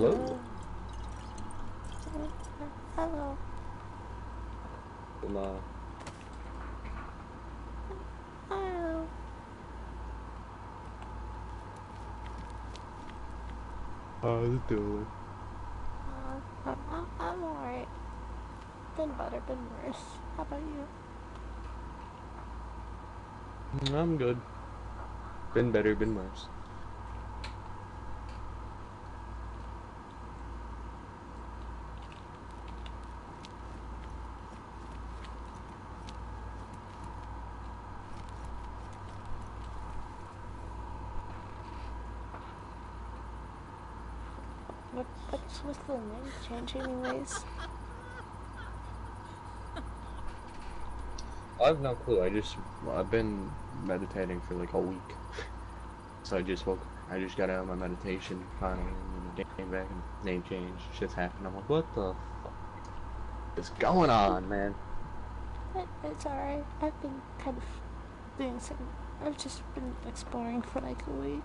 Hello. Hello. Kuma. Hello. How's it doing? I'm alright. Been better, been worse. How about you? I'm good. Been better, been worse. What's with the name change anyways? I have no clue. I've been meditating for like a week. So I just got out of my meditation finally, and then came back and name change. Shit's happened. I'm like, what the fuck is going on, man? It's alright. I've been kind of doing some. I've just been exploring for like a week.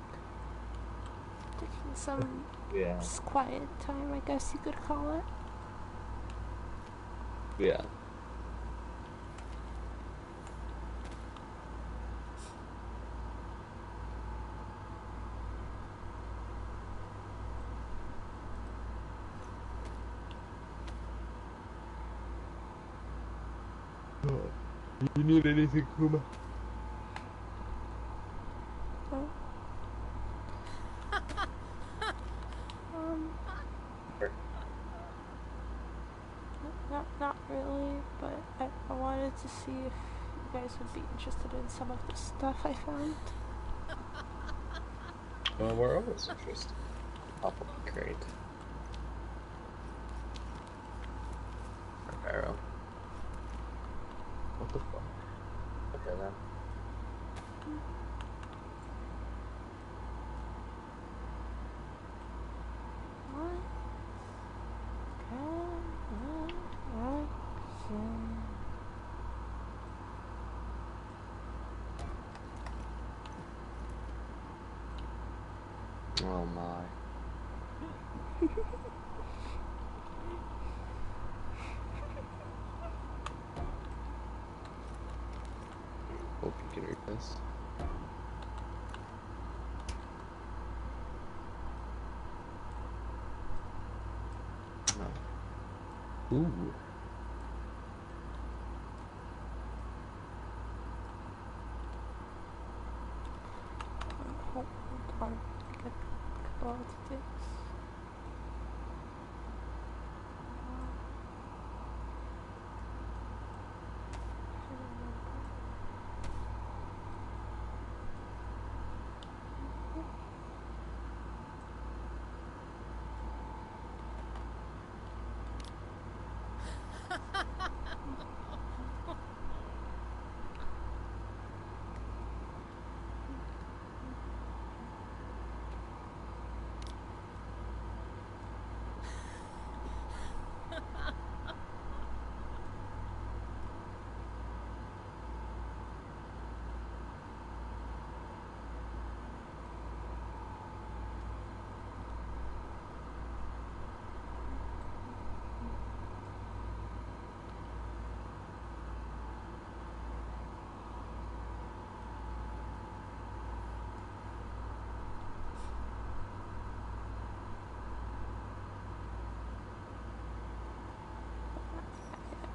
Taking some Yeah. quiet time, I guess you could call it. Yeah. You need anything, Kuma? Oh. Um. Not really, but I wanted to see if you guys would be interested in some of the stuff I found. Well, we're always interested. Pop up the crate. Arrow. What the fuck? Okay then. What? Oh my. Hope you can read this. No. Ooh. Hold on. Get a couple of things.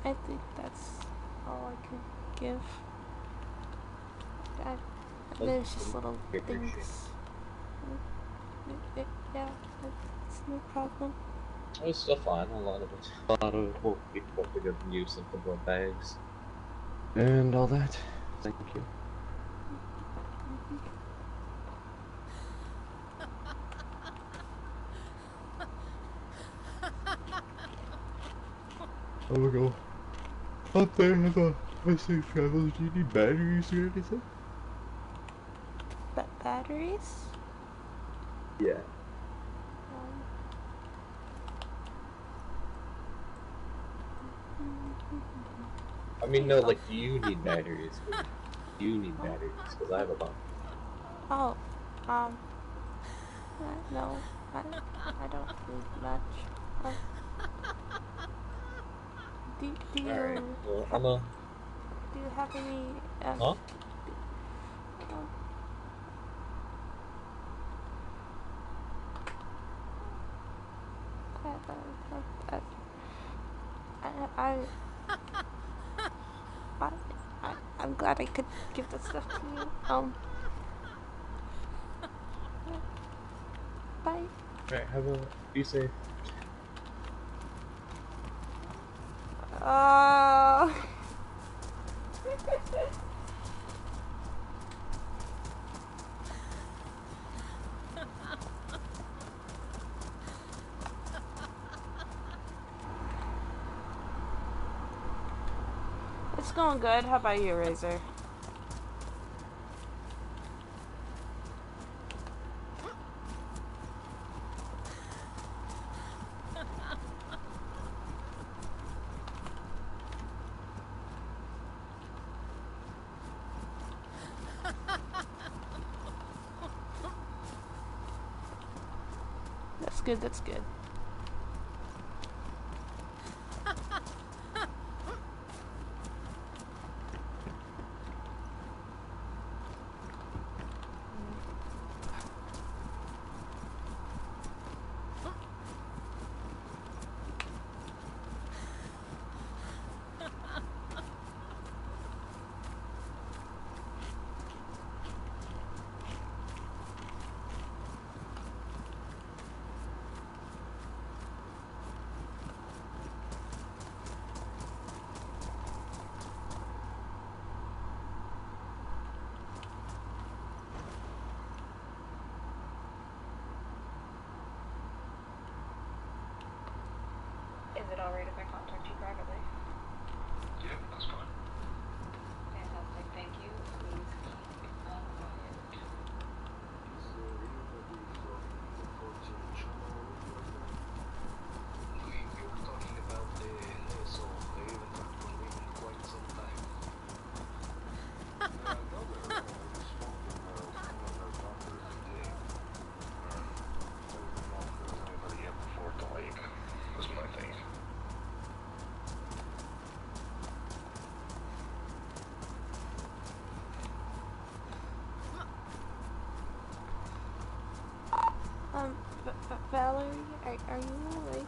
I think that's all I could give. I, there's just little things. Yeah, it's no problem. It's still fine. A lot of it. A lot of it will be put to good use of the blood bags. And all that. Thank you. Oh my god. Up there have a safe travels. Do you need batteries or anything? Batteries? Yeah. I mean, no, like, do you need batteries? Do you need batteries? Because I have a bunch. Oh, no. I don't need much. Do Alright, you well, do you have any huh? um, uh, I, I, I'm glad I could give that stuff to you. Bye. Alright, be safe. Uh, it's going good. How about you, Razor? That's good. That's good. Is it alright if I contact you privately? Yeah, that's fine. Fantastic, thank you. Please keep quiet. We were talking about the so I haven't talked to him in quite some time. I know they're always spoken some of their doctors today. I didn't know if there was anybody yet before the lake. Was my thing. Valerie, are you awake?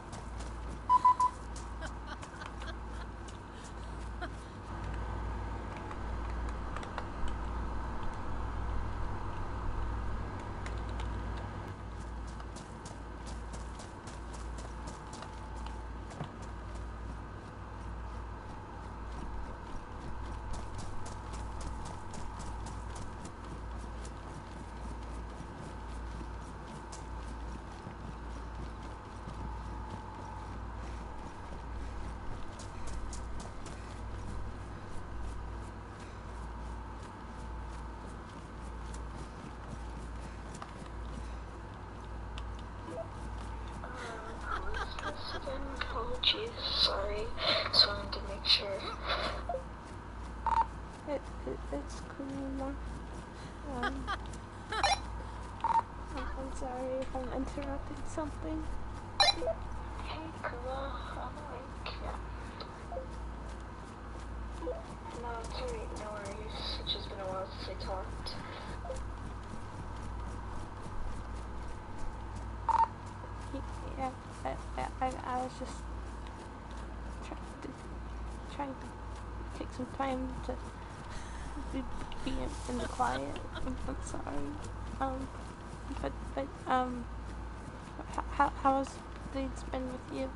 Oh jeez, sorry. Just wanted to make sure. It's Kuma. I'm sorry if I'm interrupting something. Hey, Kuma, I'm awake. Yeah. No, it's alright, no worries. It's just been a while since we talked. Yeah, I was just trying to take some time to be in the quiet. I'm sorry. But how's things been with you?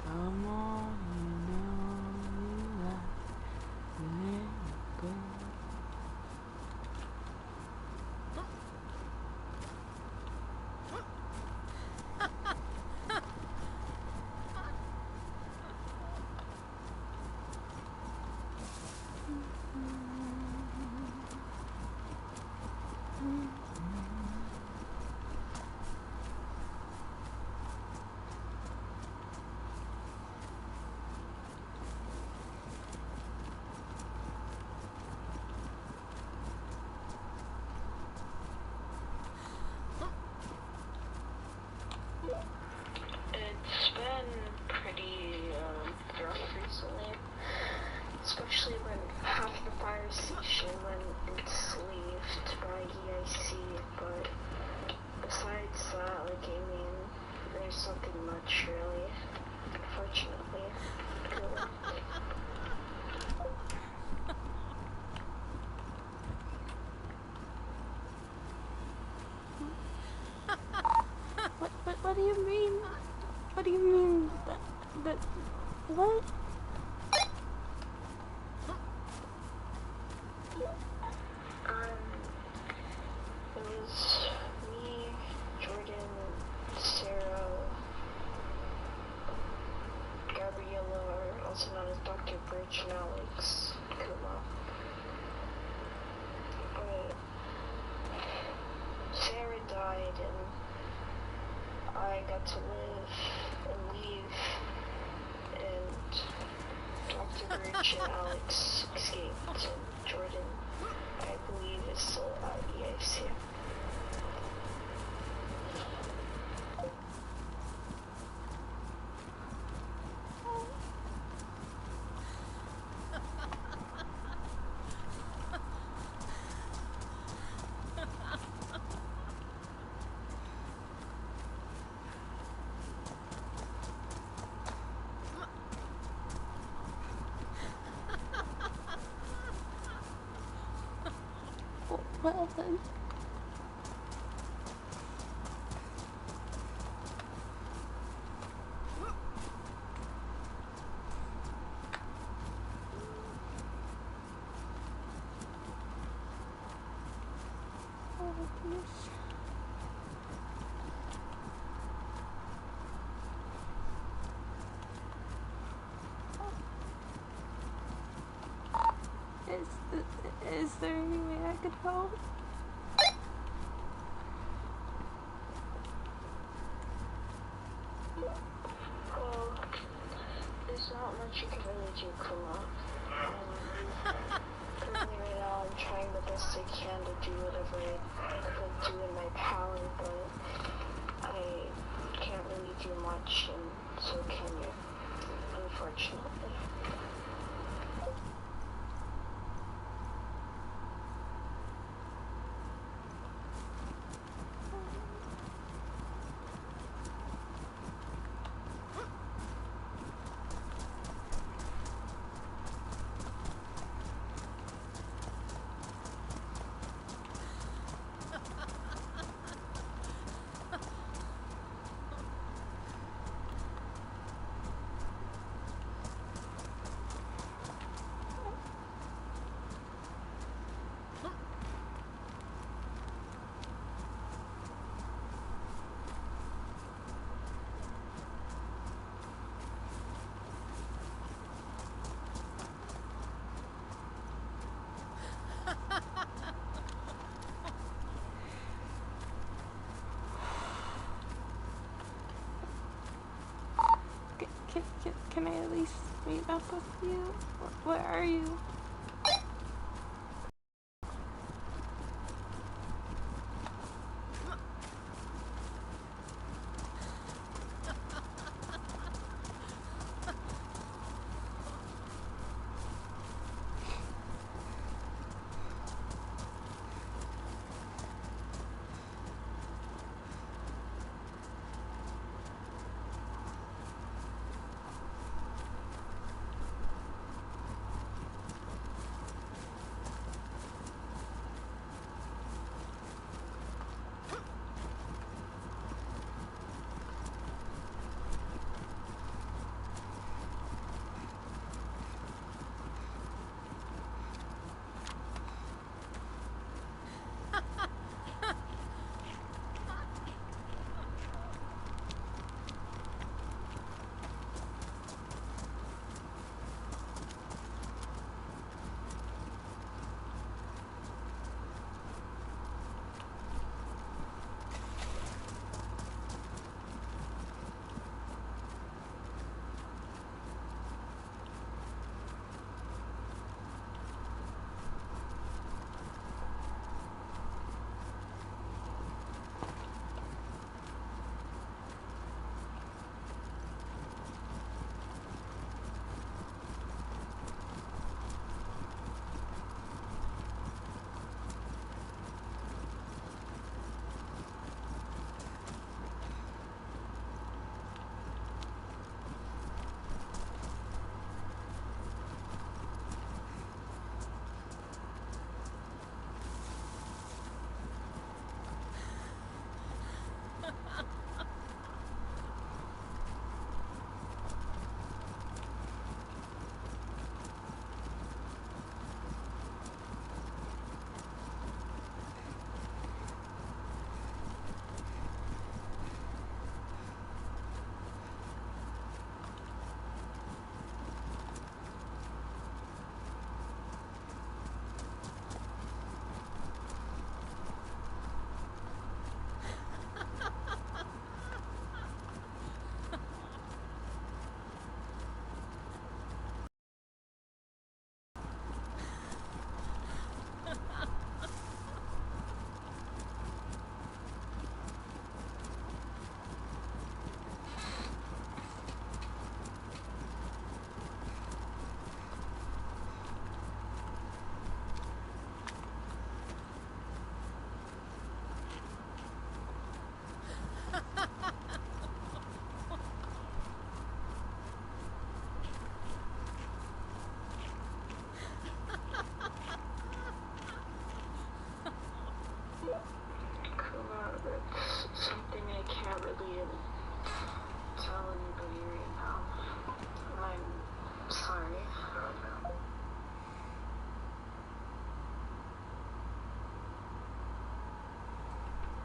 Come on, you know But what? It was me, Jordan, Sarah, Gabriella, or also known as Dr. Birch, and Alex, Kuma. But Sarah died and I got to live and leave, and Dr. Birch and Alex escaped, and Jordan, I believe, is still at EIC. Well then. Oh, goodness. Is there any way I could help? Well, there's not much you can really do, Kuma. Currently right now I'm trying the best I can to do whatever I could do in my power, but I can't really do much, and so can you, unfortunately. Can I at least meet up with you? Where are you?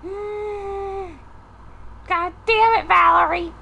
God damn it, Valerie!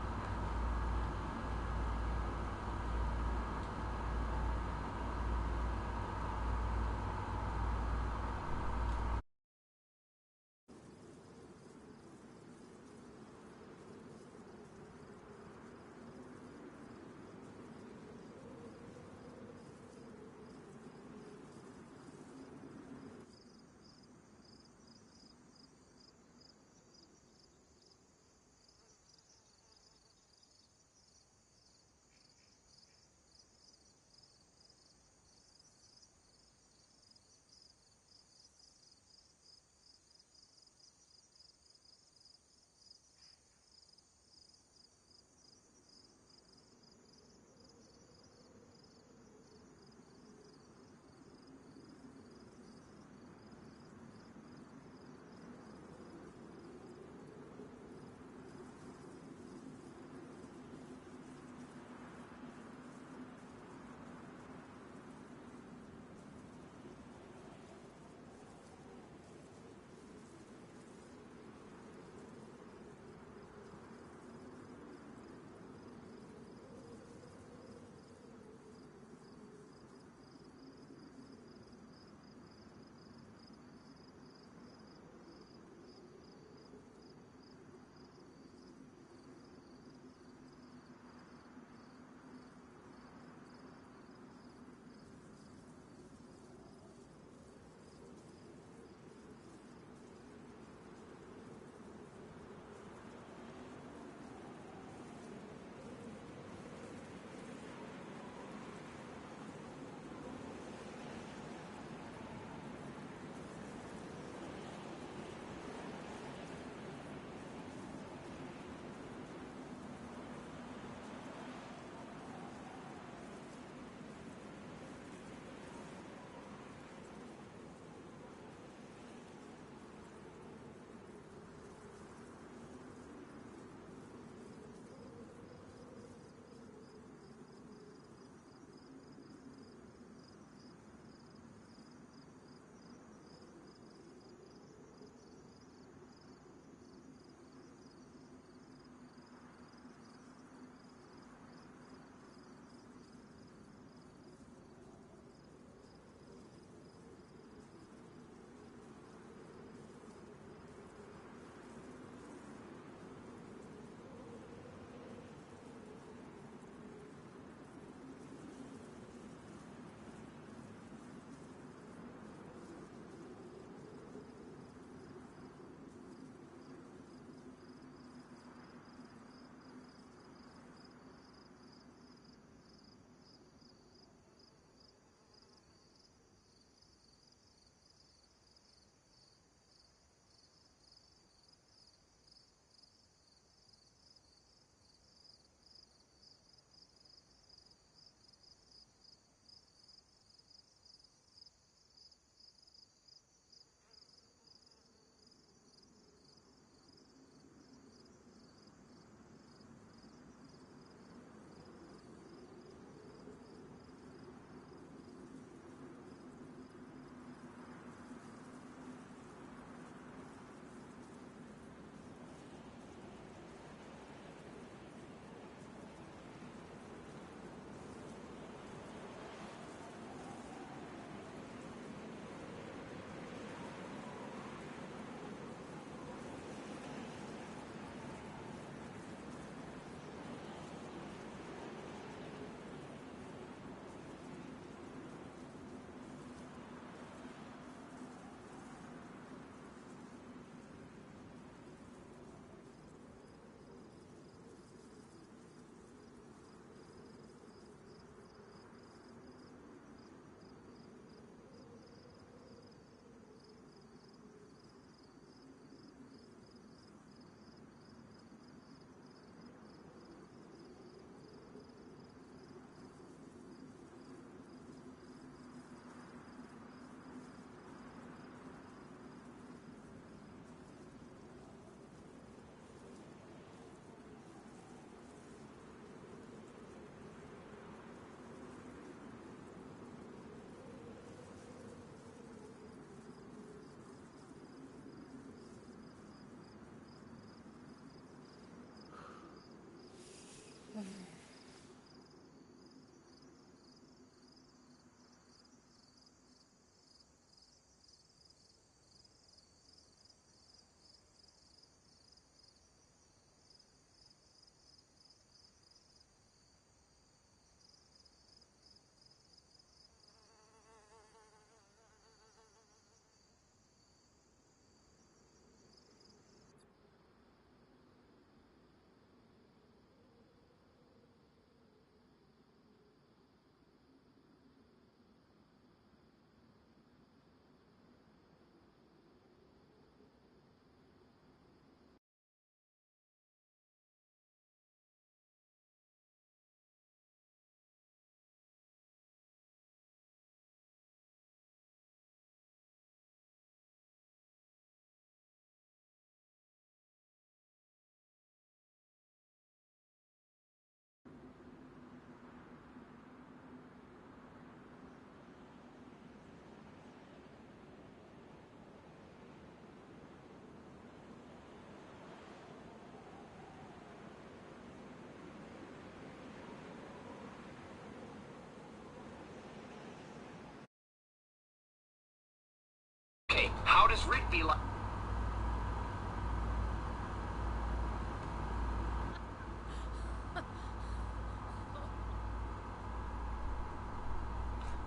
Rick be like.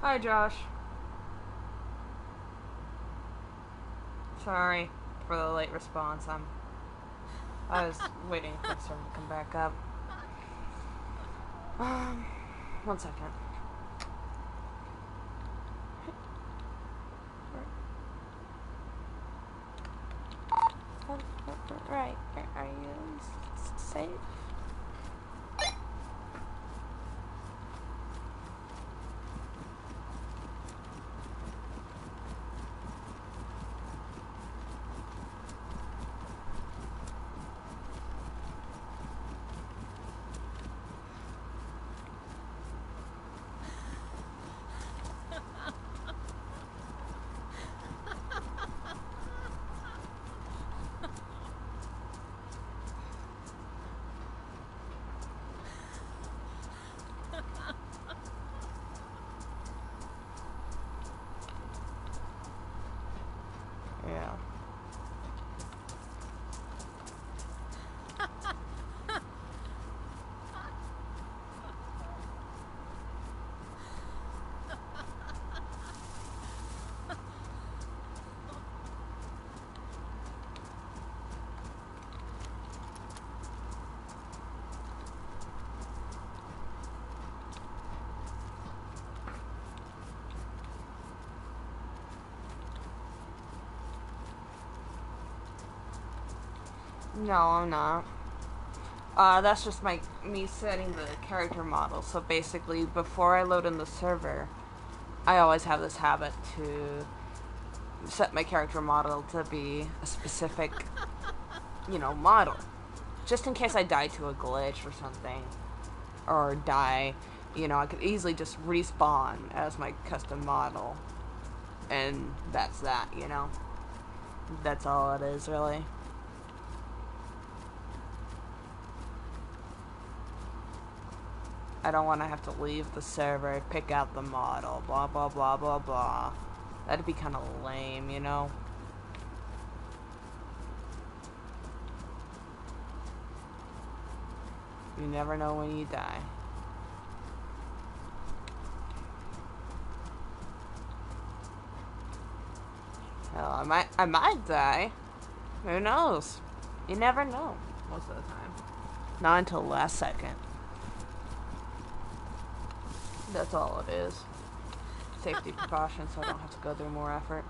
Hi, Josh. Sorry for the late response. I was waiting for someone to come back up. 1 second. Right. Are you safe? Yeah. No, I'm not. That's just me setting the character model. So basically, before I load in the server, I always have this habit to set my character model to be a specific, model. Just in case I die to a glitch or something. Or die, I could easily just respawn as my custom model. And that's that, That's all it is, really. I don't want to have to leave the server, pick out the model, blah, blah, blah, blah, blah. That'd be kind of lame, You never know when you die. Hell, I might die. Who knows? You never know, most of the time. Not until the last second. That's all it is. Safety precautions, so I don't have to go through more effort.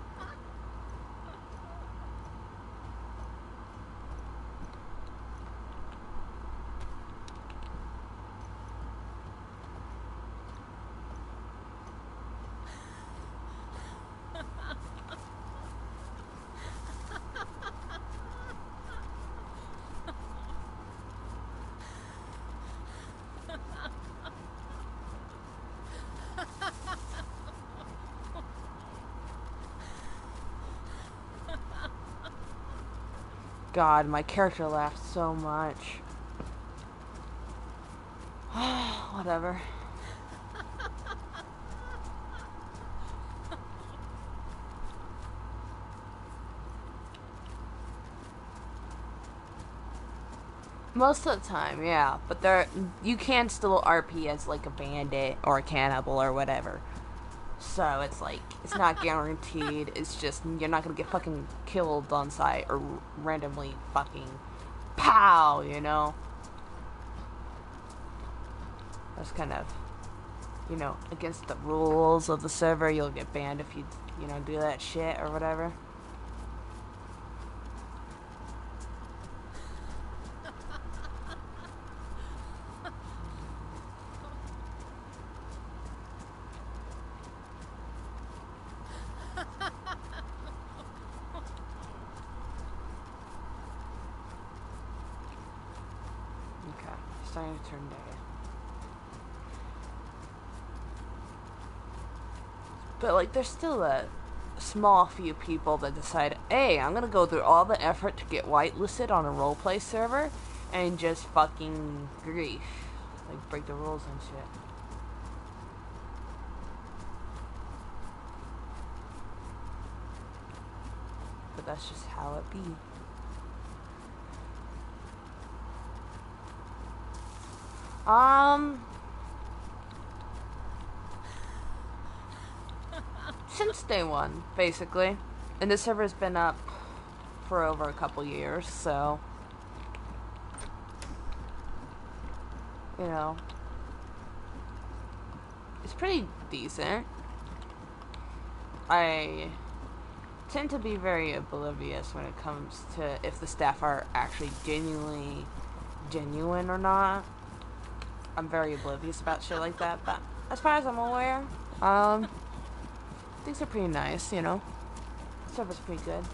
God, my character laughed so much. Whatever. Most of the time, yeah. But you can still RP as like a bandit or a cannibal or whatever. So it's like, it's not guaranteed. It's just, you're not gonna get fucking killed on sight or randomly fucking pow, That's kind of, against the rules of the server. You'll get banned if you, do that shit or whatever. Starting to turn day. But like, there's still a small few people that decide, hey, I'm gonna go through all the effort to get whitelisted on a roleplay server and just fucking grief. Like, break the rules and shit. but that's just how it be. Since day one, basically. And the server's been up for over a couple years, so, you know, it's pretty decent. I tend to be very oblivious when it comes to if the staff are actually genuine or not. I'm very oblivious about shit like that, but as far as I'm aware, things are pretty nice, you know. Server's pretty good.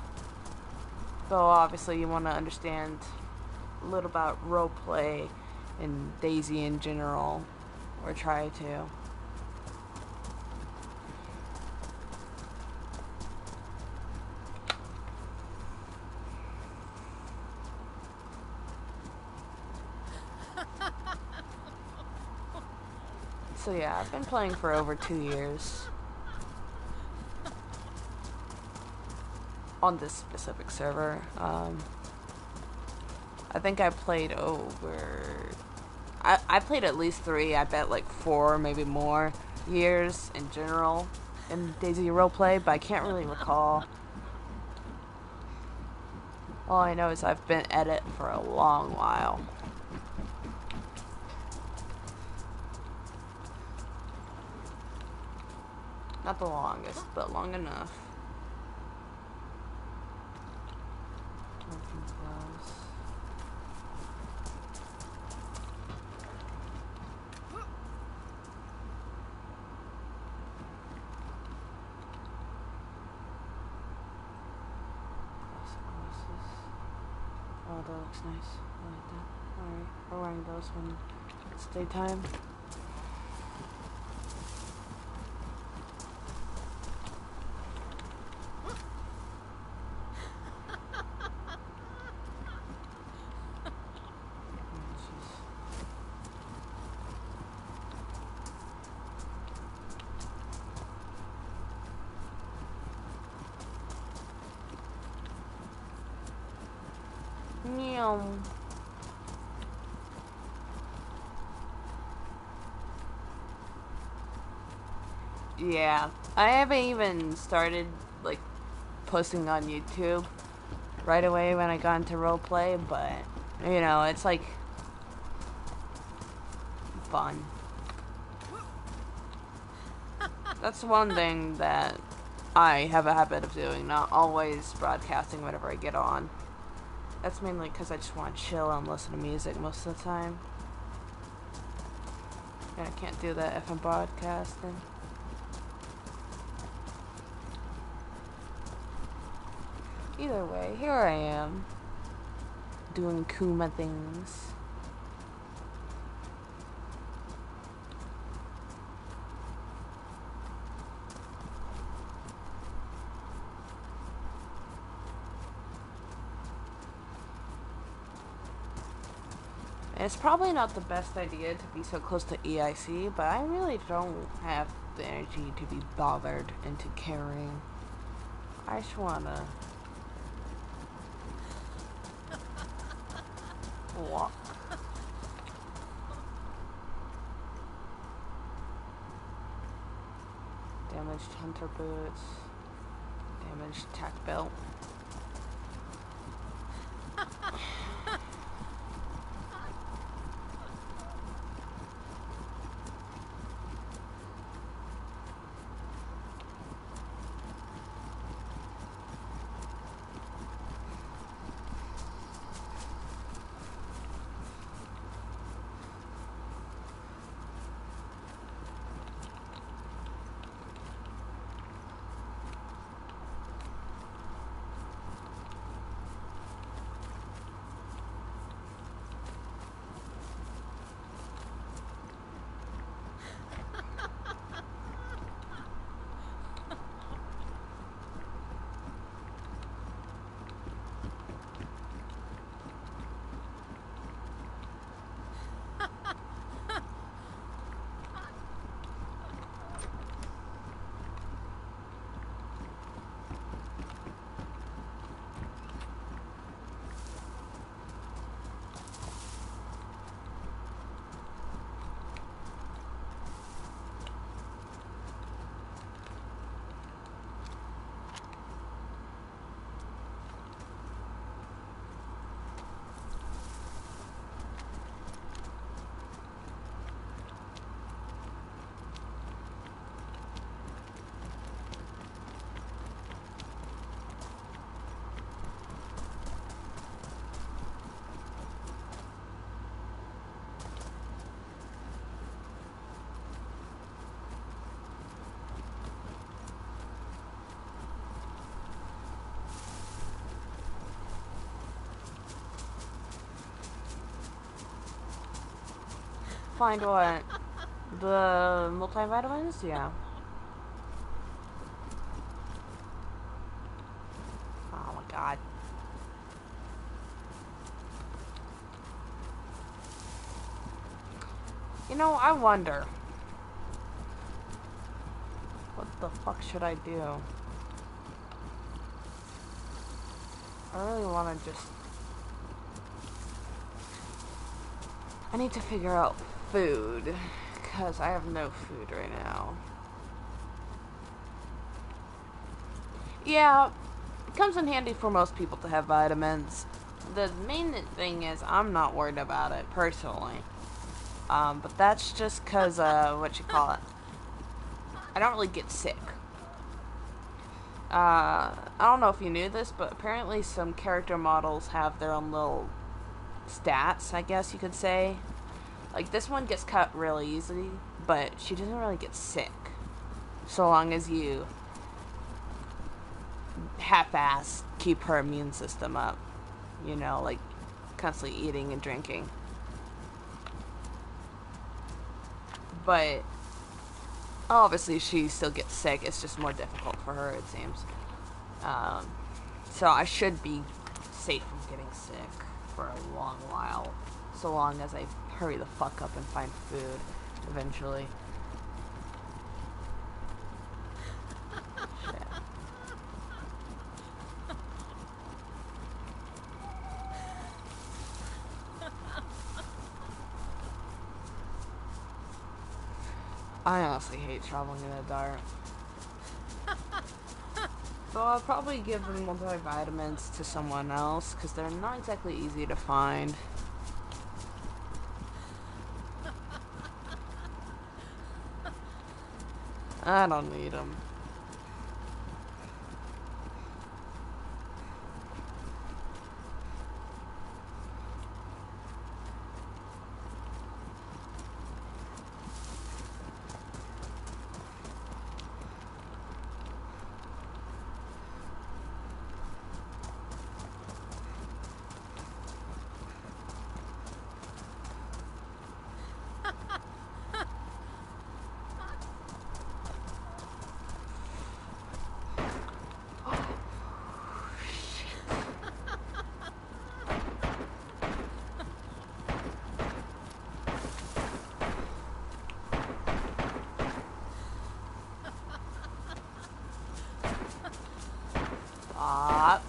Though obviously you want to understand a little about roleplay and DayZ in general, or try to. So yeah, I've been playing for over 2 years. On this specific server. I think I played over... I played at least 3, I bet like 4, maybe more years in general in DayZ roleplay, but I can't really recall. All I know is I've been at it for a long while. Not the longest, but long enough. Oh, that looks nice. I like that. Alright, we're wearing those when it's daytime. Yeah, I haven't even started like posting on YouTube right away when I got into roleplay, but you know, it's like fun. That's one thing that I have a habit of doing, not always broadcasting whenever I get on. That's mainly because I just want to chill and listen to music most of the time. And I can't do that if I'm broadcasting. Either way, here I am, doing Kuma things. And it's probably not the best idea to be so close to EIC, but I really don't have the energy to be bothered into caring. I just wanna walk. Damaged hunter boots. Damaged tack belt. find what? The multivitamins? Yeah. Oh my god. You know, I wonder. What the fuck should I do? I really want to just... I need to figure out food. Because I have no food right now. Yeah, it comes in handy for most people to have vitamins. The main thing is I'm not worried about it, personally. But that's just because, what you call it? I don't really get sick. I don't know if you knew this, but apparently some character models have their own little stats, I guess you could say. Like, this one gets cut really easily, but she doesn't really get sick. So long as you half-ass keep her immune system up. You know, like, constantly eating and drinking. But obviously she still gets sick. It's just more difficult for her, it seems. So I should be safe from getting sick for a long while. So long as I hurry the fuck up and find food eventually. Shit. I honestly hate traveling in the dark. So I'll probably give the multivitamins to someone else, because they're not exactly easy to find. I don't need them. Fuck.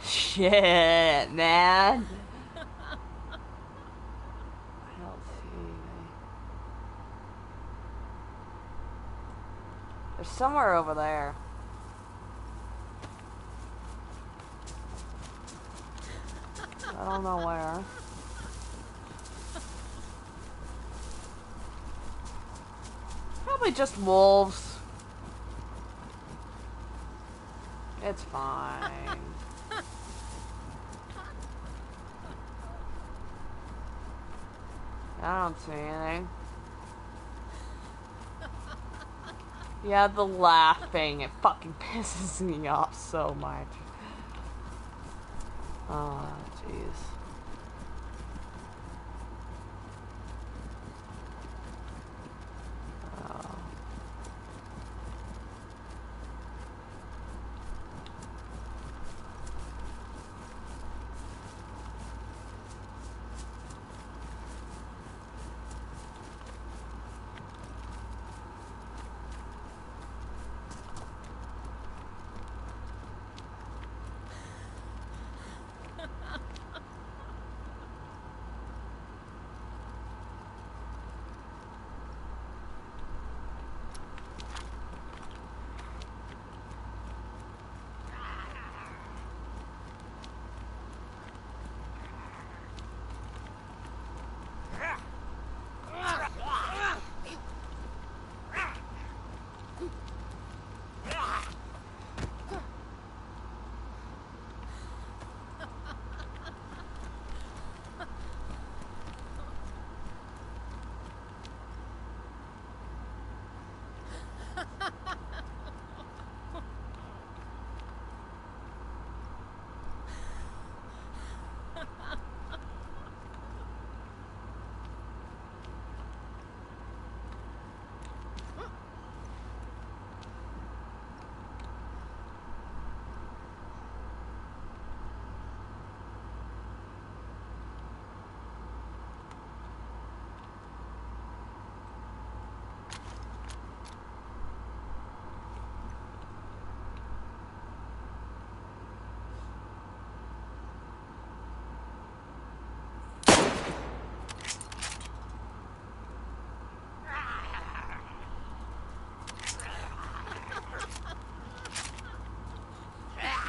Shit, man. I don't see anything. There's somewhere over there. I don't know where. Probably just wolves. It's fine. I don't see anything. Yeah, the laughing, it fucking pisses me off so much. Oh, jeez. Oh.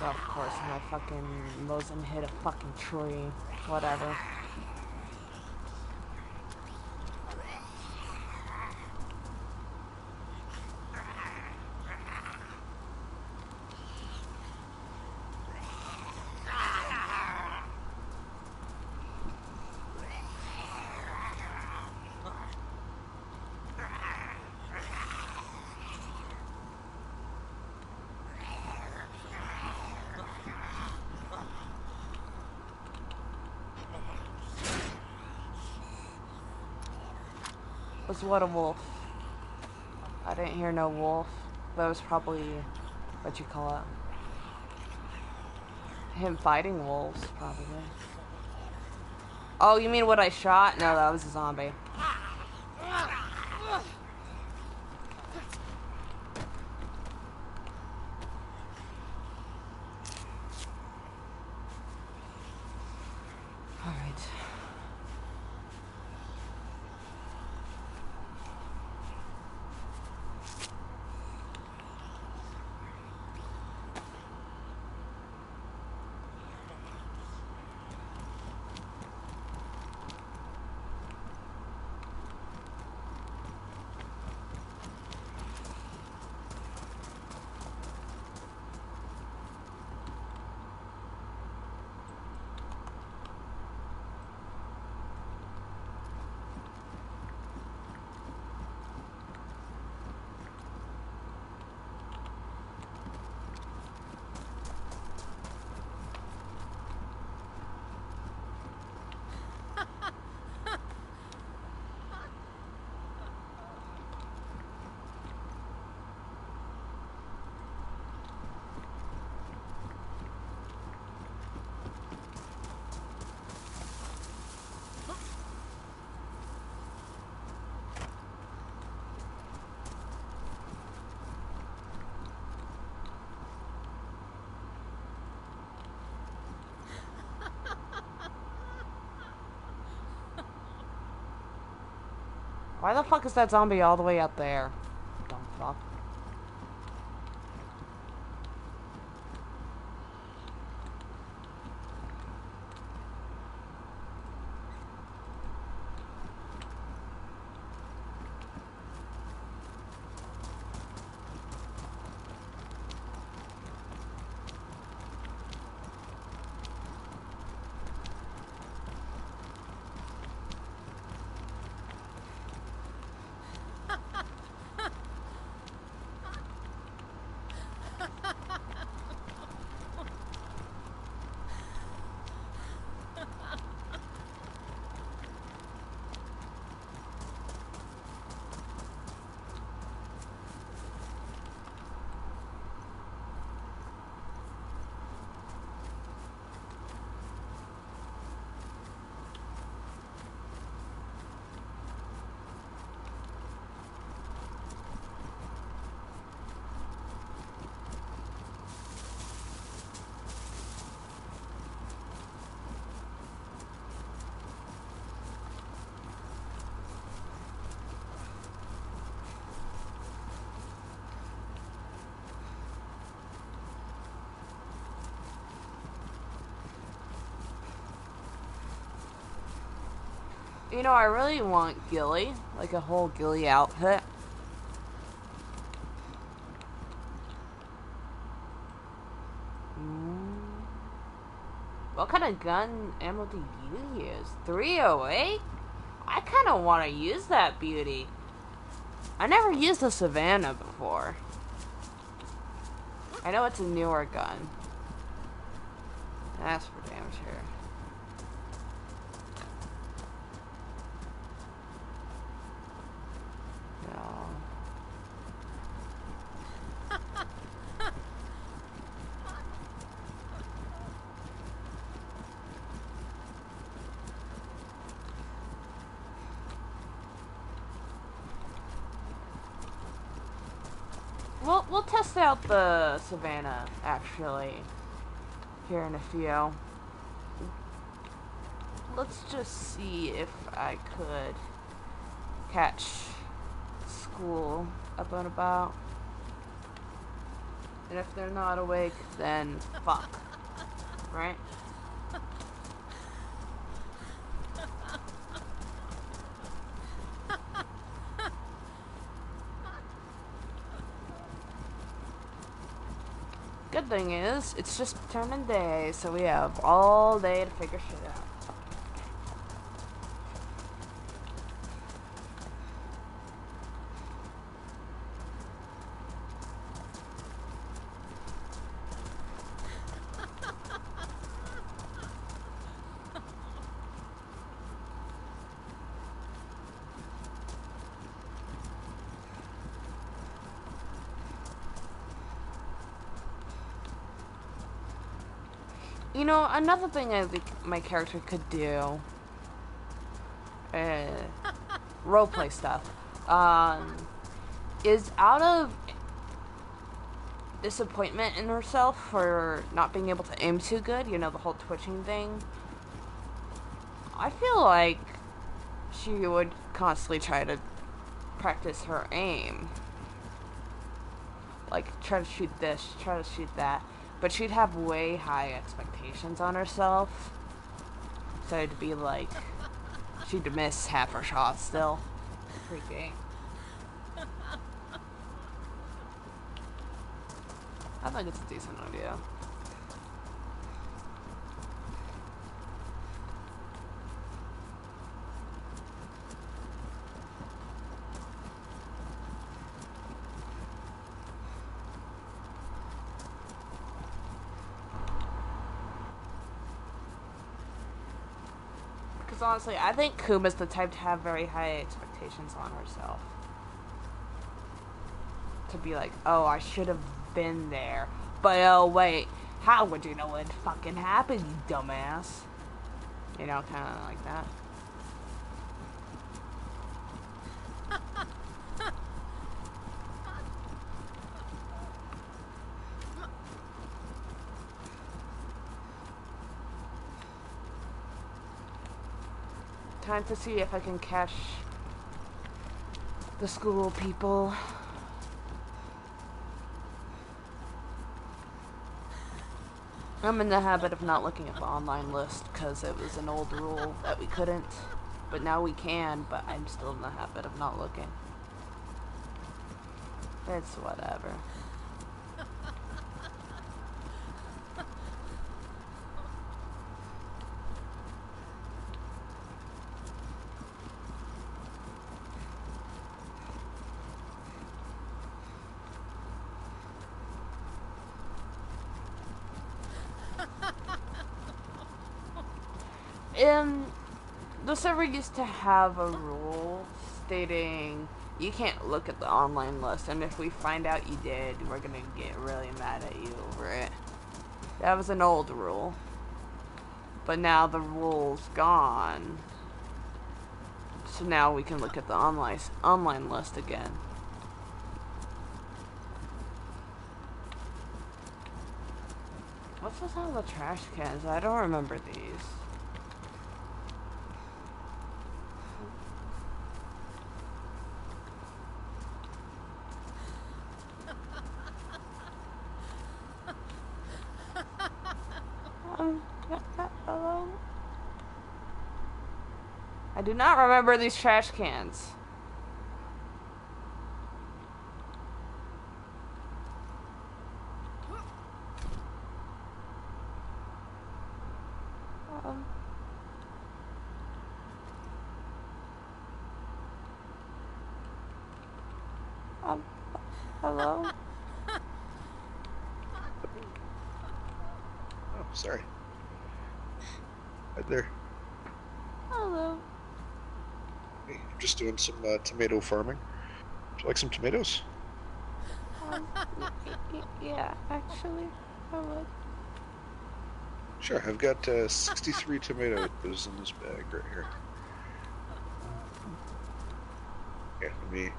Of course, my fucking Mosin hit a fucking tree. Whatever. Was what a wolf? I didn't hear no wolf. That was probably what you call it. Him fighting wolves, probably. Oh, you mean what I shot? No, that was a zombie. Alright. Why the fuck is that zombie all the way up there? Dumb fuck. You know, I really want ghillie, like a whole ghillie outfit. What kind of gun ammo do you use? 308? I kind of want to use that beauty. I never used the Savannah before. I know it's a newer gun. That's for damn sure. No. We'll test out the Savannah actually here in a few. Let's just see if I could catch school up and about. And if they're not awake, then fuck. Right? Good thing is, it's just turning day, so we have all day to figure shit out. You know, another thing I think my character could do, roleplay stuff, is out of disappointment in herself for not being able to aim too good, you know, the whole twitching thing. I feel like she would constantly try to practice her aim. Like, try to shoot this, try to shoot that. But she'd have way high expectations on herself. So it'd be like, she'd miss half her shots still. Freaking. I think it's a decent idea. Because honestly, I think Kuma's the type to have very high expectations on herself. To be like, oh, I should have been there. But oh, wait, how would you know what fucking happened, you dumbass? You know, kind of like that. Time to see if I can catch the school people. I'm in the habit of not looking at the online list because it was an old rule that we couldn't. But now we can, but I'm still in the habit of not looking. It's whatever. The server used to have a rule stating you can't look at the online list, and if we find out you did, we're gonna get really mad at you over it. That was an old rule. But now the rule's gone. So now we can look at the online list again. What's with all the trash cans? I don't remember these. Hello? I do not remember these trash cans. Hello? Oh, sorry. Right there. Hello. Hey, I'm just doing some tomato farming. Would you like some tomatoes? Yeah, actually, I would. Sure, I've got 63 tomatoes in this bag right here. Yeah, let me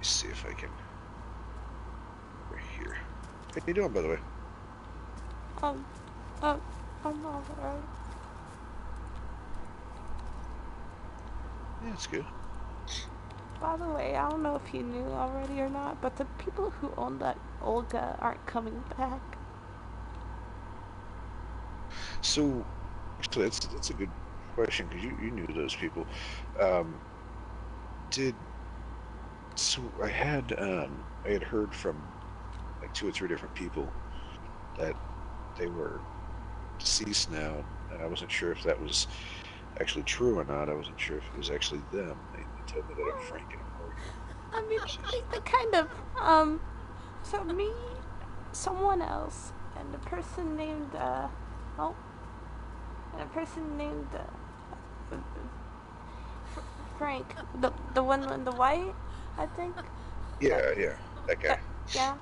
see if I can. Right here. How you doing, by the way? I'm alright. Yeah, it's good. by the way, I don't know if you knew already or not, but the people who own that Olga aren't coming back. So, actually, that's a good question because you knew those people. Um, did so I had heard from like 2 or 3 different people that they were deceased now, and I wasn't sure if that was actually true or not. I wasn't sure if it was actually them. They told me that Frank and Morgan I mean, were deceased. they kind of, so me, someone else, and a person named, oh, and a person named, Frank, the one in the white, I think. Yeah, that guy. Yeah.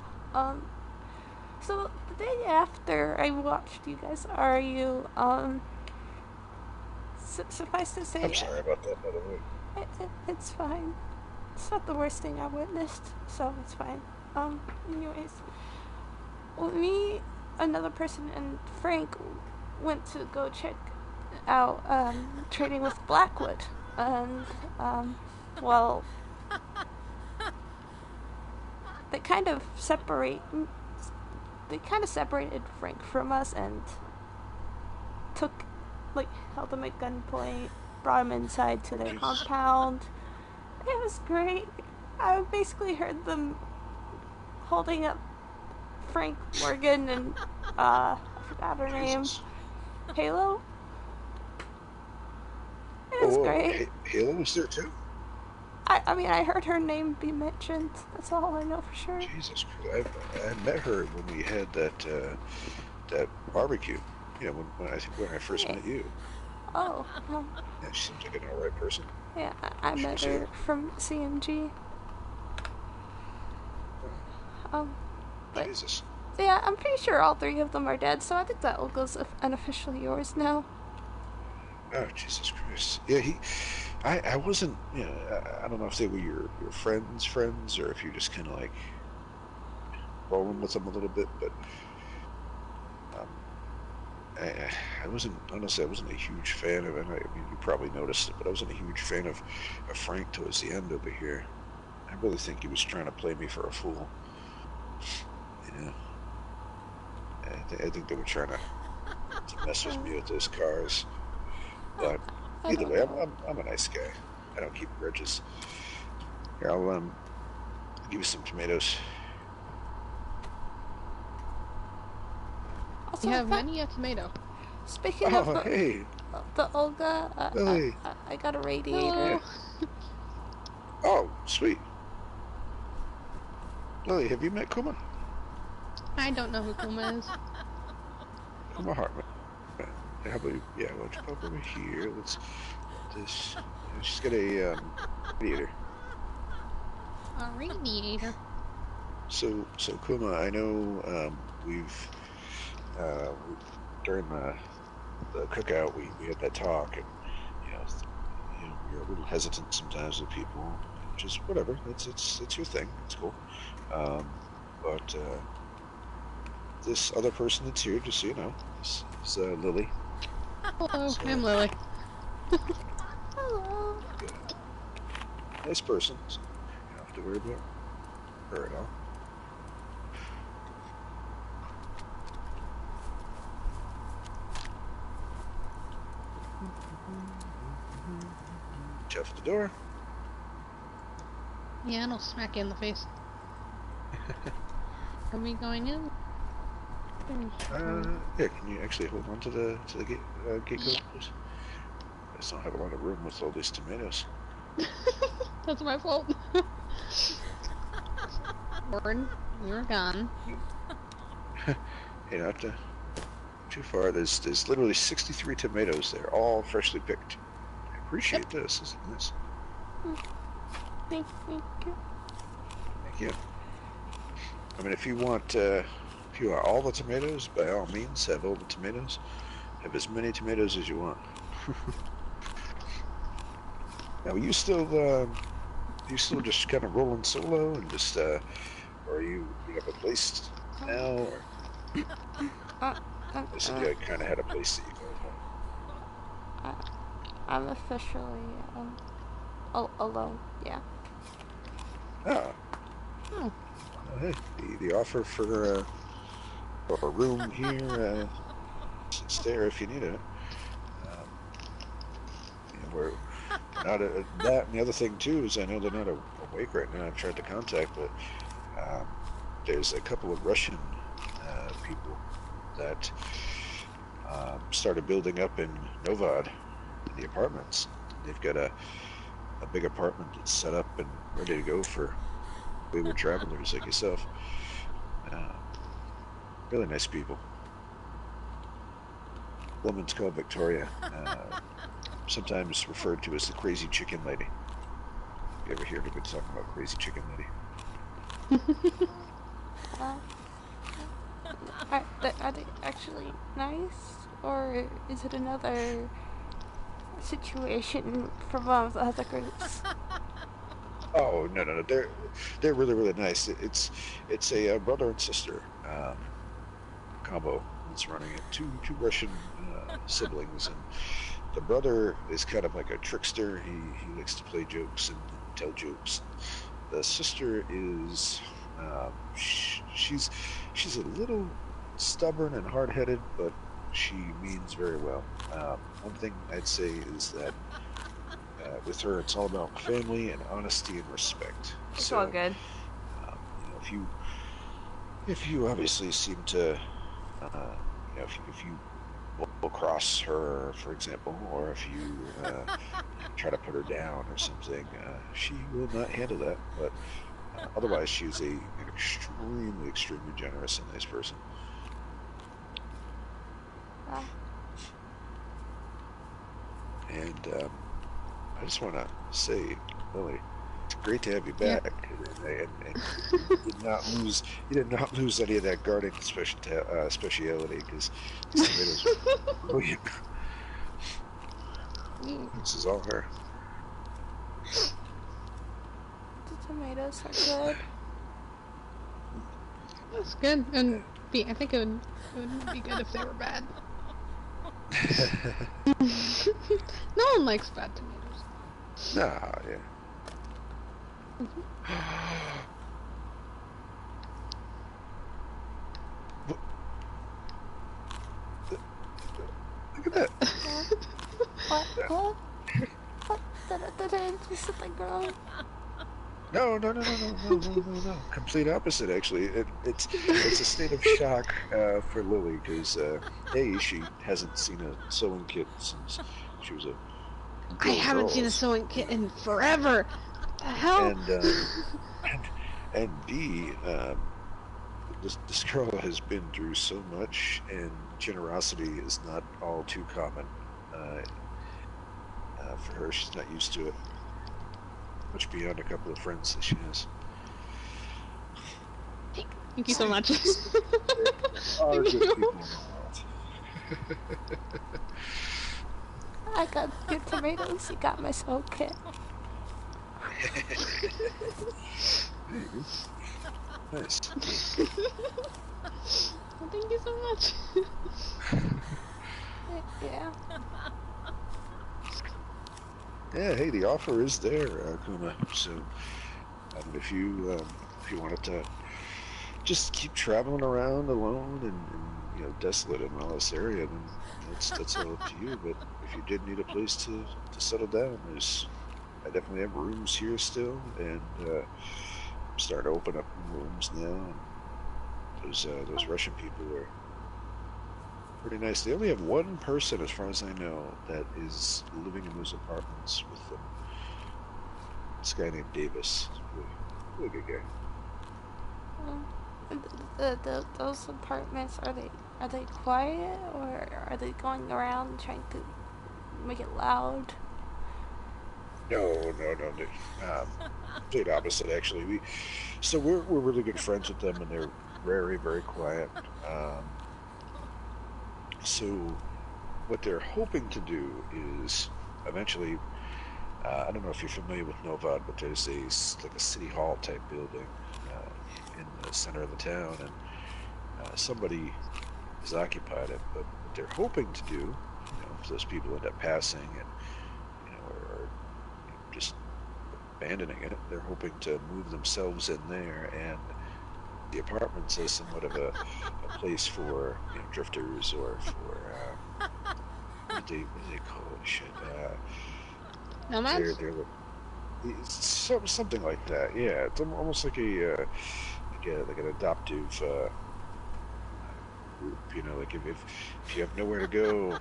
So the day after I watched you guys argue, suffice to say, I'm sorry about that, by the way. it's fine. It's not the worst thing I witnessed, so it's fine. Anyways, me, another person, and Frank went to go check out trading with Blackwood, and well, they kind of separated Frank from us and held him at gunpoint, brought him inside to their compound. It was great. I basically heard them holding up Frank Morgan and I forgot her name. Halo? It was great. Halo was there too? I mean, I heard her name be mentioned. That's all I know for sure. Jesus Christ. I met her when we had that barbecue. You know, when I first met you. Oh, Yeah, she seems like an alright person. yeah, I met her from CMG. But Jesus. yeah, I'm pretty sure all 3 of them are dead, so I think that Olga's unofficially yours now. Oh, Jesus Christ. Yeah, I wasn't, you know, I don't know if they were your friends, or if you're just kind of like rolling with them a little bit, but I wasn't, honestly, I wasn't a huge fan of it. I mean, you probably noticed it, but I wasn't a huge fan of Frank towards the end over here. I really think he was trying to play me for a fool. Yeah. I think they were trying to mess with me with those cars. But either way, I'm a nice guy. I don't keep grudges. Here, I'll give you some tomatoes. Also, You have many a tomato. Speaking of hey, the Olga, Lily. I got a radiator. Hello. Oh, sweet. Lily, have you met Kuma? I don't know who Kuma is. Kuma Hartmann. How about you? Yeah, why don't you pop over here? Let's this. She's got a radiator. A radiator. So Kuma, I know we've during the cookout we had that talk, and you know you're a little hesitant sometimes with people, which is whatever. It's your thing. It's cool. But this other person that's here, just so you know, is Lily. Hello, So, I'm Lily. Hello. Nice person. So you don't have to worry about her at all. Shut the door. Yeah, and I'll smack you in the face. Are we going in? Yeah, can you actually hold on to the gate code, please? I just don't have a lot of room with all these tomatoes. That's my fault. Warren, you're gone. Hey, not too far. There's literally 63 tomatoes there, all freshly picked. I appreciate this. This is nice. Thank you. Thank you. I mean, if you want all the tomatoes, by all means, have all the tomatoes. Have as many tomatoes as you want. Now, you still just kind of rolling solo and just, or you have a place now, or I said you kind of had a place that you go. I'm officially alone. Yeah. Ah, Oh, hey, the offer for a room here, it's there if you need it. Um, we're not that, and the other thing too is I know they're not awake right now. I've tried to contact, but there's a couple of Russian people that started building up in Novad in the apartments. They've got a big apartment that's set up and ready to go for wayward travelers like yourself. Uh, really nice people. Woman's called Victoria, sometimes referred to as the crazy chicken lady. You ever hear anybody talking about crazy chicken lady? Uh, are they actually nice, or is it another situation from one of the other groups? Oh no, they're really nice. It's a brother and sister combo that's running it. Two Russian siblings, and the brother is kind of like a trickster. He likes to play jokes and tell jokes. The sister is she's a little stubborn and hard-headed, but she means very well. One thing I'd say is that with her, it's all about family and honesty and respect. It's So, all good. if you obviously seem to, if you will cross her, for example, or if you try to put her down or something, she will not handle that. But otherwise, she's an extremely generous and nice person. And I just want to say, Lily, it's great to have you back. And you did not lose any of that guarding speciality, because these tomatoes are brilliant. This is all her. The tomatoes are good. that's good. And I think it would be good if they were bad. No one likes bad tomatoes. Nah, yeah. Look at that. What? Did I do something wrong? No. Complete opposite, actually. It's a state of shock for Lily, because she hasn't seen a sewing kit since she was a I haven't seen a sewing kit in forever. The hell? And B, this girl has been through so much, and generosity is not all too common for her. She's not used to it, much beyond a couple of friends that she has. Thank you so much. Are Thank good you. people in the world. I got your tomatoes, you got my soul kit. There you go. Nice. Well, thank you so much. Yeah. Yeah, hey, the offer is there, Kuma. So, if you wanted to just keep traveling around alone and desolate in all this area, then that's all up to you. But if you did need a place to settle down, I definitely have rooms here still, and I'm starting to open up rooms now. And those Russian people are pretty nice. They only have one person, as far as I know, that is living in those apartments with them. This guy named Davis. Really good guy. Those apartments, are they quiet, or are they going around trying to make it loud? No. Complete opposite, actually. We're really good friends with them, and they're very quiet. So what they're hoping to do is eventually, I don't know if you're familiar with Novad, but there's a city hall type building in the center of the town, and somebody has occupied it. But what they're hoping to do, if those people end up passing and or just abandoning it. They're hoping to move themselves in there, and the apartments as somewhat of a place for drifters or for what do they call it? Shit. Nomads? It's something like that. Yeah, it's almost like like an adoptive group. Like if you have nowhere to go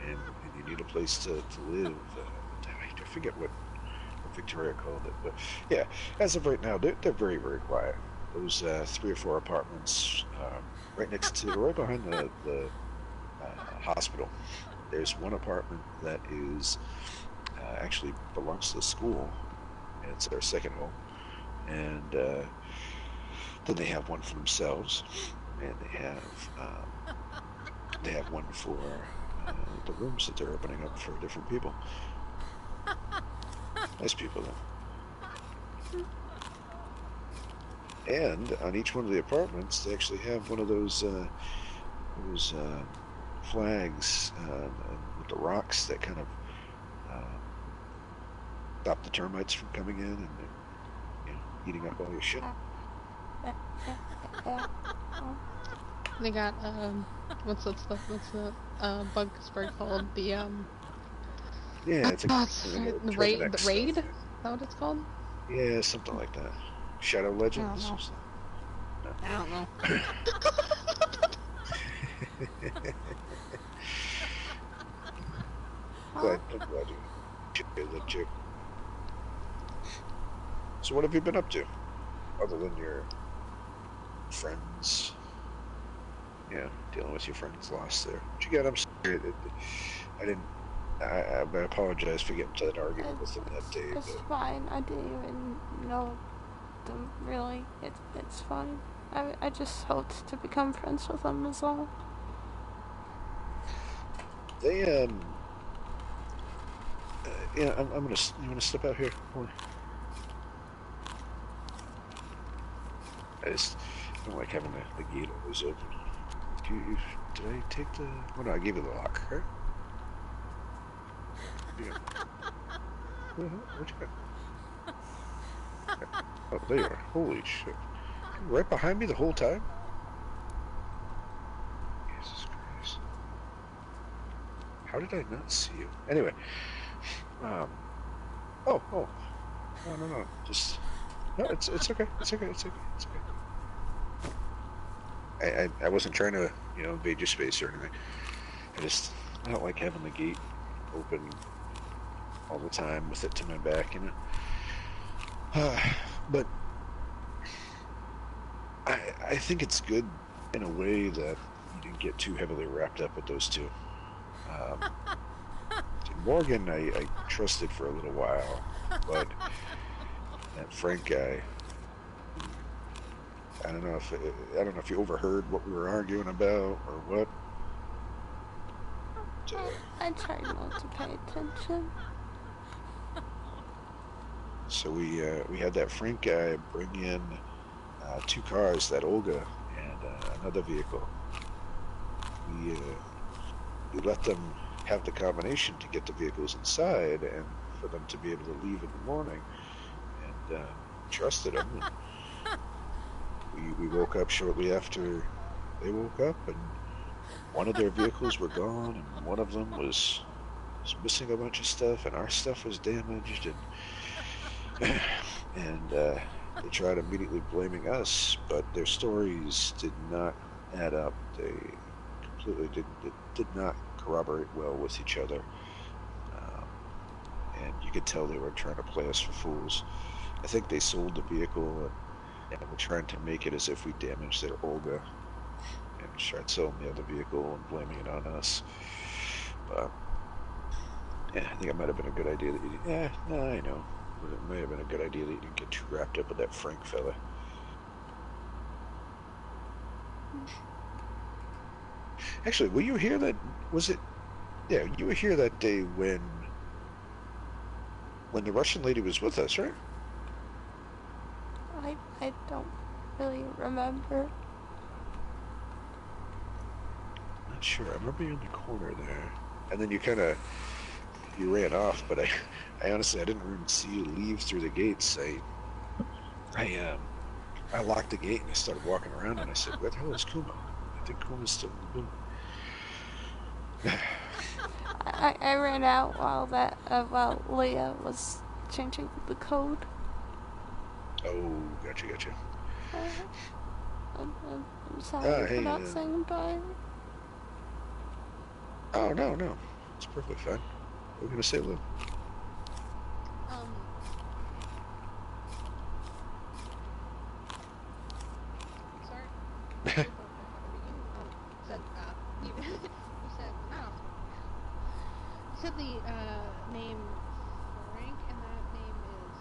and you need a place to live. I forget what Victoria called it, but yeah, as of right now, they're very, very quiet. Those 3 or 4 apartments right behind the hospital. There's one apartment that is actually belongs to the school. It's their second home, and then they have one for themselves, and they have one for the rooms that they're opening up for different people. Nice people, though. And on each one of the apartments, they actually have one of those flags with the rocks that kind of stop the termites from coming in and eating up all your shit. They got what's that stuff? What's the bug spray called? The Yeah, it's the raid. The raid? Is that what it's called? Yeah, something like that. Shadow Legends. I don't know. I'm glad you did that, chick. So what have you been up to, other than your friends? Yeah, dealing with your friend's loss there. What you got? I'm sorry. I apologize for getting to that argument with them that day. It's fine. I didn't even know them, really. It's fine. I just hoped to become friends with them as well. They yeah, I'm gonna. You wanna step out here? I don't like having the gate always open. Did I take the? Oh no, I gave you the lock, right? Yeah. What you got? Oh, there you are. Holy shit! Right behind me the whole time. Jesus Christ! How did I not see you? Anyway. Oh. No. Just. No, it's okay. It's okay. I wasn't trying to, invade your space or anything. I don't like having the gate open all the time with it to my back, But I think it's good in a way that you didn't get too heavily wrapped up with those two. Morgan, I trusted for a little while, but that Frank guy, I don't know if you overheard what we were arguing about or what. I tried not to pay attention. So we had that Frank guy bring in 2 cars, that Olga and another vehicle. We let them have the combination to get the vehicles inside and for them to be able to leave in the morning, and trusted them. And we woke up shortly after they woke up, and one of their vehicles were gone, and one of them was missing a bunch of stuff, and our stuff was damaged, and they tried immediately blaming us, but their stories did not add up. They completely did not corroborate well with each other, and you could tell they were trying to play us for fools. I think they sold the vehicle and were trying to make it as if we damaged their Olga and tried selling the other vehicle and blaming it on us. But yeah, I think it might have been a good idea that you didn't. Yeah, no, I know. But it might have been a good idea that you didn't get too wrapped up with that Frank fella. Actually, were you here that, was it, yeah, you were here that day when the Russian lady was with us, right? I don't really remember. Not sure. I remember you in the corner there. And then you kind of you ran off, but I honestly I didn't even see you leave through the gates. I locked the gate and I started walking around and I said, "Where the hell is Kuma? I think Kuma's still in the building." I ran out while Leah was changing the code. Oh, gotcha. I'm sorry for Hey, not saying bye. oh no, it's perfectly fine. We're gonna say hello. Sorry. You said no. You said the name Frank, and that name is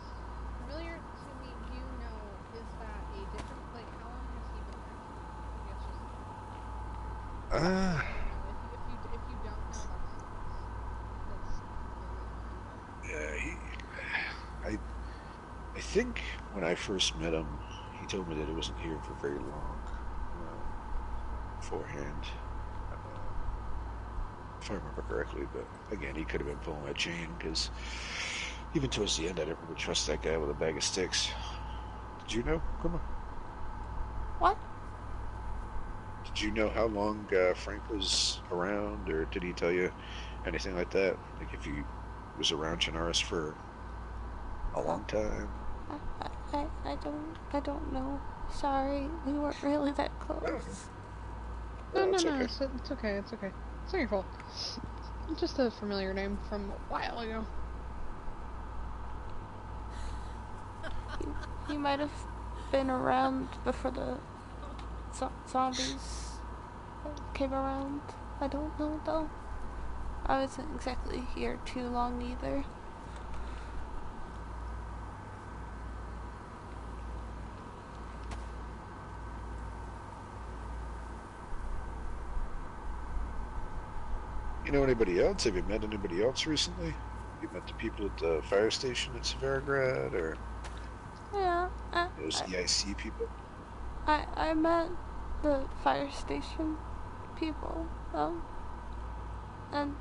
familiar to me. Do you know, is that a different, like, how long has he been there? I guess Uh, just, if you don't know, that's yeah, I think when I first met him, he told me that he wasn't here for very long beforehand. If I remember correctly, but again, he could have been pulling my chain because even towards the end, I didn't really trust that guy with a bag of sticks. Did you know? Come on. What? Did you know how long Frank was around, or did he tell you anything like that? Like if he was around Chinaris for a long time? I don't know. Sorry, we weren't really that close. No, It's okay. it's okay. It's okay. It's not your fault. It's just a familiar name from a while ago. He might have been around before the zombies came around. I don't know though. I wasn't exactly here too long either. You know anybody else? Have you met anybody else recently? You met the people at the fire station at Severograd, or Yeah, those EIC people? I met the fire station people, and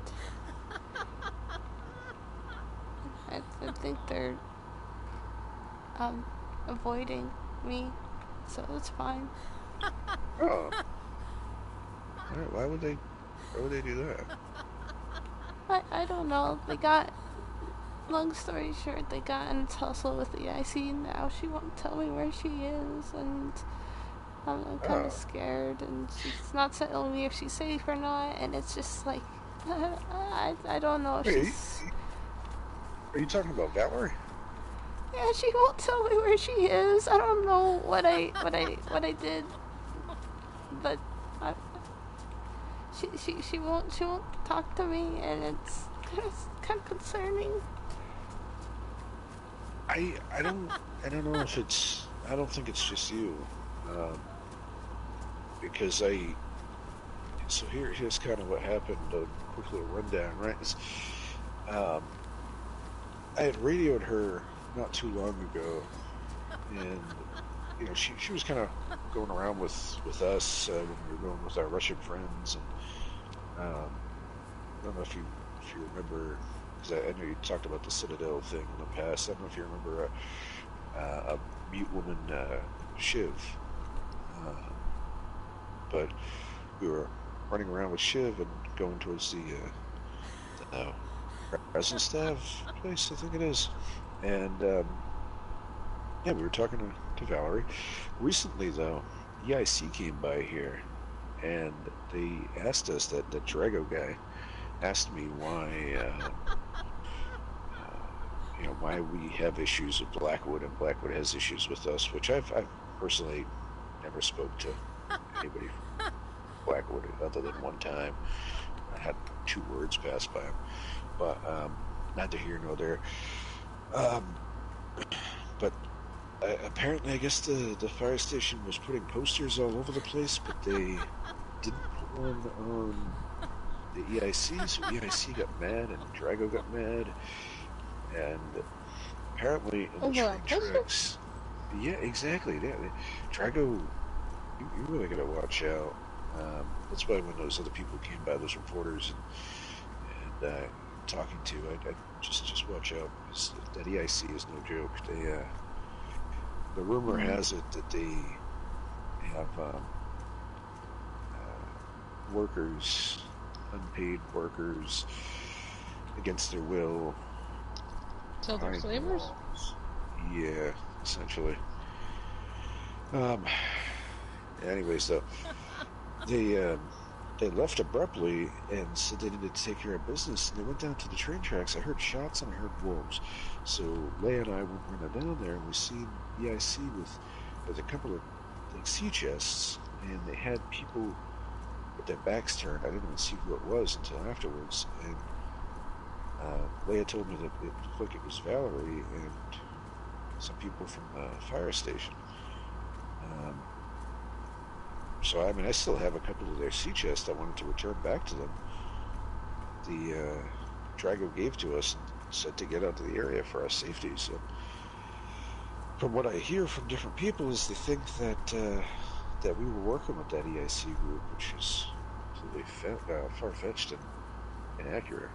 I think they're avoiding me, so it's fine. Oh, alright, why would they do that? I don't know. Long story short, they got in a tussle with the IC. Now she won't tell me where she is, and I'm kind of scared, and she's not telling me if she's safe or not, and it's just like, I don't know if she's... Are you talking about Valerie? Yeah, she won't tell me where she is. I don't know what I did, but she won't talk to me, and it's kind of concerning. I don't know if it's, I don't think it's just you, because so here's kind of what happened, a quick little rundown, right? I had radioed her not too long ago, and you know she was kind of going around with us when we were going with our Russian friends, and I don't know if you remember, because I know you talked about the Citadel thing in the past. I don't know if you remember a mute woman, Shiv, but we were running around with Shiv and going towards the resin staff place, I think it is, and yeah, we were talking to Valerie. Recently, though, EIC came by here, and they asked us, that Drago guy asked me why, you know, why we have issues with Blackwood and Blackwood has issues with us, which I've personally never spoke to anybody from Blackwood other than one time. I had 2 words pass by him, but neither here nor there. But apparently, I guess the fire station was putting posters all over the place, but they didn't put one on the EIC, so EIC got mad and Drago got mad, and apparently in the train tracks. Yeah, exactly. Yeah, Drago, you really gotta watch out. That's why when those other people came by, those reporters, and talking to, I just watch out, because that EIC is no joke. They the rumor has it that they have workers, unpaid workers, against their will. So they're behind slavers? walls. Yeah, essentially. Anyways, though, they left abruptly and said they needed to take care of business, and they went down to the train tracks. I heard shots and I heard wolves. So Leia and I went running down there, and we seen EIC with a couple of like sea chests, and they had people with their backs turned. I didn't even see who it was until afterwards, and Leia told me that it looked like it was Valerie and some people from the fire station. So, I mean, I still have a couple of their sea chests I wanted to return back to them. The Drago gave to us and said to get out of the area for our safety. So, from what I hear from different people, is they think that that we were working with that EIC group, which is completely far-fetched and inaccurate.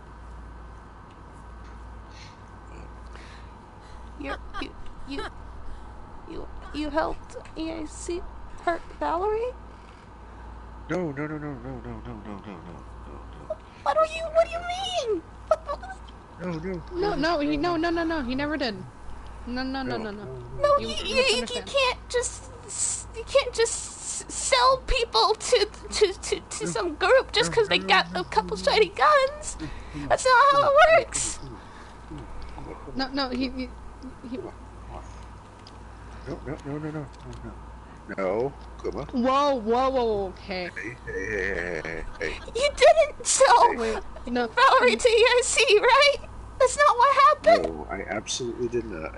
You helped EIC hurt Valerie? No. What do you mean? No, he never did. No. No, you can't just sell people to some group just because they got a couple shiny guns. That's not how it works. No, he No, Kuma. Whoa, okay. Hey. You didn't sell No. Valerie to EIC, right? That's not what happened. No, I absolutely did not.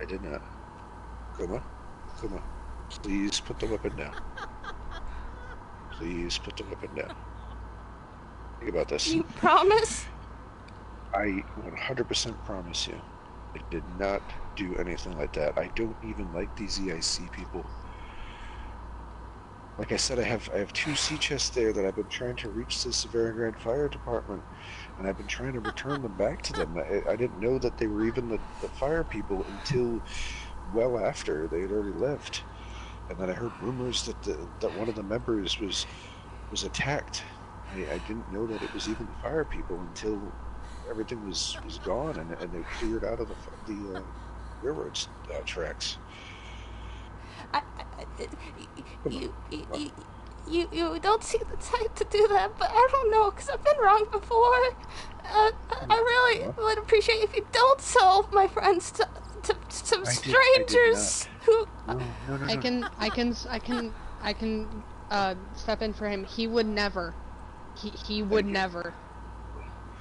I did not. Kuma, please put the weapon down. Please put the weapon down. Think about this. You promise? I 100% promise you. I did not do anything like that. I don't even like these EIC people. Like I said, I have 2 sea chests there that I've been trying to reach the Severigrad Fire Department, and I've been trying to return them back to them. I didn't know that they were even the fire people until well after they had already left. And then I heard rumors that one of the members was attacked. I didn't know that it was even the fire people until everything was gone and they cleared out of the railroad tracks. You don't seem the type to do that, but I don't know, because I've been wrong before. I really would appreciate if you don't sell my friends to some strangers who... No. I can step in for him. He would never. He would never.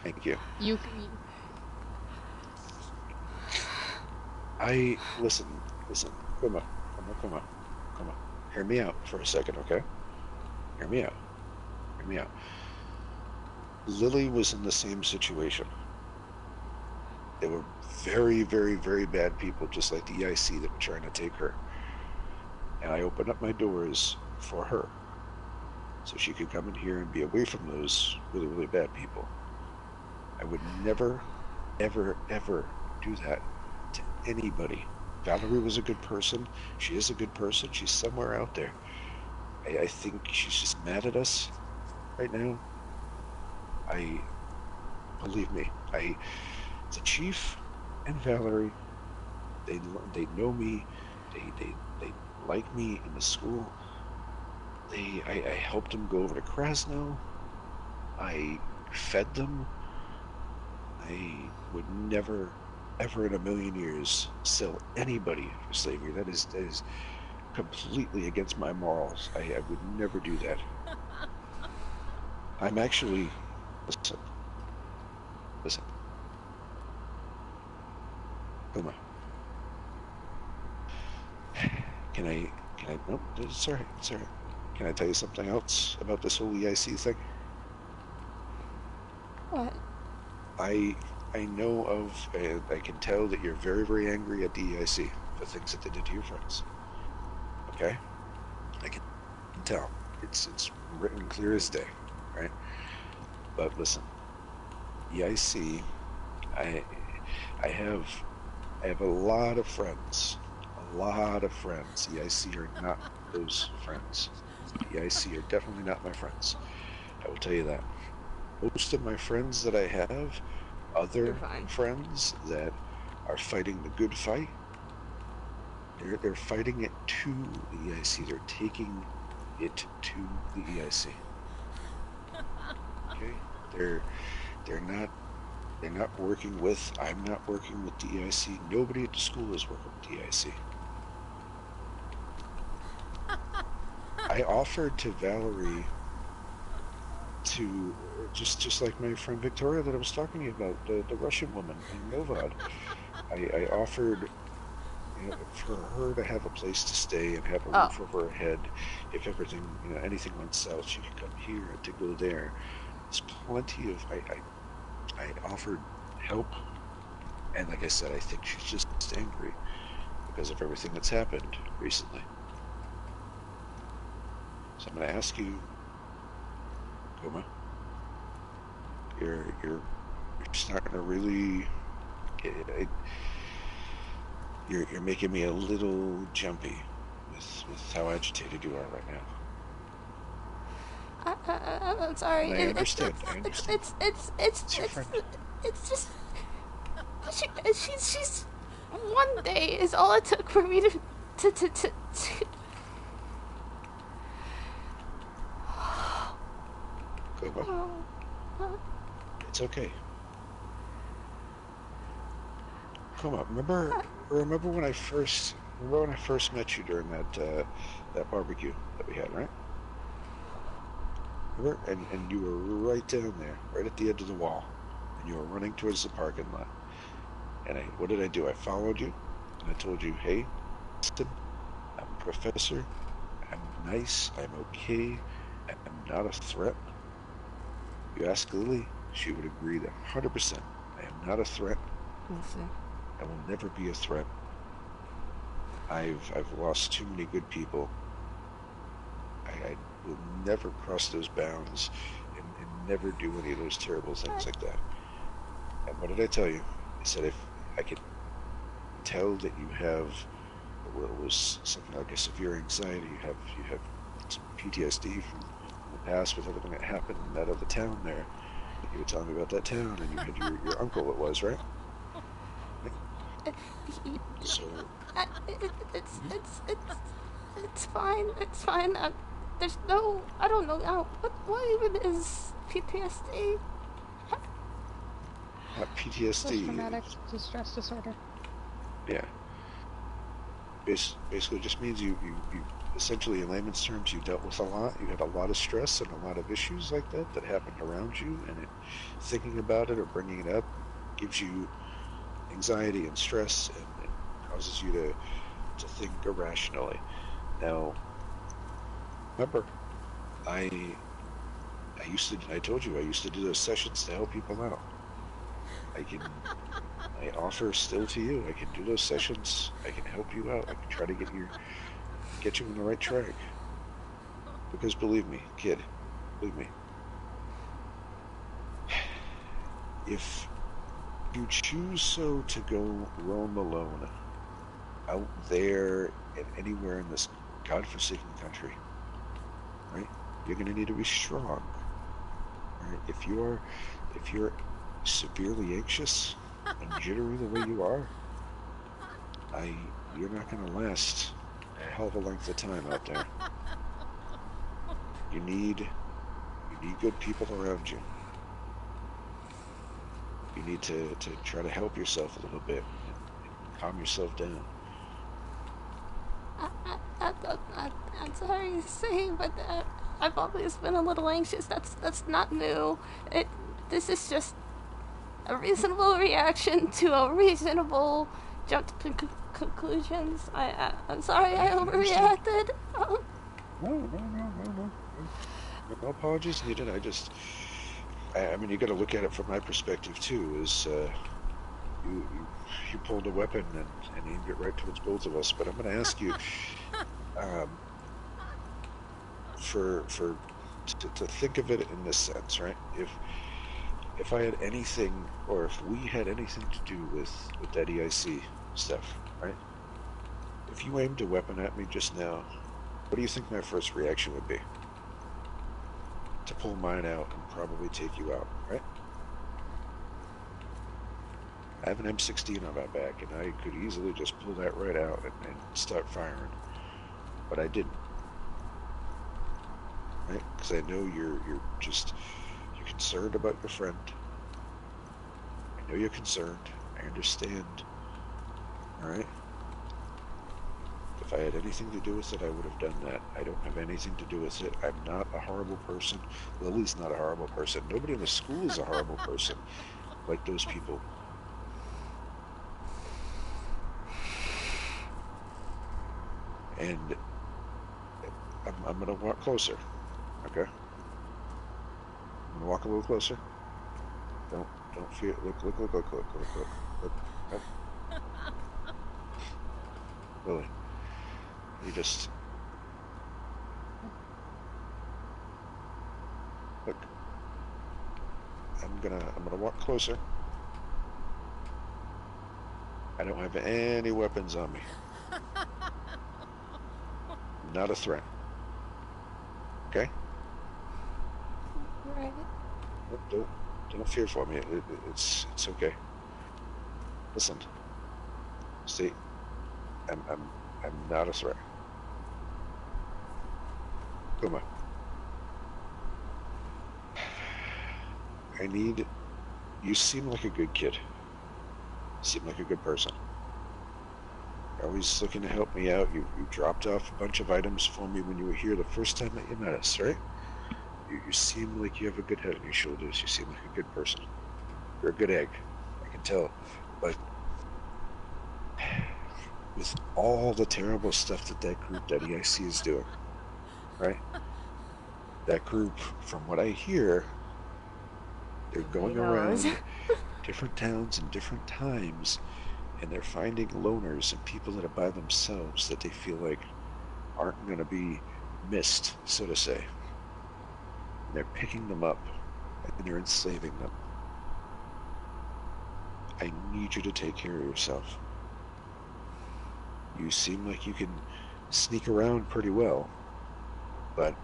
Thank you. You. Listen. Come on. Hear me out for a second, okay? Hear me out. Lily was in the same situation. They were very, very, very bad people, just like the EIC that were trying to take her. And I opened up my doors for her, so she could come in here and be away from those really, really bad people. I would never, ever, ever do that to anybody. Valerie was a good person. She is a good person. She's somewhere out there. I think she's just mad at us right now. Believe me, the chief and Valerie, they know me. They like me in the school. I helped them go over to Krasno. I fed them. I would never, ever in a million years sell anybody for slavery. That is completely against my morals. I would never do that. I'm actually... Listen. Kuma. Can I... Nope, it's alright. Can I tell you something else about this whole EIC thing? What? I know of, I can tell that you're very, very angry at the EIC for things that they did to your friends. Okay? I can tell. It's written clear as day, right? But listen, EIC, I, I have, I have a lot of friends. A lot of friends. EIC are not those friends. EIC are definitely not my friends. I will tell you that. Most of my friends that I have, You're other fine. friends that are fighting the good fight, they're fighting it to the EIC. They're taking it to the EIC. Okay? They're not working with, I'm not working with the EIC. Nobody at the school is working with the EIC. I offered to Valerie to just like my friend Victoria that I was talking to you about, the Russian woman in Novad. I offered, you know, for her to have a place to stay and have a Oh. roof over her head. If everything, you know, anything went south, she could come here to go there. There's plenty of, I offered help, and like I said, I think she's just angry because of everything that's happened recently. So I'm going to ask you, Kuma, you're starting to really, you're making me a little jumpy with how agitated you are right now. I'm sorry. And I understand. It's your friend. it's just she's one day is all it took for me to Kuma, it's okay. Kuma, remember when I first met you during that barbecue that we had, right? Remember? And you were right down there, right at the edge of the wall, and you were running towards the parking lot. And what did I do? I followed you, and I told you, hey, listen, I'm a professor, I'm nice, I'm okay, I'm not a threat. You ask Lily, she would agree that 100%. I am not a threat. We'll see. I will never be a threat. I've lost too many good people. I will never cross those bounds and never do any of those terrible things like that. And what did I tell you? I said if I could tell that you have what was something like a severe anxiety, you have some PTSD from the past with everything that happened in that other town there. You were telling me about that town, and you had your uncle, it was, right? So it's fine. It's fine. There's no. I don't know now. What even is PTSD? not PTSD. Post-traumatic distress disorder. Yeah. Basically, just means you essentially, in layman's terms, you dealt with a lot. You had a lot of stress and a lot of issues like that happened around you, and thinking about it or bringing it up gives you anxiety and stress, and it causes you to think irrationally. Now, remember, I told you I used to do those sessions to help people out. I offer still to you. I can do those sessions. I can help you out. I can try to get you on the right track. Because believe me, kid, believe me, if you choose so to go roam alone out there and anywhere in this godforsaken country, right? You're going to need to be strong. Right? If you're severely anxious and jittery the way you are, you're not going to last a hell of a length of time out there. You need good people around you. You need to try to help yourself a little bit and calm yourself down. I'm sorry to say, but I've always been a little anxious. That's not new. This is just a reasonable reaction to a reasonable jump to conclusions. I'm sorry I overreacted. No. No apologies needed. I mean, you got to look at it from my perspective too. Is you pulled a weapon and aimed it right towards both of us. But I'm going to ask you, to think of it in this sense, right? if I had anything, or if we had anything to do with that EIC stuff, right? If you aimed a weapon at me just now, what do you think my first reaction would be? To pull mine out and probably take you out, right? I have an M16 on my back, and I could easily just pull that right out and start firing, but I didn't, right? Because I know you're concerned about your friend. I know you're concerned. I understand. All right. If I had anything to do with it, I would have done that. I don't have anything to do with it. I'm not a horrible person. Lily's not a horrible person. Nobody in the school is a horrible person like those people. And I'm going to walk closer, okay? I'm going to walk a little closer. Don't fear. Look. Lily, you just... Look. I'm gonna walk closer. I don't have any weapons on me. Not a threat. Okay? Right. Don't fear for me. It's okay. Listen. See, I'm not a threat. Kuma. You seem like a good kid. You seem like a good person. You're always looking to help me out. You dropped off a bunch of items for me when you were here the first time that you met us, right? You seem like you have a good head on your shoulders. You seem like a good person. You're a good egg. I can tell. But with all the terrible stuff that group, that EIC is doing, right? That group, from what I hear, they're going around different towns and different times, and they're finding loners and people that are by themselves that they feel like aren't going to be missed, so to say. And they're picking them up, and they're enslaving them. I need you to take care of yourself. You seem like you can sneak around pretty well, but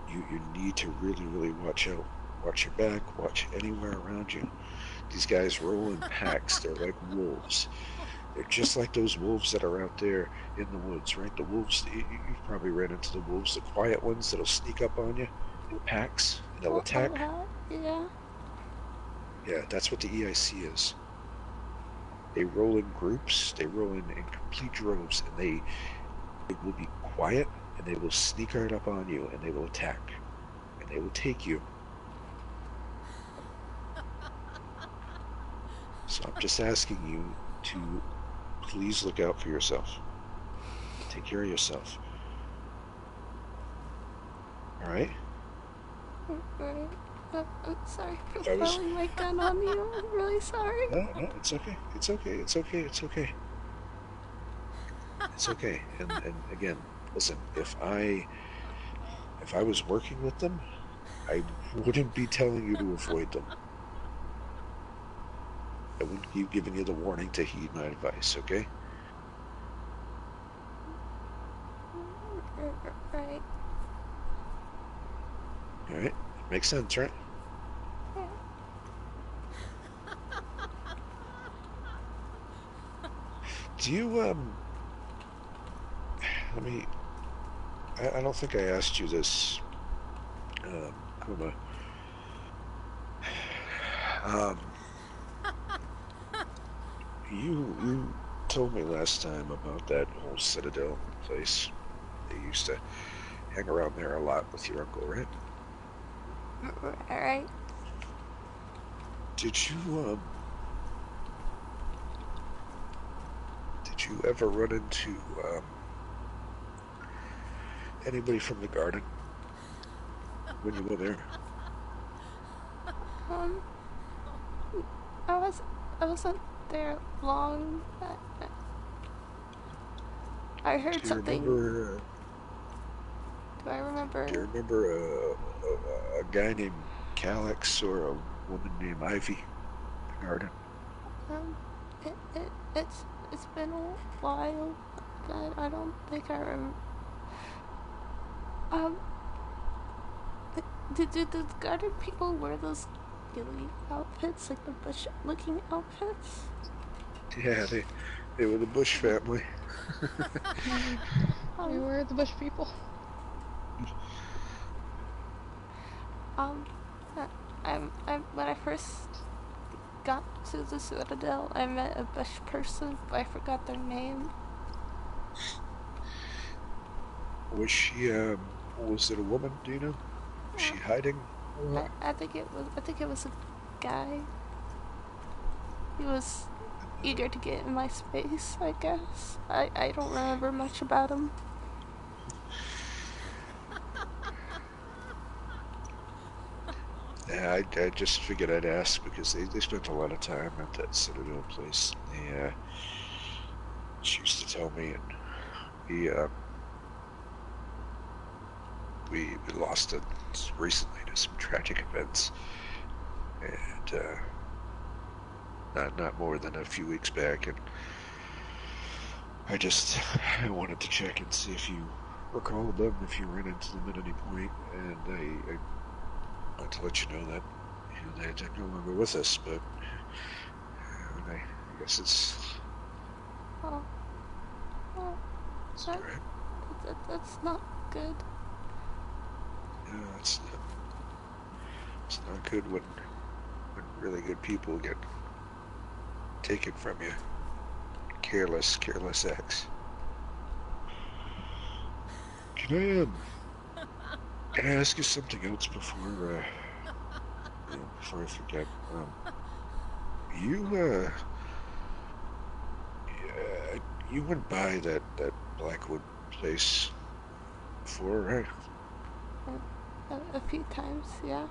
you need to really, really watch out. Watch your back, watch anywhere around you. These guys roll in packs. They're like wolves. They're just like those wolves that are out there in the woods, right? The wolves, you've probably ran into the wolves, the quiet ones that'll sneak up on you in packs, and they'll attack. Yeah. Yeah, that's what the EIC is. They roll in groups, they roll in complete droves, and they will be quiet, and they will sneak right up on you, and they will attack, and they will take you. So I'm just asking you to please look out for yourself. Take care of yourself. All right? Right. I'm sorry for throwing my gun on you. I'm really sorry. No, it's okay. It's okay. And again, listen, if I was working with them, I wouldn't be telling you to avoid them. I wouldn't be giving you the warning to heed my advice, okay? Right. All right. Makes sense, right? Yeah. Do you, I don't think I asked you this, Kuma. You told me last time about that whole Citadel place. They used to hang around there a lot with your uncle, right? Alright. Did you ever run into anybody from the garden when you were there? I wasn't there long. I heard something. Do I remember? Do you remember a guy named Calix or woman named Ivy in the garden. Um, it's been a while, but I don't think I remember. Um, did the garden people wear those ghillie outfits, like the bush-looking outfits? Yeah, they were the Bush family. We were the bush people. Um, when I first got to the Citadel, I met a bush person, but I forgot their name. Was she, was it a woman, do you know? Was she hiding a lot? I think it was a guy. He was eager to get in my space, I guess. I don't remember much about him. Yeah, I just figured I'd ask because they spent a lot of time at that Citadel place. She used to tell me, and we lost it recently to some tragic events, and not more than a few weeks back, and I wanted to check and see if you recall them, if you ran into them at any point, and I wanted to let you know that they're no longer with us, but I guess it's Oh, well, alright. that's not good. No, it's not good when really good people get taken from you. Careless acts. Can I ask you something else before before I forget? You you went by that Blackwood place before, right? A few times, yeah.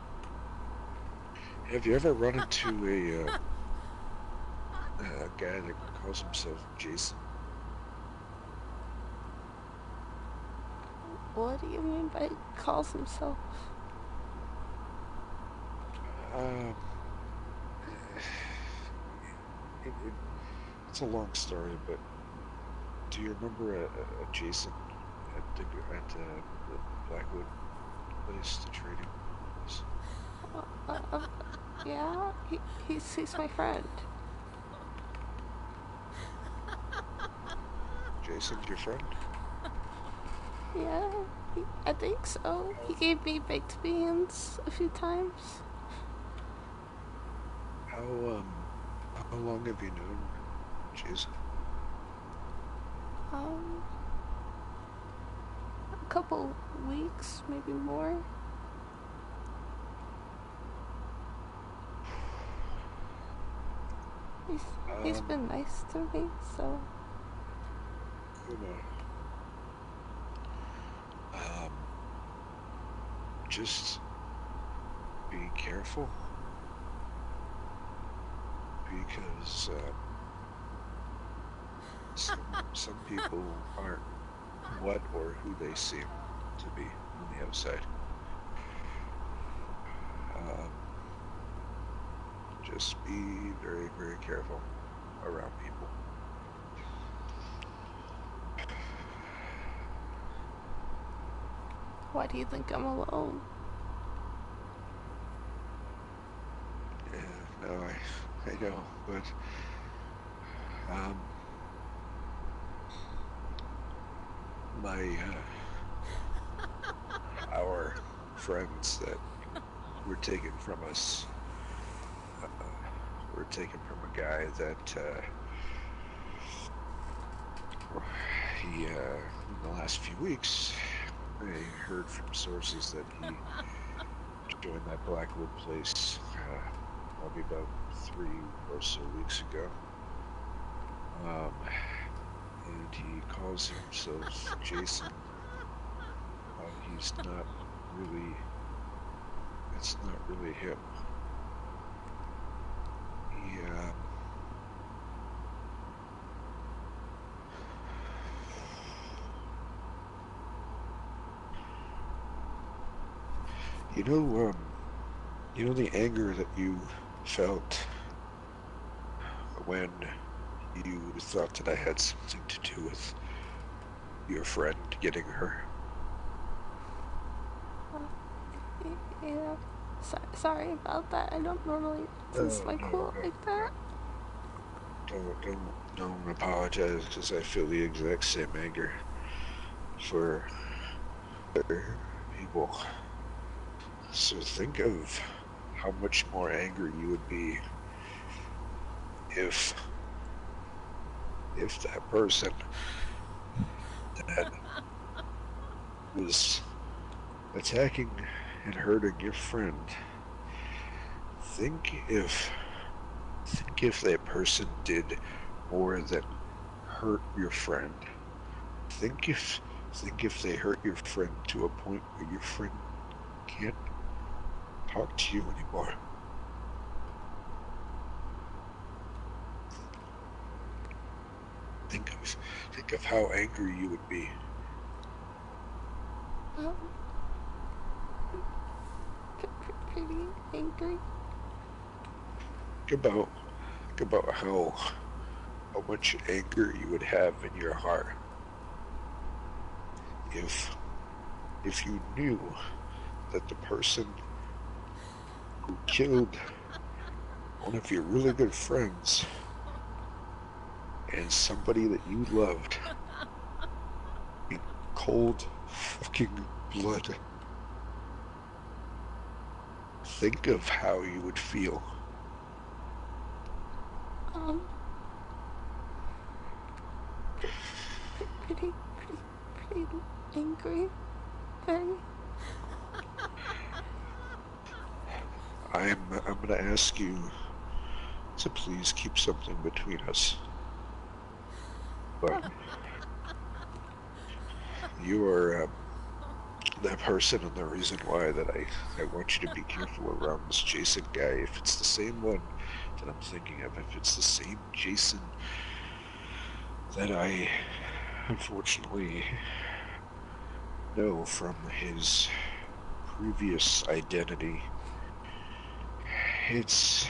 Have you ever run into a guy that calls himself Jason? What do you mean by calls himself? Um, it's a long story, but do you remember a Jason at the Blackwood place, the trading place? Yeah, he's my friend. Jason's your friend? Yeah, I think so. He gave me baked beans a few times. How long have you known Jason? A couple weeks, maybe more. He's been nice to me, so. Kuma, just be careful, because some people aren't what or who they seem to be on the outside. Just be very, very careful around people. Why do you think I'm alone? Yeah, no, I know, but my our friends that were taken from us were taken from a guy that he in the last few weeks I heard from sources that he joined that Blackwood place probably about 3 or so weeks ago. And he calls himself Jason. He's not really, it's not really him. He, you You know the anger that you felt when you thought that I had something to do with your friend getting her? Yeah. Sorry about that. I don't normally lose my cool like that. Don't apologize, because I feel the exact same anger for other people. So think of how much more angry you would be if that person that was attacking and hurting your friend, think if that person did more than hurt your friend. Think if they hurt your friend to a point where your friend can't talk to you anymore. Think of how angry you would be. Pretty angry. Think about how much anger you would have in your heart if you knew that the person who killed one of your really good friends and somebody that you loved in cold fucking blood. Think of how you would feel. Pretty angry. Very. I'm gonna ask you to please keep something between us. But you are that person and the reason why that I want you to be careful around this Jason guy. If it's the same one that I'm thinking of, if it's the same Jason that I unfortunately know from his previous identity, it's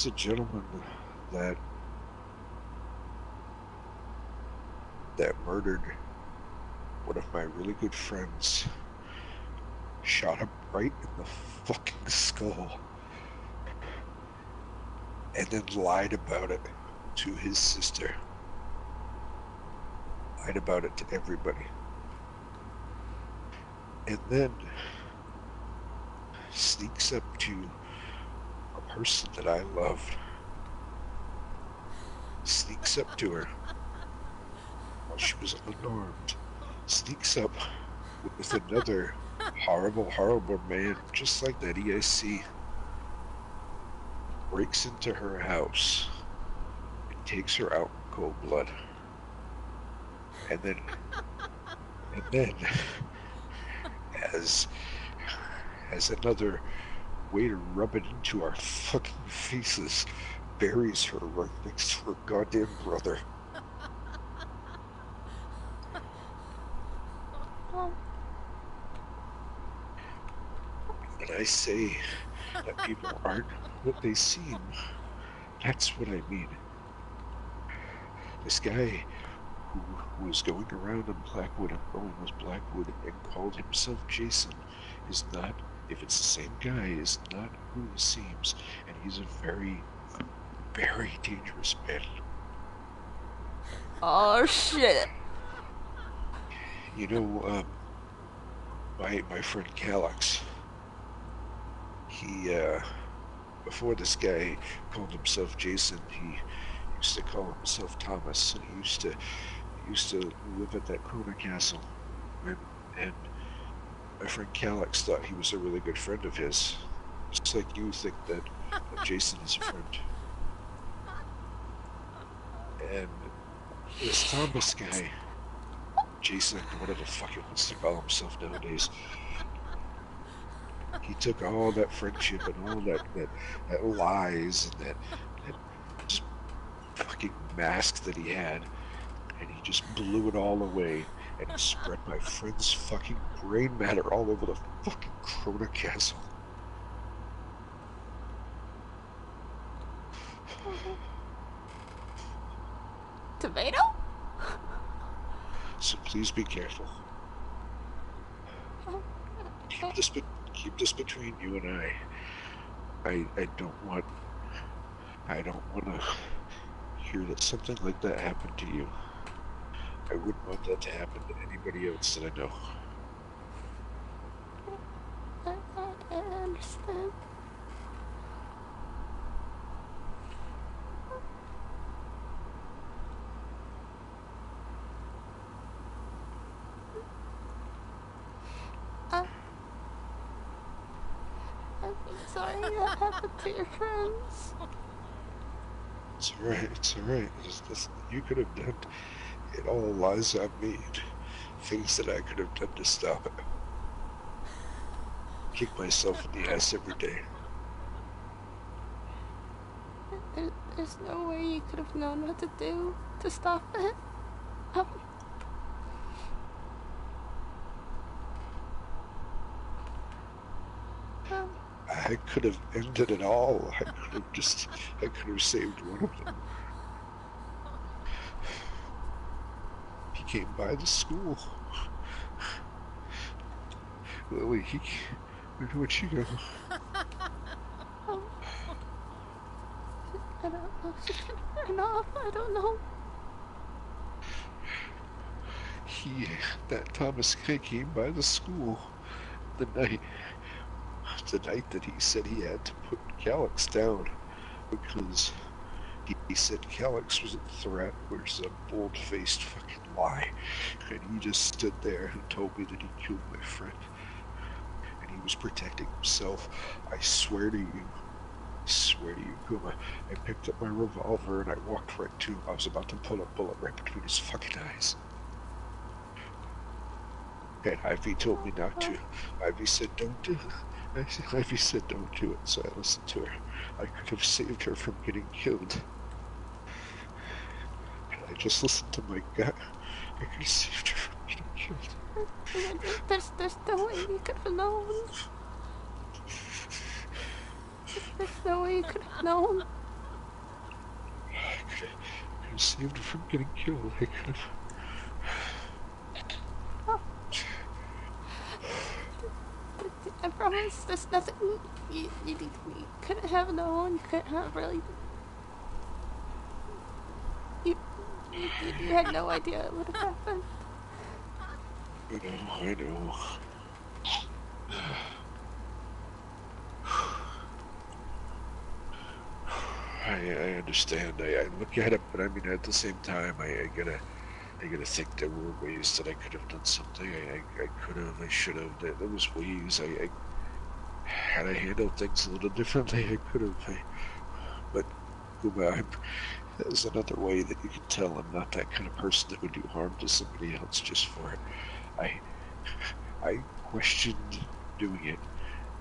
a gentleman that murdered one of my really good friends, shot him right in the fucking skull, and then lied about it to his sister. Lied about it to everybody. And then sneaks up to a person that I loved. Sneaks up to her while she was unarmed. Sneaks up with another horrible man, just like that EIC. Breaks into her house and takes her out in cold blood. And then as another way to rub it into our fucking faces, buries her right next to her goddamn brother. When I say that people aren't what they seem, that's what I mean. This guy who was going around in Blackwood and going was Blackwood and called himself Jason is not, if it's the same guy, is not who he seems, and he's a very, very dangerous man. Oh shit. You know, my friend Calyx, he, before this guy called himself Jason, he used to call himself Thomas, and he used to live at that Kuma castle, and my friend Calyx thought he was a really good friend of his, just like you think that Jason is a friend. And this Thomas guy, Jason, whatever the fuck he wants to call himself nowadays, he took all that friendship and all that lies and that just fucking mask that he had, and he just blew it all away, and he spread my friend's fucking brain matter all over the fucking Krona castle. Tomato? So please be careful. Keep this between you and I. I don't want to hear that something like that happened to you. I wouldn't want that to happen to anybody else that I know. I understand. I'm sorry that happened to your friends. It's alright, it's alright. You could have done. It all lies on me. Things that I could have done to stop it. Kick myself in the ass every day. There's no way you could have known what to do to stop it. I could have ended it all. I could have saved one of them. He came by the school. Lily, where'd she go? I don't know. She can run off. I don't know. That Thomas guy came by the school the night that he said he had to put Calyx down because he said Calyx was a threat, which is a bold-faced fucking lie. And he just stood there and told me that he killed my friend. And he was protecting himself. I swear to you, Kuma, I picked up my revolver and I walked right to him. I was about to pull a bullet right between his fucking eyes. And Ivy told me not to. Ivy said, don't do it. Ivy said, don't do it, so I listened to her. I could have saved her from getting killed. And I just listened to my gut. I could have saved her from getting killed. There's no way you could have known. There's no way you could have known. I could have saved her from getting killed. I could have... I promise there's nothing you couldn't have known, you couldn't have really... You had no idea it would have happened. I know. I understand. I look at it, but I mean, at the same time, I gotta think there were ways that I could have done something. I could have, I should have. There was ways. Had I handled things a little differently, I could have. But there's another way that you can tell I'm not that kind of person that would do harm to somebody else just for it. I questioned doing it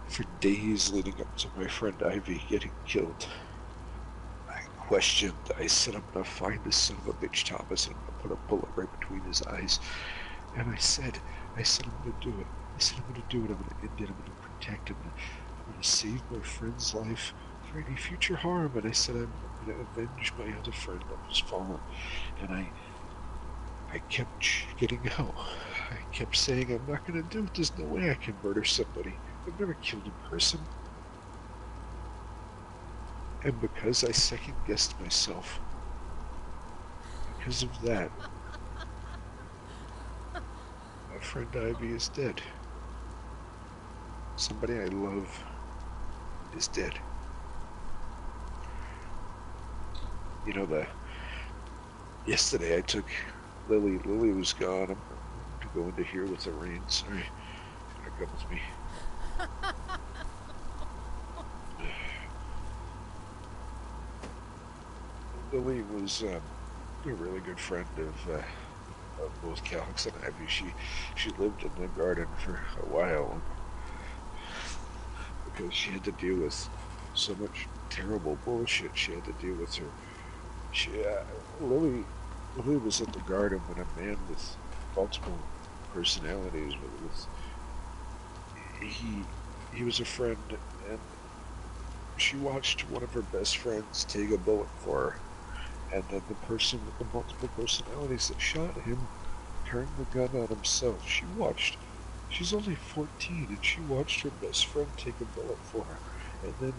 for days leading up to my friend Ivy getting killed. I said I'm gonna find this son of a bitch Thomas and I'm gonna put a bullet right between his eyes. And I said I'm gonna do it. I said I'm gonna do it, I'm gonna end it, I'm gonna protect him, I'm gonna save my friend's life for any future harm. And I said I'm gonna avenge my other friend that was fallen. And I kept getting out. I kept saying I'm not gonna do it, there's no way I can murder somebody. I've never killed a person. And because I second-guessed myself, because of that, my friend Ivy is dead. Somebody I love is dead. You know, yesterday I took Lily. Lily was gone. I'm to go into here with the rain. Sorry. She's gonna come with me. Lily was a really good friend of both Calyx and Ivy. She lived in the garden for a while because she had to deal with so much terrible bullshit she had to deal with her. Lily was in the garden when a man with multiple personalities he was a friend, and she watched one of her best friends take a bullet for her. And then the person with the multiple personalities that shot him turned the gun on himself. She's only 14, and she watched her best friend take a bullet for her. And then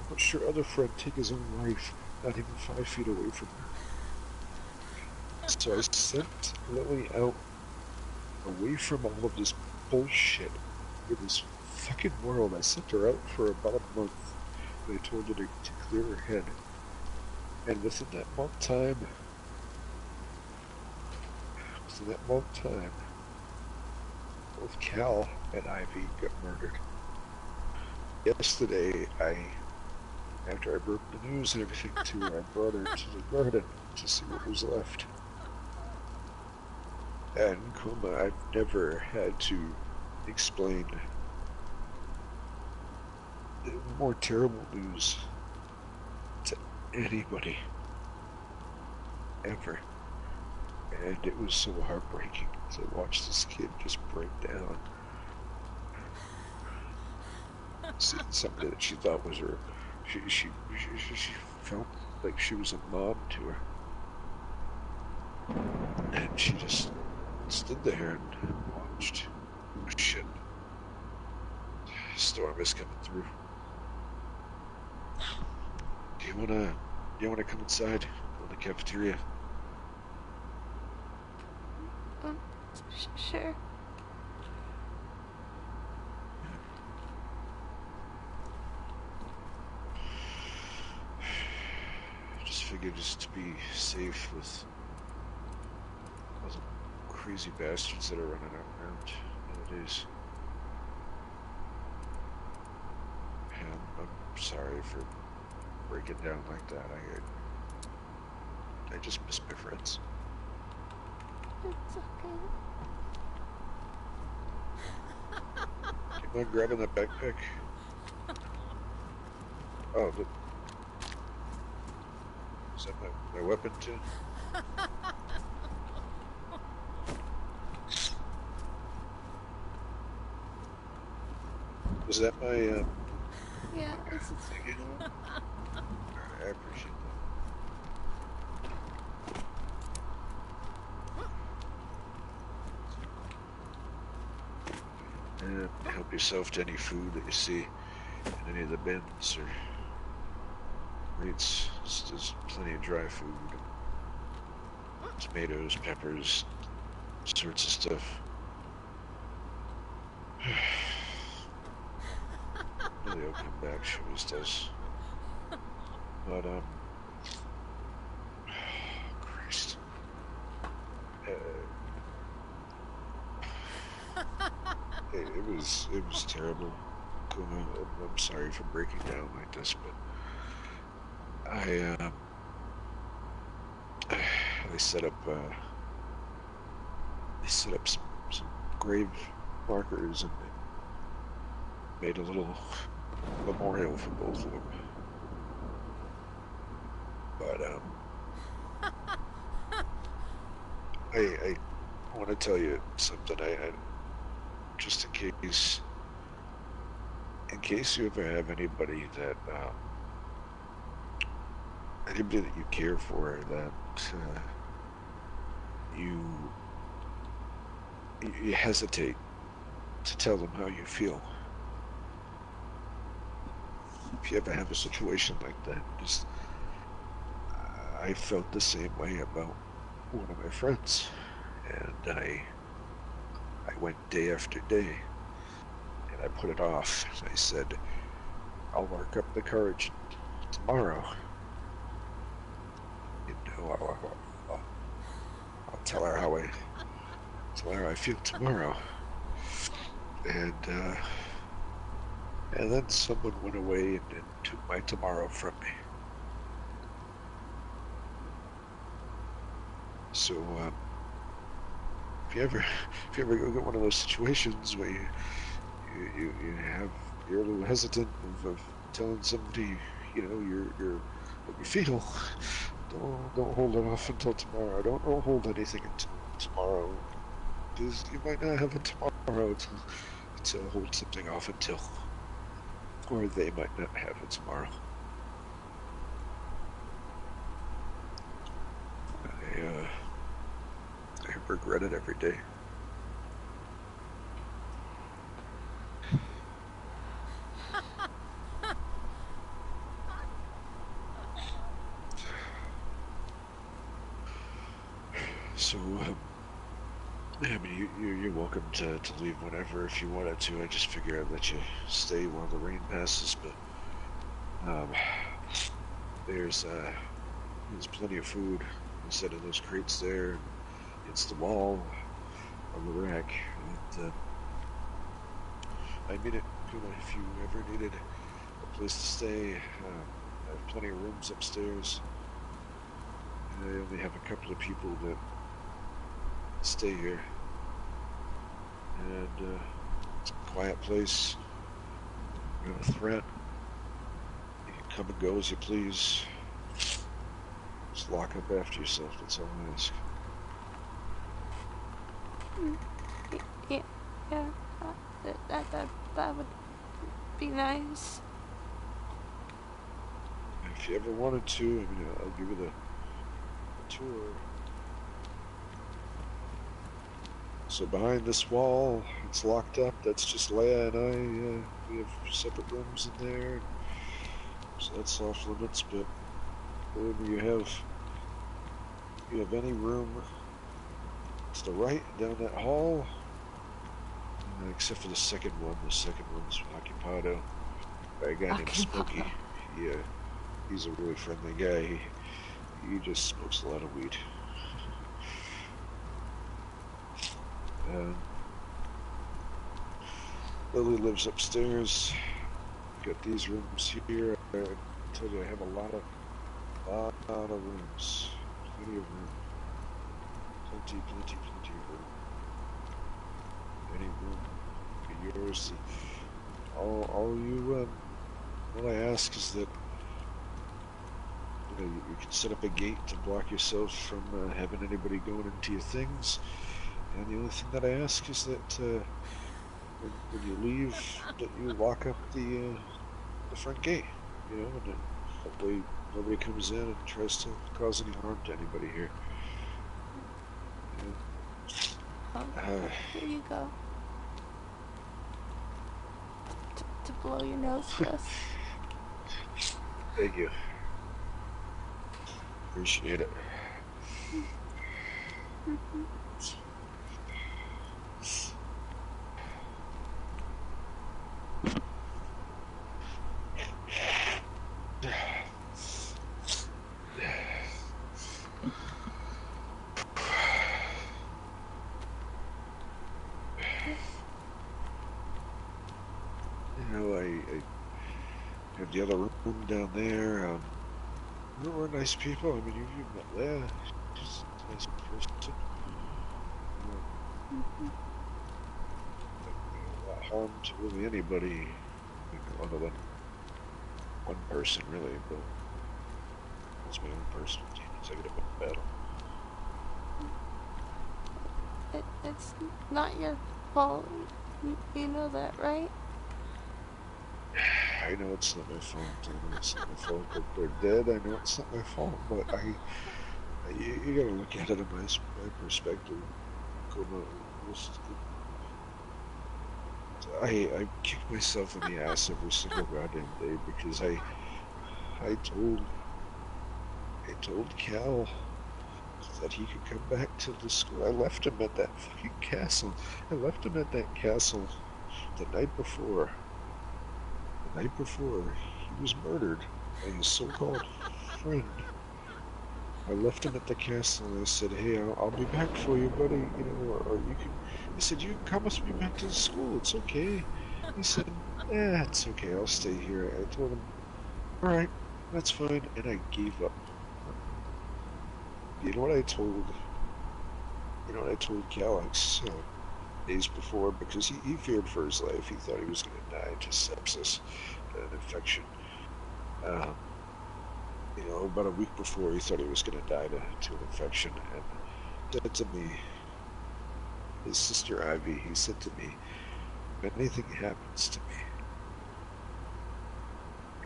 watched her other friend take his own life, not even 5 feet away from her. So I sent Lily out away from all of this bullshit in this fucking world. I sent her out for about a month, and I told her to clear her head. And within that month time, both Cal and Ivy got murdered. Yesterday, after I broke the news and everything to her, I brought her to the garden to see what was left. And Kuma, I've never had to explain more terrible news to anybody ever. And it was so heartbreaking to watch this kid just break down. Seeing somebody that she thought was her, she felt like she was a mom to her. And she just stood there and watched. Oh, shit. Storm is coming through. Do you wanna come inside? Go in the cafeteria? Sure. Just figured just to be safe with all the crazy bastards that are running around nowadays. And I'm sorry for breaking down like that. I just miss my friends. It's okay. Do you mind grabbing that backpack? Oh, look. Is that my weapon too? Was that my, Yeah, it's ticket? okay. I appreciate that. And help yourself to any food that you see in any of the bins or rates. There's plenty of dry food. Tomatoes, peppers, sorts of stuff. Really, will come back, she always does. But, Christ. It was terrible. Kuma, I'm sorry for breaking down like this, but I set up some grave markers and made a little memorial for both of them. But I want to tell you something. I just in case you ever have anybody that you care for that you hesitate to tell them how you feel. If you ever have a situation like that, just I felt the same way about one of my friends, and I went day after day, and I put it off. I said, I'll work up the courage tomorrow. You know, I'll tell her how I feel tomorrow. And then someone went away and took my tomorrow from me. So, if you ever go get one of those situations where you're a little hesitant of telling somebody, your what you feel, don't hold it off until tomorrow. Don't hold anything until tomorrow, because you might not have a tomorrow to hold something off until, or they might not have it tomorrow. I regret it every day. So, I mean, you're welcome to leave whenever if you wanted to. I just figure I'd let you stay while the rain passes, but there's plenty of food instead of those crates there. It's the wall on the rack. And, I mean it, Kuma, if you ever needed a place to stay, I have plenty of rooms upstairs. I only have a couple of people that stay here. And it's a quiet place. No threat. You can come and go as you please. Just lock up after yourself, that's all I ask. Yeah, that would be nice. If you ever wanted to, I mean, I'll give you the tour. So behind this wall, it's locked up. That's just Leia and I. We have separate rooms in there. So that's off limits, but whenever you have any room to the right down that hall, except for the second one. The second one's Occupado by a guy named Smokey. He's a really friendly guy. He just smokes a lot of weed. Lily lives upstairs. Got these rooms here. I told you I have a lot of rooms. Plenty of room. Plenty of room. Any room be yours. All I ask is that you can set up a gate to block yourself from having anybody going into your things. And the only thing that I ask is that when you leave, that you lock up the front gate. And that way nobody comes in and tries to cause any harm to anybody here. Here you go. To blow your nose with. Thank you. Appreciate it. I have the other room down there. We're nice people. I mean, you've met Leia. She's a nice person. Not harm to really anybody. Other than one person, really. But it's my own personal demons. I get a battle. It's not your fault. You know that, right? I know it's not my fault. I know it's not my fault that they're dead. I know it's not my fault, but you gotta look at it in my perspective. I kick myself in the ass every single goddamn day because I told Cal that he could come back to the school. I left him at that fucking castle. I left him at that castle the night before. The night before he was murdered by his so-called friend. I left him at the castle and I said, hey, I'll be back for you, buddy, or you can... He said, you can come with me back to the school, it's okay. He said, it's okay, I'll stay here. I told him, alright, that's fine, and I gave up. You know what I told Calix days before, because he feared for his life. He thought he was going to die to sepsis, an infection. About a week before, he thought he was going to die to an infection, and said to me, his sister Ivy, he said to me, if anything happens to me,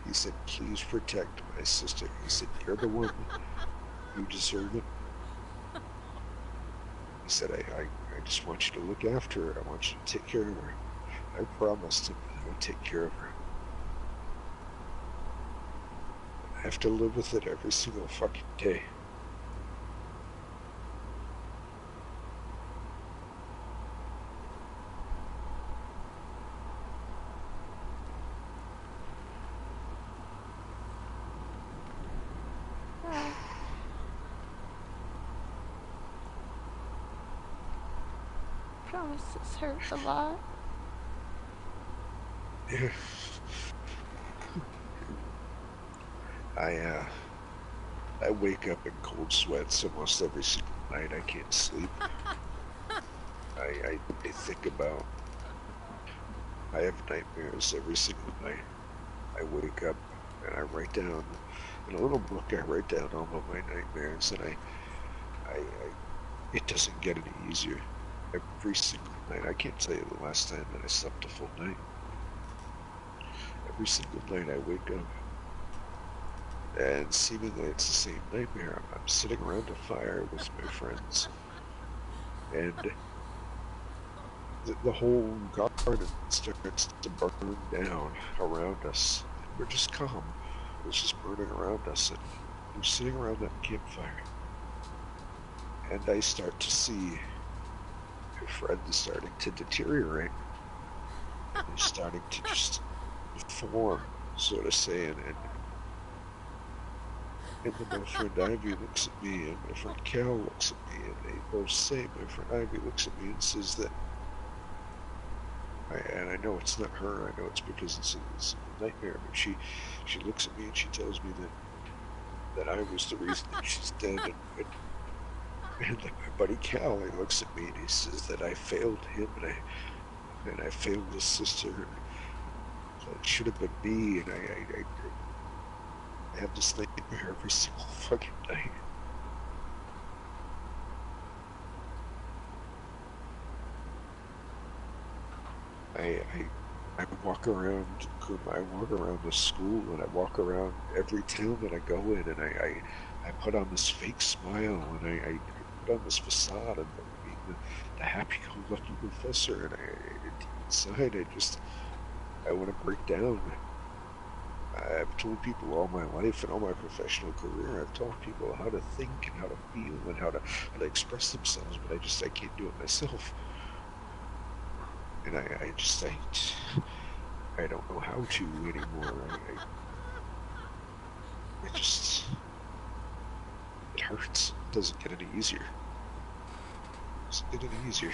he said, please protect my sister. He said, you're the one who deserve it. He said, I just want you to look after her. I want you to take care of her. I promised him that I would take care of her. I have to live with it every single fucking day. Promise this hurts a lot. Yeah. I wake up in cold sweats almost every single night. I can't sleep. I think about. I have nightmares every single night. I wake up and I write down in a little book. I write down all of my nightmares, and I it doesn't get any easier. Every single night. I can't tell you the last time that I slept a full night. Every single night I wake up, and seemingly it's the same nightmare. I'm sitting around a fire with my friends, and the whole garden starts to burn down around us. We're just calm. It's just burning around us, and we're sitting around that campfire. And I start to see my friend is starting to deteriorate. He's starting to just form, so to say, and then my friend Ivy looks at me, and my friend Cal looks at me, and they both say, my friend Ivy looks at me and says that, and I know it's not her, I know it's because it's a nightmare, but she looks at me and she tells me that I was the reason that she's dead, and then my buddy Cal, he looks at me and he says that I failed him, and I failed his sister, and it should have been me, and I have this nightmare every single fucking night. I walk around Kuma, I walk around the school, and I walk around every town that I go in, and I put on this fake smile, and I put on this facade of being the happy-go-lucky professor, and deep inside I want to break down. I've told people all my life and all my professional career, I've taught people how to think and how to feel and how to express themselves, but I can't do it myself. And I don't know how to anymore. It hurts. It doesn't get any easier. It doesn't get any easier.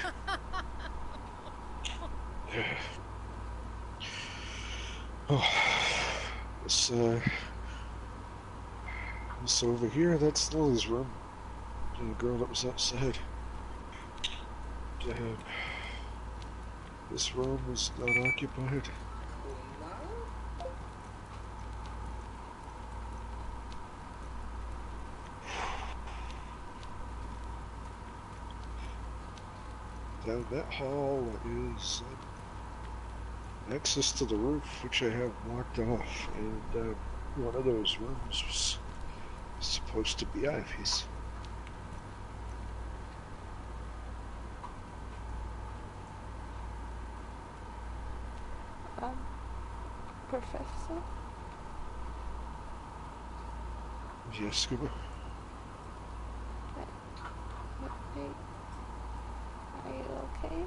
Oh, this over here, that's Lily's room. The girl that was outside. This room is not occupied. Down that hall is access to the roof, which I have blocked off, and one of those rooms was supposed to be Ivy's. Professor? Yes, Kuma? Are you okay?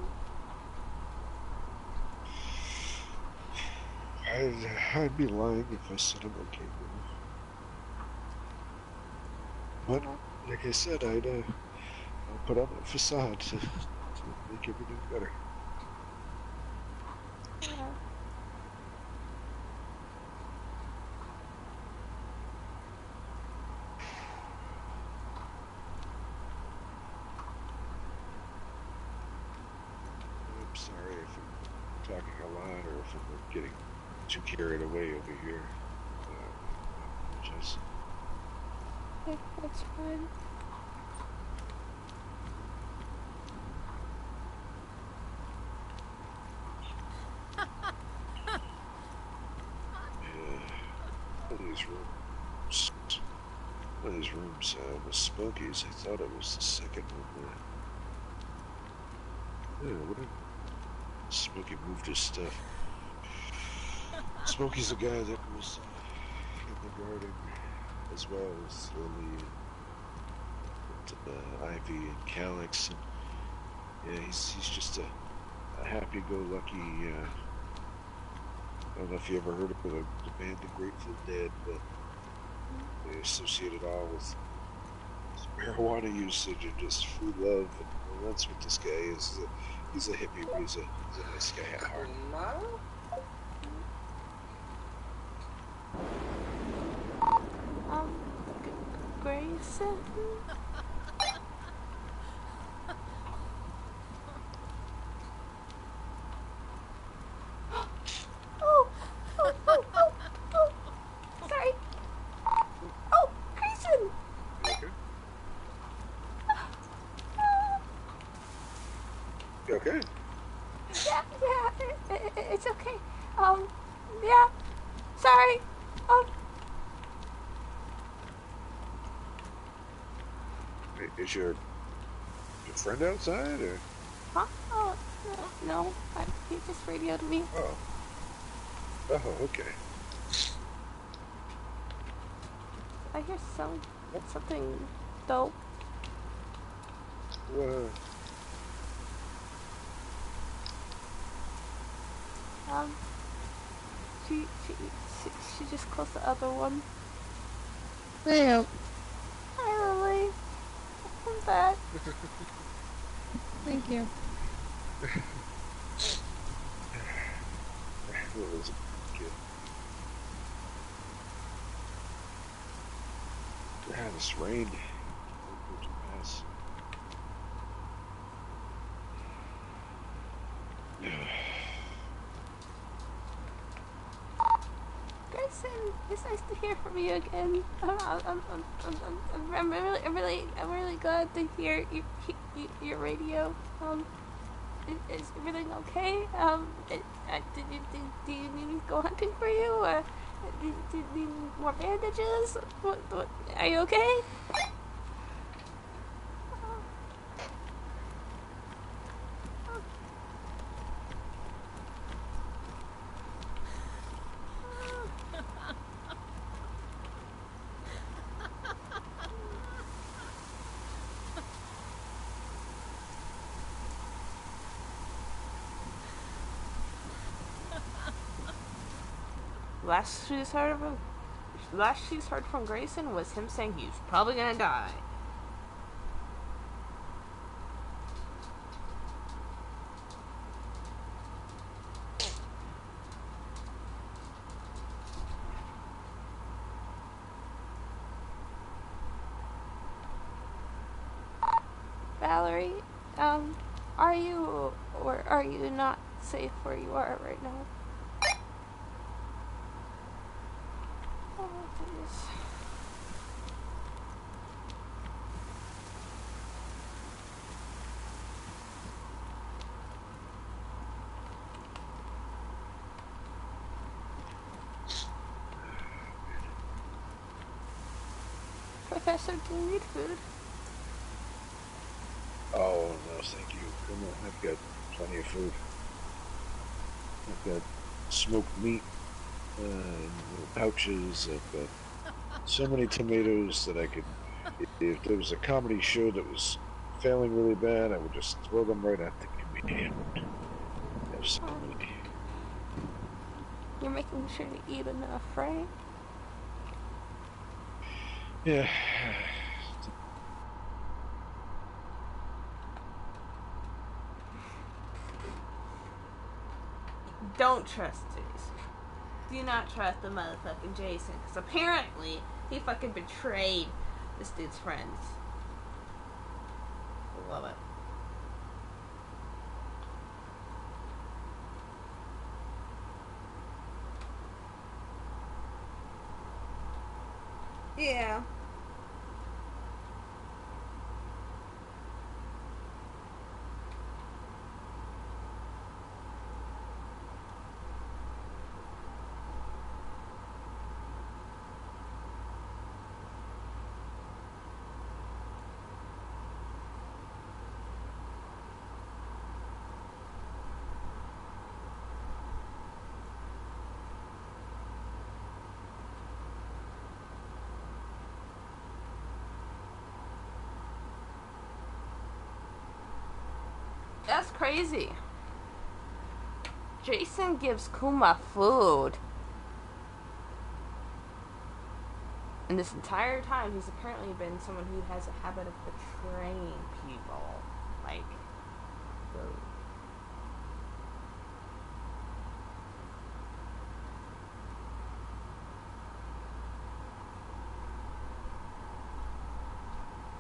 I'd be lying if I said I'm okay, Kuma. But, like I said, I'll put on that facade to make everything better. Yeah. I'm sorry if I'm talking a lot or if I'm getting too carried away over here. I apologize. Yeah, that's fine. One of these rooms was Smokey's. I thought it was the second one there. Yeah, what did Smokey moved his stuff? Smokey's the guy that was in the garden as well as Lily and Ivy and Calix. And yeah, he's just a happy-go-lucky. I don't know if you ever heard of the band The Grateful Dead, but they associate it all with marijuana usage and just free love, and well, that's what this guy is. He's a hippie, but he's a nice guy at heart. Grayson? Oh, oh, oh, oh, oh, sorry. Oh, Grayson! You okay? Yeah, it's okay. Yeah, sorry. Is your friend outside, or? Huh? Oh, no, he just radioed me. Oh, okay. I hear something dope. Well, She just closed the other one. Well, Hi, Lily. I'm back. thank you. what was it? Kid? Yeah, this rain. Go to pass. Grayson, it's nice to hear from you again. I'm really glad to hear your radio. Is everything okay? Do you need me to go hunting for you, or do you need more bandages? What, are you okay? Last she's heard from Grayson was him saying he was probably gonna die. Valerie, are you or are you not safe where you are right now? Oh, please. Professor, do you need food? Oh, no, thank you. Come on, I've got plenty of food. I've got smoked meat in little pouches. I've got so many tomatoes that I could, if there was a comedy show that was failing really bad, I would just throw them right at the comedian. Have so many. You're making sure to eat enough, right? Yeah. Don't trust Jason. Do not trust the motherfucking Jason, because apparently he fucking betrayed this dude's friends. Love it. Yeah. That's crazy. Jason gives Kuma food. And this entire time, he's apparently been someone who has a habit of betraying people. Like, the...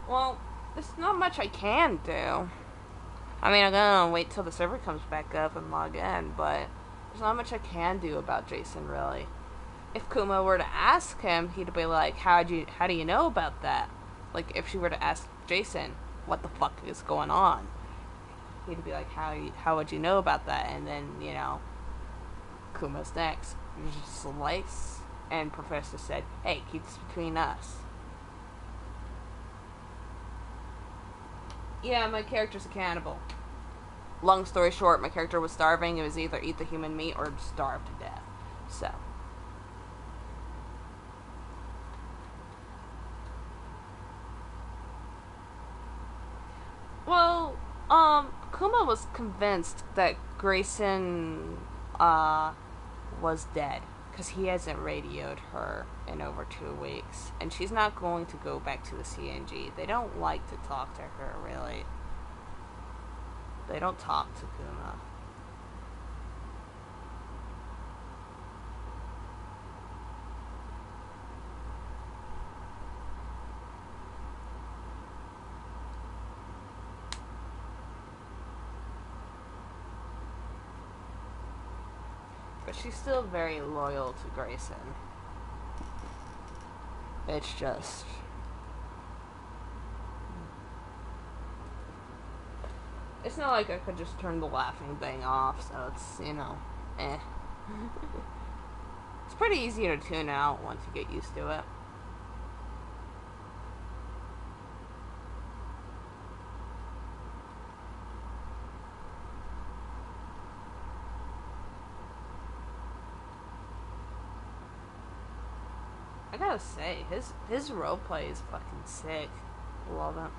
Well, there's not much I can do. I mean, I'm gonna wait till the server comes back up and log in, but there's not much I can do about Jason, really. If Kuma were to ask him, he'd be like, how do you know about that? Like, if she were to ask Jason, what the fuck is going on? He'd be like, how would you know about that? And then, you know, Kuma's next. Just slice. And Professor said, hey, keep this between us. Yeah, my character's a cannibal. Long story short, my character was starving. It was either eat the human meat or starve to death. So. Well, Kuma was convinced that Grayson, was dead. Because he hasn't radioed her in over 2 weeks. And she's not going to go back to the CNG. They don't like to talk to her, really. They don't talk to Kuma. But she's still very loyal to Grayson. It's just... It's not like I could just turn the laughing thing off, so it's, you know, eh. It's pretty easy to tune out once you get used to it. I gotta say, his roleplay is fucking sick. Love it.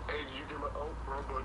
Hey, did you get my wrong button?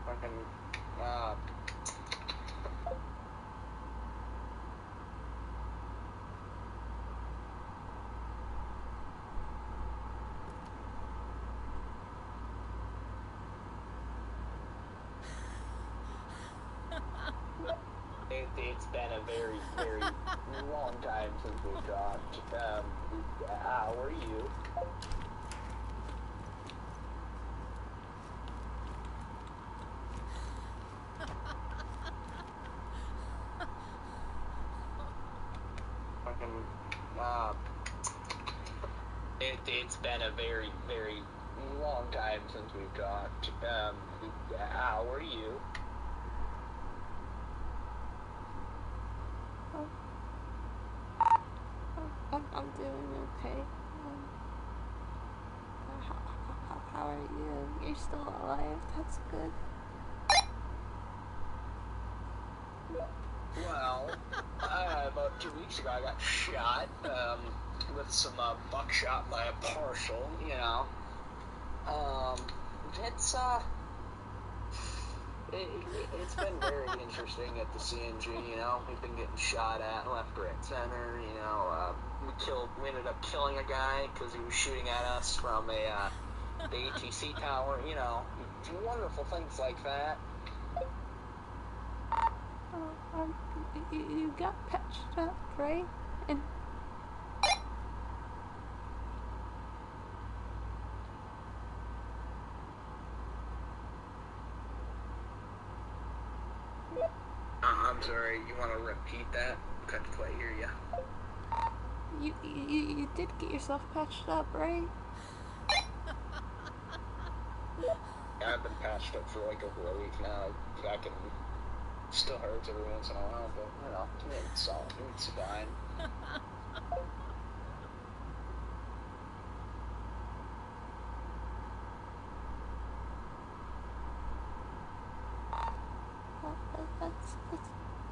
fucking, uh... It's been a very, very long time since we've talked. How are you? Fucking, it's been a very, very long time since we've talked. How are you? I'm doing okay. How are you? You're still alive. That's good. Well, about 2 weeks ago I got shot, with some, buckshot by a partial, you know. It's, it's been very interesting at the CNG, you know. We've been getting shot at left, right, center, you know. We ended up killing a guy because he was shooting at us from the ATC tower, you know. Wonderful things like that. You got patched up, right? And I'm sorry, you want to repeat that? Couldn't quite hear you. you did get yourself patched up, right? I've been patched up for like over a week now. Still hurts every once in a while, but you know, it's fine.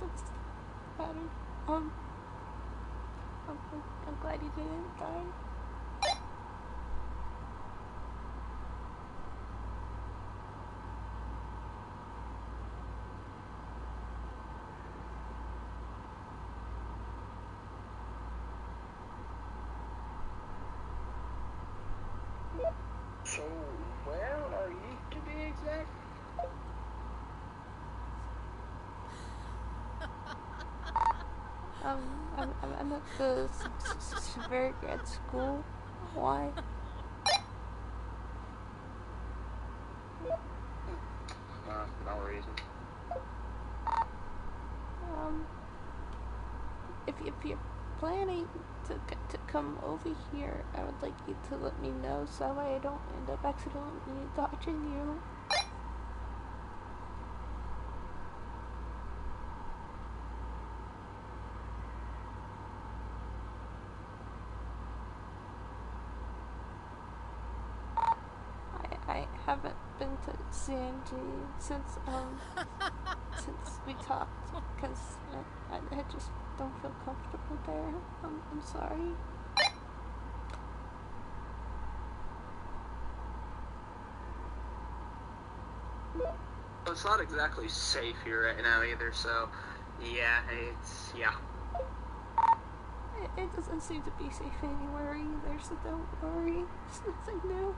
That's better. I'm glad you didn't die. So, where are you to be exact? I'm at the Severe Grad School. Why? No reason. If you're planning to come over here, I would like you to let me know so that way I don't end up accidentally dodging you. I haven't been to CNG since we talked because I just don't feel comfortable there. I'm sorry. It's not exactly safe here right now either, so yeah, yeah. It doesn't seem to be safe anywhere either, so don't worry. It's nothing new.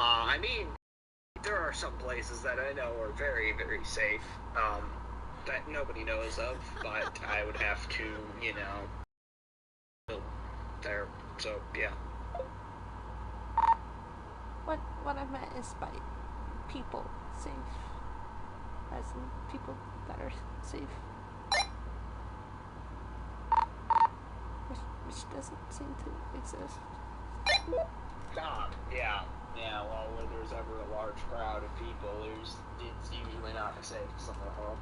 I mean, there are some places that I know are very, very safe, that nobody knows of, but I would have to, you know, build there, so, yeah. What I meant is by people safe, as in people that are safe, which doesn't seem to exist. Yeah, well, where there's ever a large crowd of people, it's usually not the safest in the world.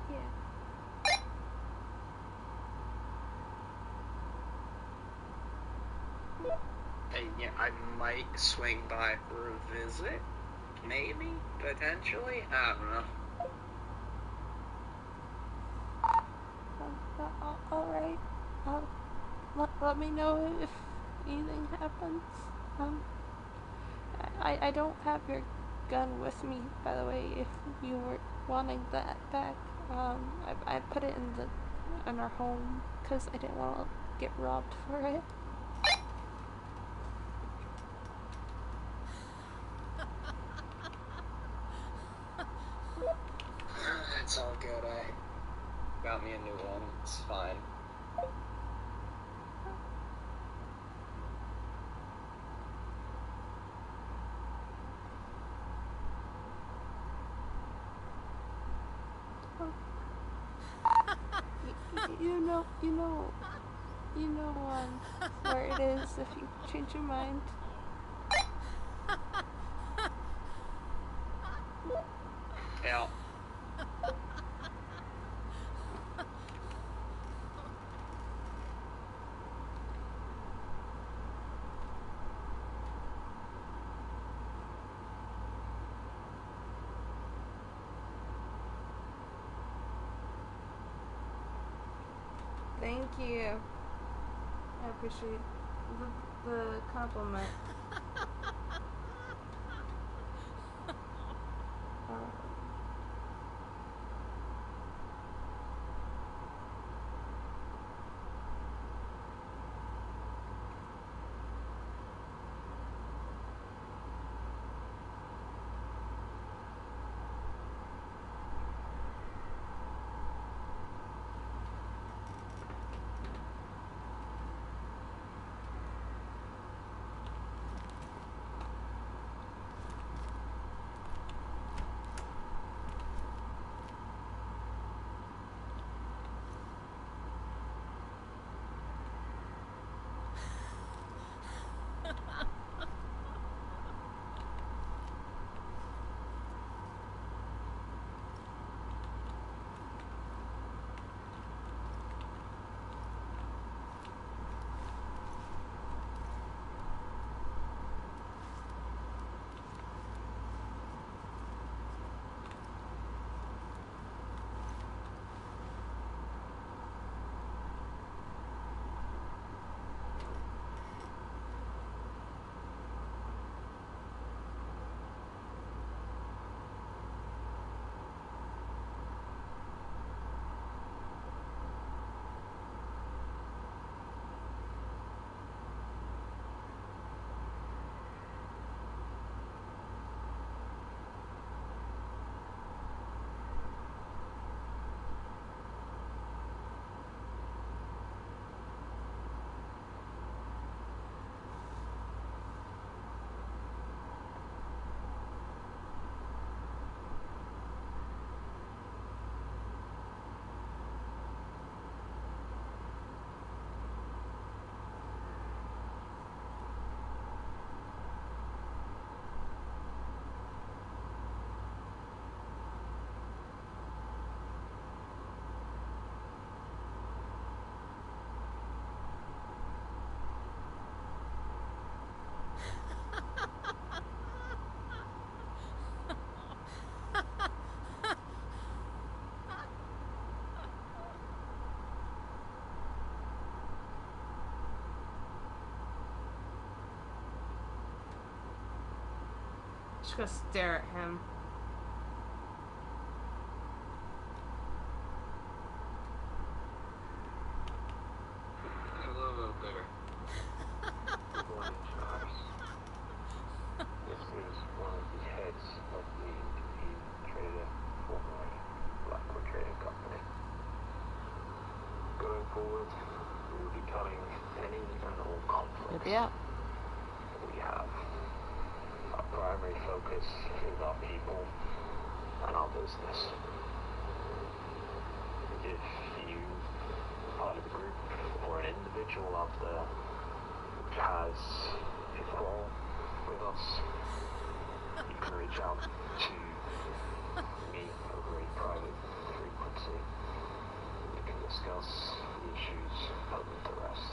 Yeah. Hey, yeah, I might swing by for a visit. Maybe, potentially, I don't know. Alright. Let me know if anything happens. I don't have your gun with me, by the way, if you were wanting that back. I put it in our home because I didn't want to get robbed for it. It's all good. I got me a new one. It's fine. You know where it is if you change your mind. Yeah. Thank you. I appreciate the compliment. Just gonna stare at him. Hello out there. Good morning, Charles. This is one of the heads of the trader, formerly Blackwood Trading Company. Going forward, we will be cutting any and all conflicts Yeah. we have. Our primary focus is our people and our business. If you are part of a group or an individual out there which has a quarrel with us, you can reach out to me over a private frequency. We can discuss the issues pertinent to rest.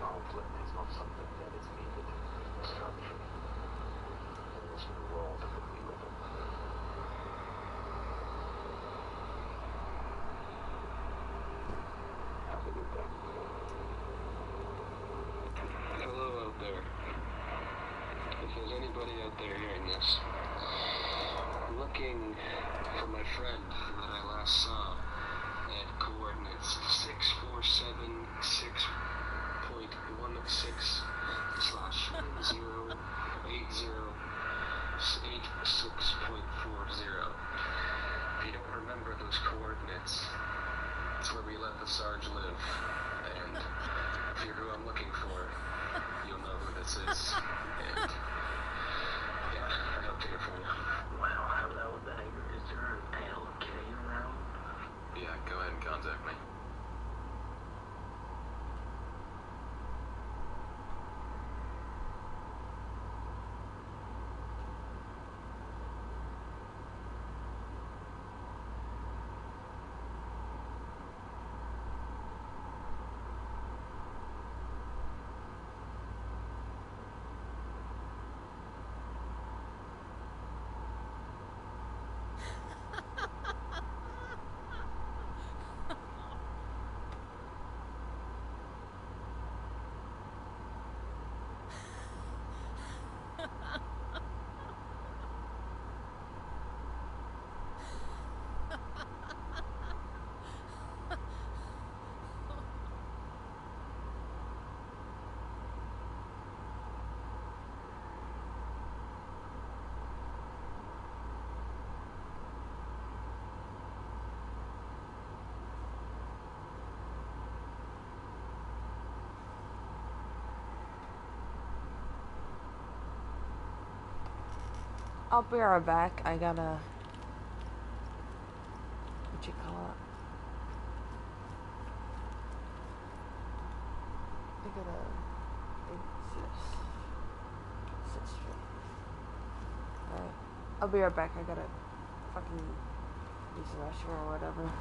Conflict is not something that is needed in this country. anybody out there hearing this, looking for my friend that I last saw at coordinates 647.16.106/08086.40. If you don't remember those coordinates, it's where we let the Sarge live. And if you're who I'm looking for, you'll know who this is. And yeah, I hope to hear from you. Well, hello there. Is there an LK around? Yeah, go ahead and contact me. I'll be right back. I gotta... what you call it? I gotta... sister. Alright. I'll be right back. I gotta fucking use the restroom or whatever.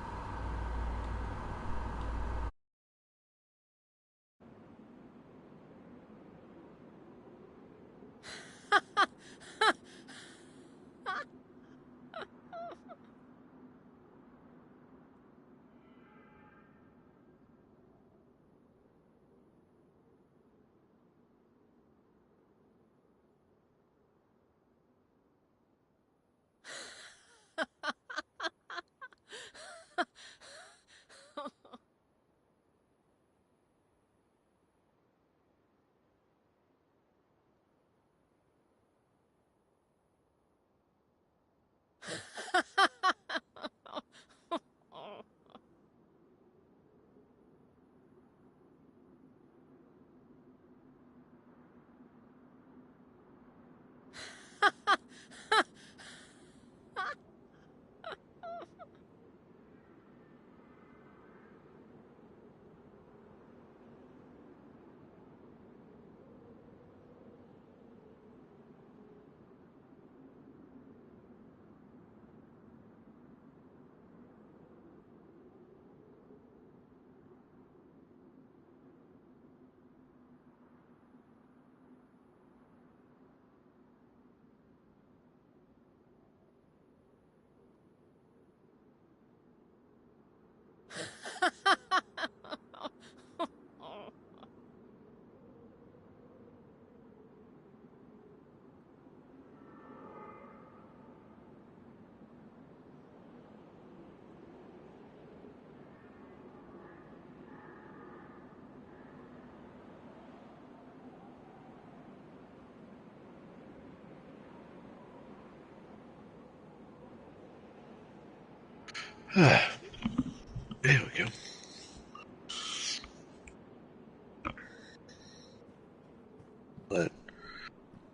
There we go.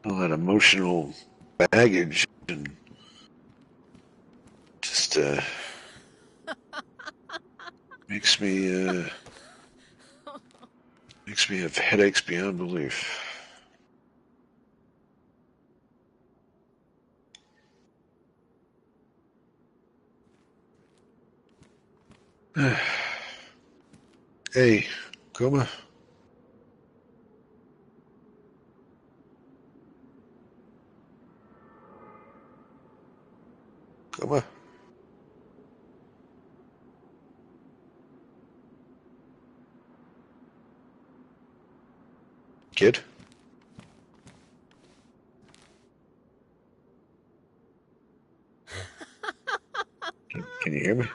All that emotional baggage and just makes me have headaches beyond belief. Hey, Kuma. Kuma. Kid. hear me?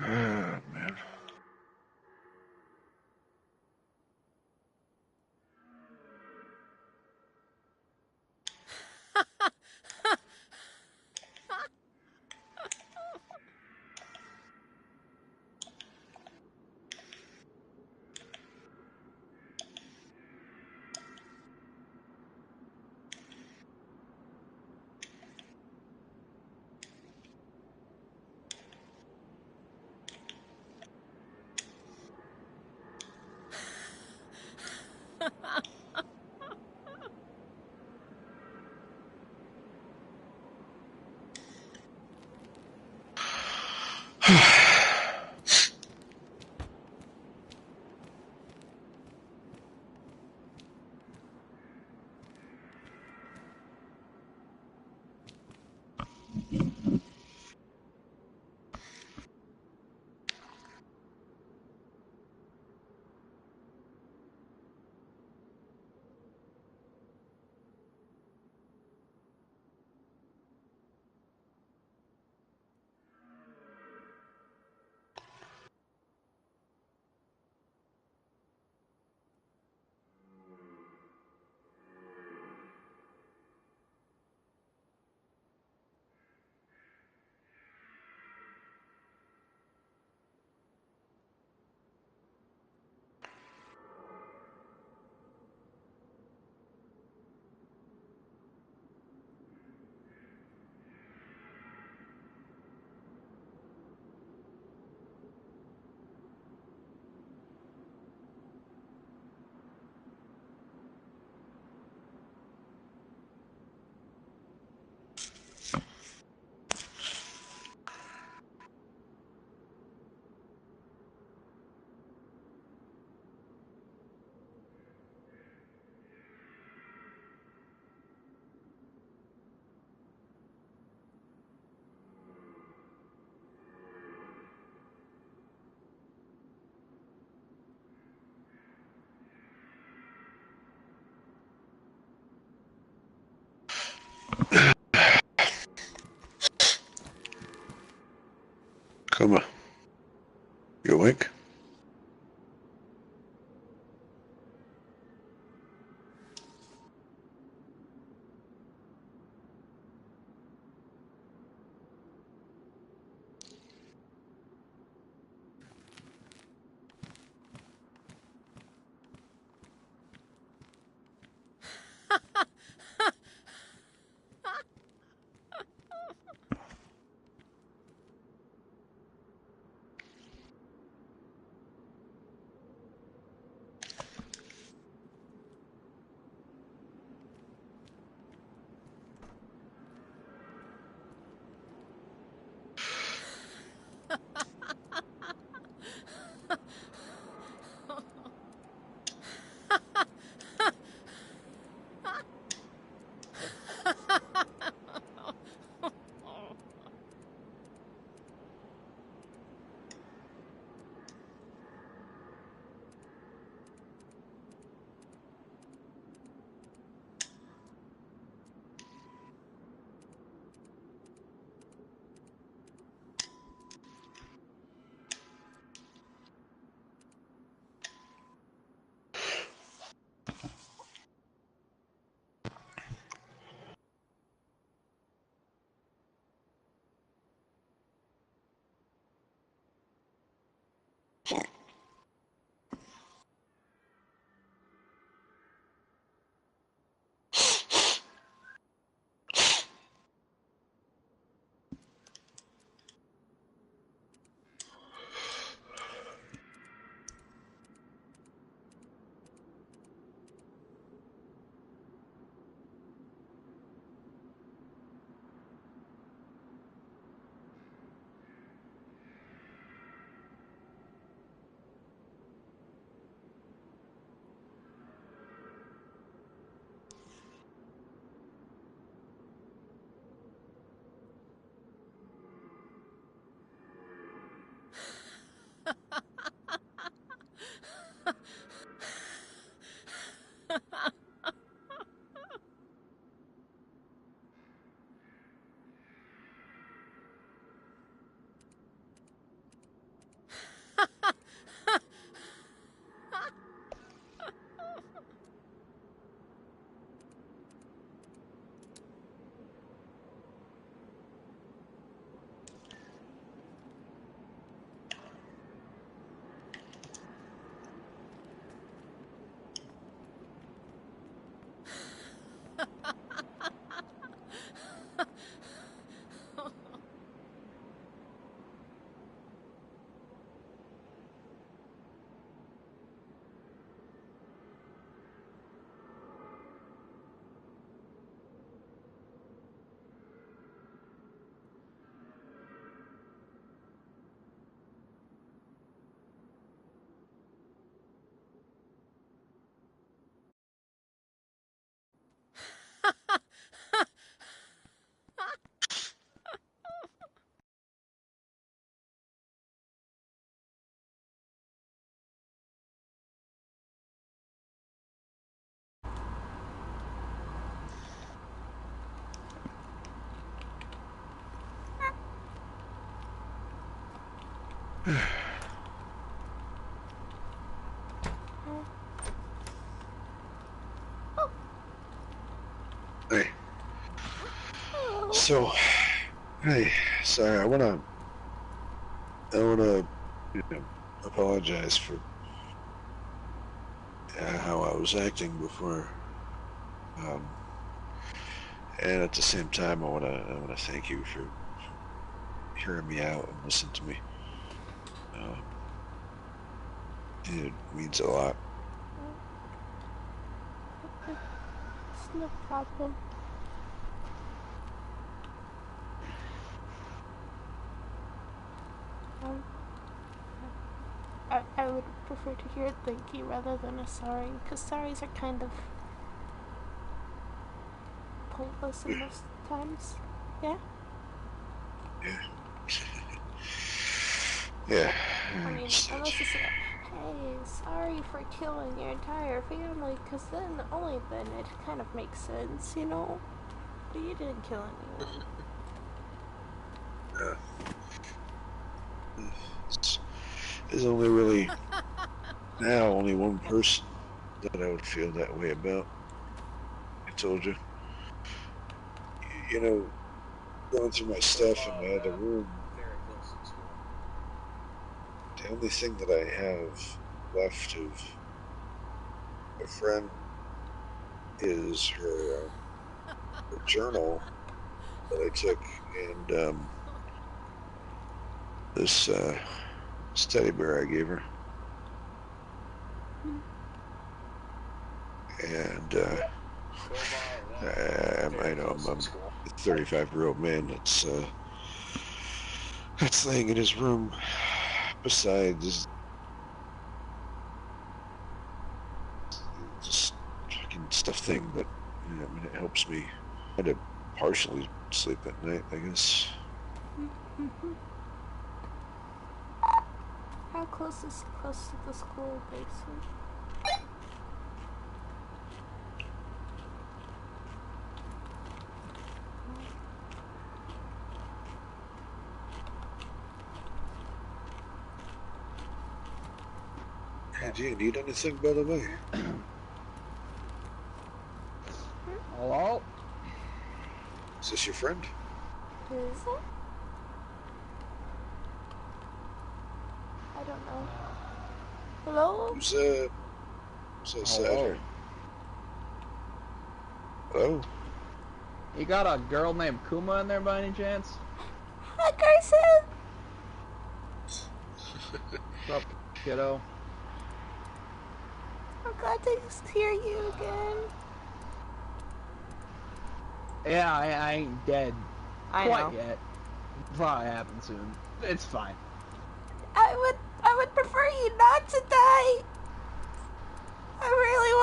Oh, man. Kuma, you awake? Hey. Oh. So, hey, sorry, I wanna, apologize for how I was acting before. And at the same time, I wanna thank you for hearing me out and listening to me. It means a lot. It's no problem. I would prefer to hear a thank you rather than a sorry, because sorries are kind of pointless in most times. Yeah? Yeah. I mean, unless you say, hey, sorry for killing your entire family, because then, only then, it kind of makes sense, you know? But you didn't kill anyone. There's only really now only one person that I would feel that way about. I told you. You know, going through my stuff in my other room, Very close to school. the only thing that I have left of a friend is her journal that I took, and this teddy bear I gave her. And I know I'm a 35-year-old man that's laying in his room beside this fucking stuff thing, but yeah, I mean, it helps me kind of partially sleep at night, I guess. How close is close to the school, basically? Hey, do you need anything, by the way? Hello? Is this your friend? Is it? I don't know. Hello? Who's that side here? Hello? You got a girl named Kuma in there by any chance? Hi, Carson! What's up, kiddo? I'm glad to hear you again. Yeah, I ain't dead I quite know. yet. Probably happen soon. It's fine. I would prefer you not to die. I really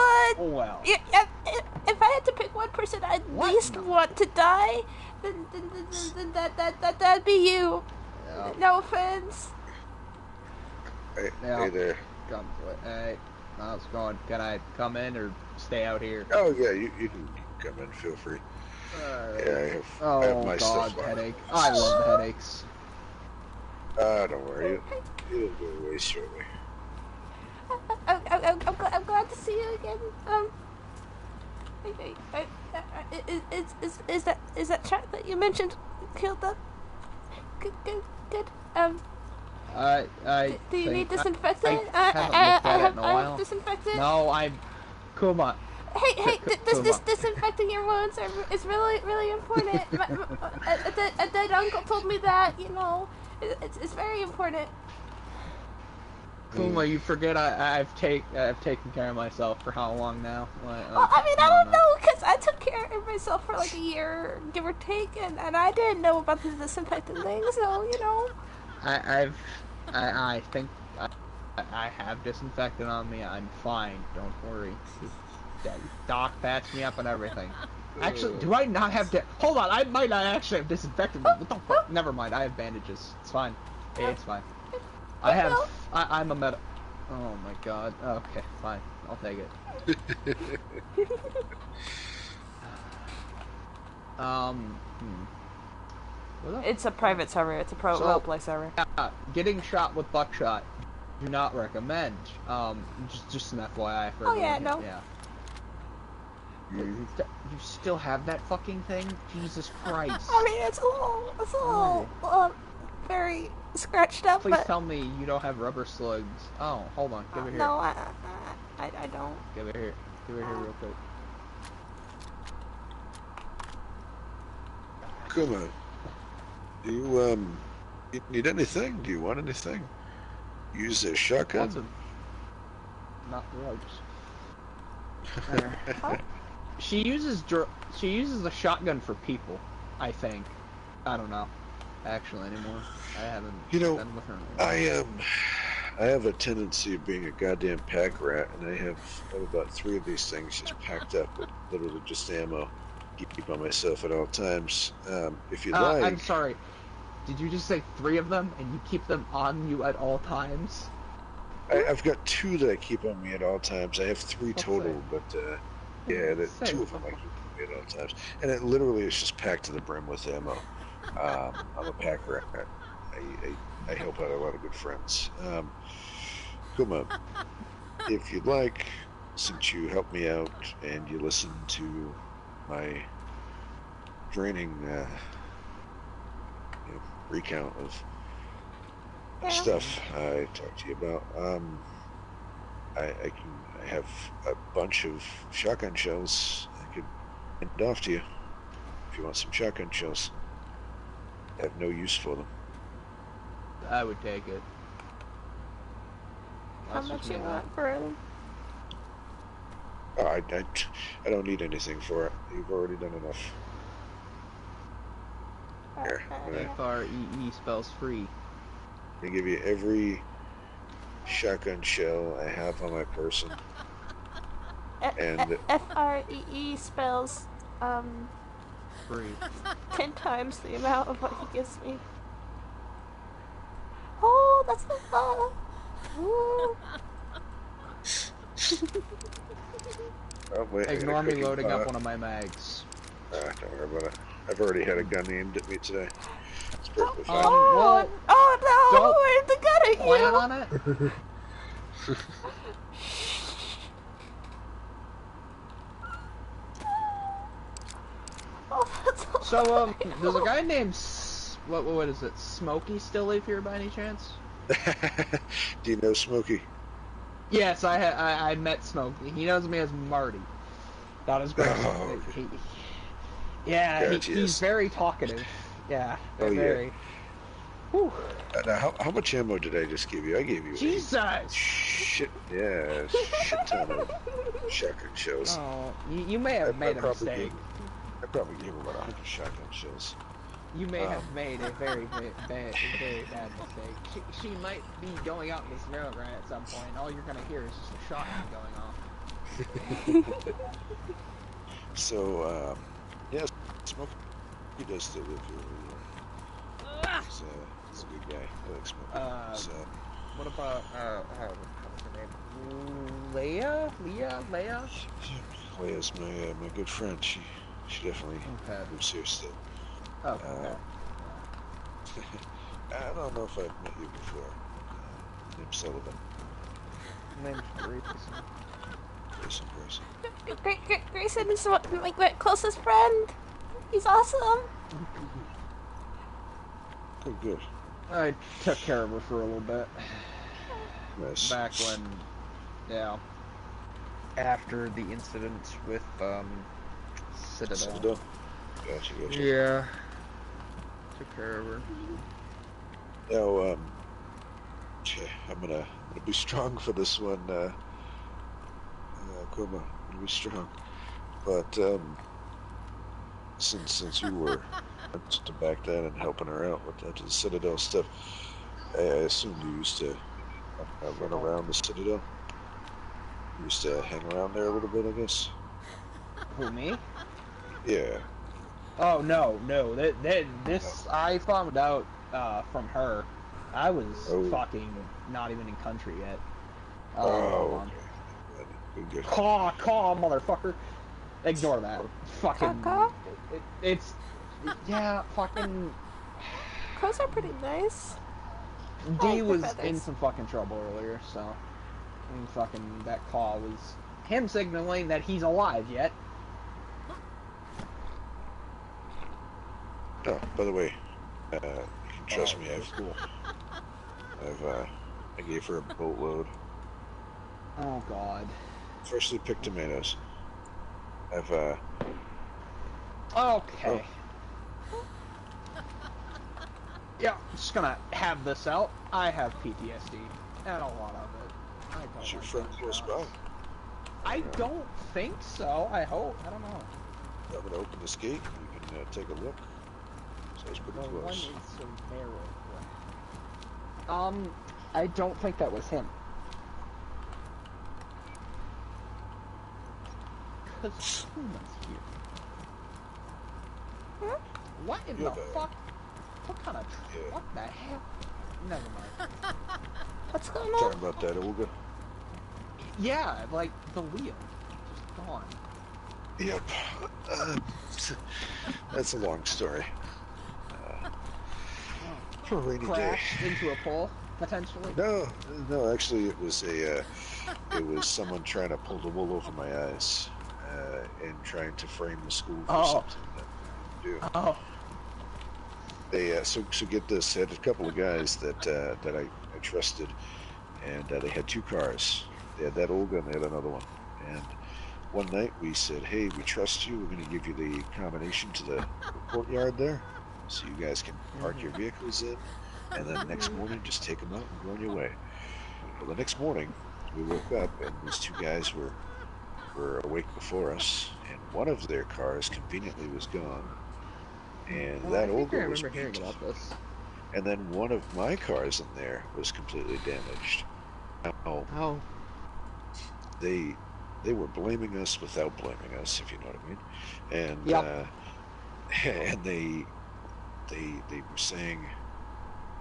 would. Well. If I had to pick one person I'd least want to die, then that'd be you. Yeah. No offense. Hey, Yeah. hey there. Come to it. Hey, how's it going? Can I come in or stay out here? Oh yeah, you can come in. Feel free. Yeah, I have my God, stuff. headache. I love headaches. Don't worry, it'll go away shortly. I'm glad to see you again. Is that chat that you mentioned killed up? Good. Do you need disinfectant? I haven't looked at it in a while. I have disinfectant. No, Kuma. Hey, this disinfecting your wounds is really important. A dead uncle told me that, you know, it's very important. Kuma, you forget I've taken care of myself for how long now? Well, I mean, I don't know, because I took care of myself for like a year, give or take, and I didn't know about the disinfectant thing, so, you know. I think I have disinfectant on me. I'm fine. Don't worry. Doc patched me up and everything. Actually, do I not have hold on, I might not actually have disinfectant. What the fuck? Never mind, I have bandages. It's fine. Hey, it's fine. I'm a oh my god. Okay, fine. I'll take it. It's a private server. It's a roleplay server. Yeah, getting shot with buckshot. Do not recommend. Just an FYI for everyone. yeah, no. Yeah. You still have that fucking thing? Jesus Christ. I mean, it's a little, very scratched up, Please but... tell me you don't have rubber slugs. Oh, hold on. Give it here. No, I don't. Give it here. Give it here real quick. Kuma, do you need anything? Do you want anything? Use a shotgun? Not drugs. She uses the shotgun for people, I think. I don't know, actually, anymore. I haven't been with her. I have a tendency of being a goddamn pack rat, and I have about 3 of these things just packed up with literally just ammo. Keep on myself at all times. If you'd like... I'm sorry. Did you just say 3 of them, and you keep them on you at all times? I've got 2 that I keep on me at all times. I have 3 total, but yeah, 2 of them I keep on me at all times. And it literally is just packed to the brim with ammo. I'm a pack rat. I help out a lot of good friends. Kuma, if you'd like, since you helped me out and you listened to my draining recount of stuff I talked to you about, I have a bunch of shotgun shells I could hand off to you if you want some shotgun shells. I have no use for them. I would take it. How much you want for them? Oh, I don't need anything for it. You've already done enough. Here, F-R-E-E spells free. I give you every shotgun shell I have on my person. And F-R-E-E spells, free. 10 times the amount of what he gives me. Oh, that's the fun! Ooh. Oh, wait, Ignore me loading up one of my mags. Don't worry about it. I've already had a gun aimed at me today. It's perfectly fine. Oh no! Where's the gun at you? Plan on it? So, does a guy named what is it? Smokey still live here by any chance? Do you know Smokey? Yes, I met Smokey. He knows me as Marty. Not as great. Oh, He's very talkative. Yeah, very. Whew. Now, how much ammo did I just give you? I gave you Jesus! Shit ton of shotgun shells. Oh, you may have made a mistake. I probably gave him about 100 shotgun shells. You may have made a very bad mistake. She might be going out in this railroad at some point. All you're gonna hear is just a shotgun going off. So, yes, Smokey does still live here. He's a good guy. I like Smokey. What about what's her name? Leah? Leah's my good friend. She definitely lives here still. Okay. I don't know if I've met you before. Name's Sullivan. Name's Grayson. Grayson is my closest friend. He's awesome. Good. I took care of her for a little bit. Nice. Back when, after the incident with Citadel. Gotcha. Yeah. Took care of her. Now, I'm gonna be strong for this one, Kuma. I'm gonna be strong. But since you were to back then and helping her out with that the Citadel stuff, I assumed you used to run around the Citadel. You used to hang around there a little bit, I guess. Who, me? Yeah. Oh no! This I found out from her. I was fucking not even in country yet. Okay. Good. Caw, motherfucker. Ignore that. Fucking. It's fucking. Crows are pretty nice. I D like their was in feathers. some fucking trouble earlier, so I mean, fucking that call was him signaling that he's alive yet. Oh, by the way, you can trust me. That's cool. I gave her a boatload. Oh God. Freshly picked tomatoes. Okay. Oh. Yeah, I'm just gonna have this out. I have PTSD, and a lot of it. I don't Is your like friend close by? I don't think so. I hope. I don't know. I'm gonna open this gate. You can take a look. So it's pretty The one close. is so narrow. I don't think that was him. Cause Kuma's here. Hmm? What in Yeah, the fuck? What kind of? Yeah. What the hell? Never mind. What's going Talking on? about that, Olga. Yeah, like the wheel, just gone. Yep. That's a long story. For a rainy day. Crashed into a pole, potentially. No, actually, it was someone trying to pull the wool over my eyes, and trying to frame the school for something that I didn't do. Oh. They so get this. I had a couple of guys that I trusted, and they had two cars. They had that Olga and they had another one. And one night we said, "Hey, we trust you. We're going to give you the combination to the courtyard there, so you guys can park your vehicles in, and then the next morning just take them out and go on your way." Well, the next morning we woke up and these two guys were awake before us, and one of their cars conveniently was gone. And Well, that I think I Olga was remember hearing beat. about this. And then one of my cars in there was completely damaged. Now, Oh. they were blaming us without blaming us, if you know what I mean. And Yep. and they were saying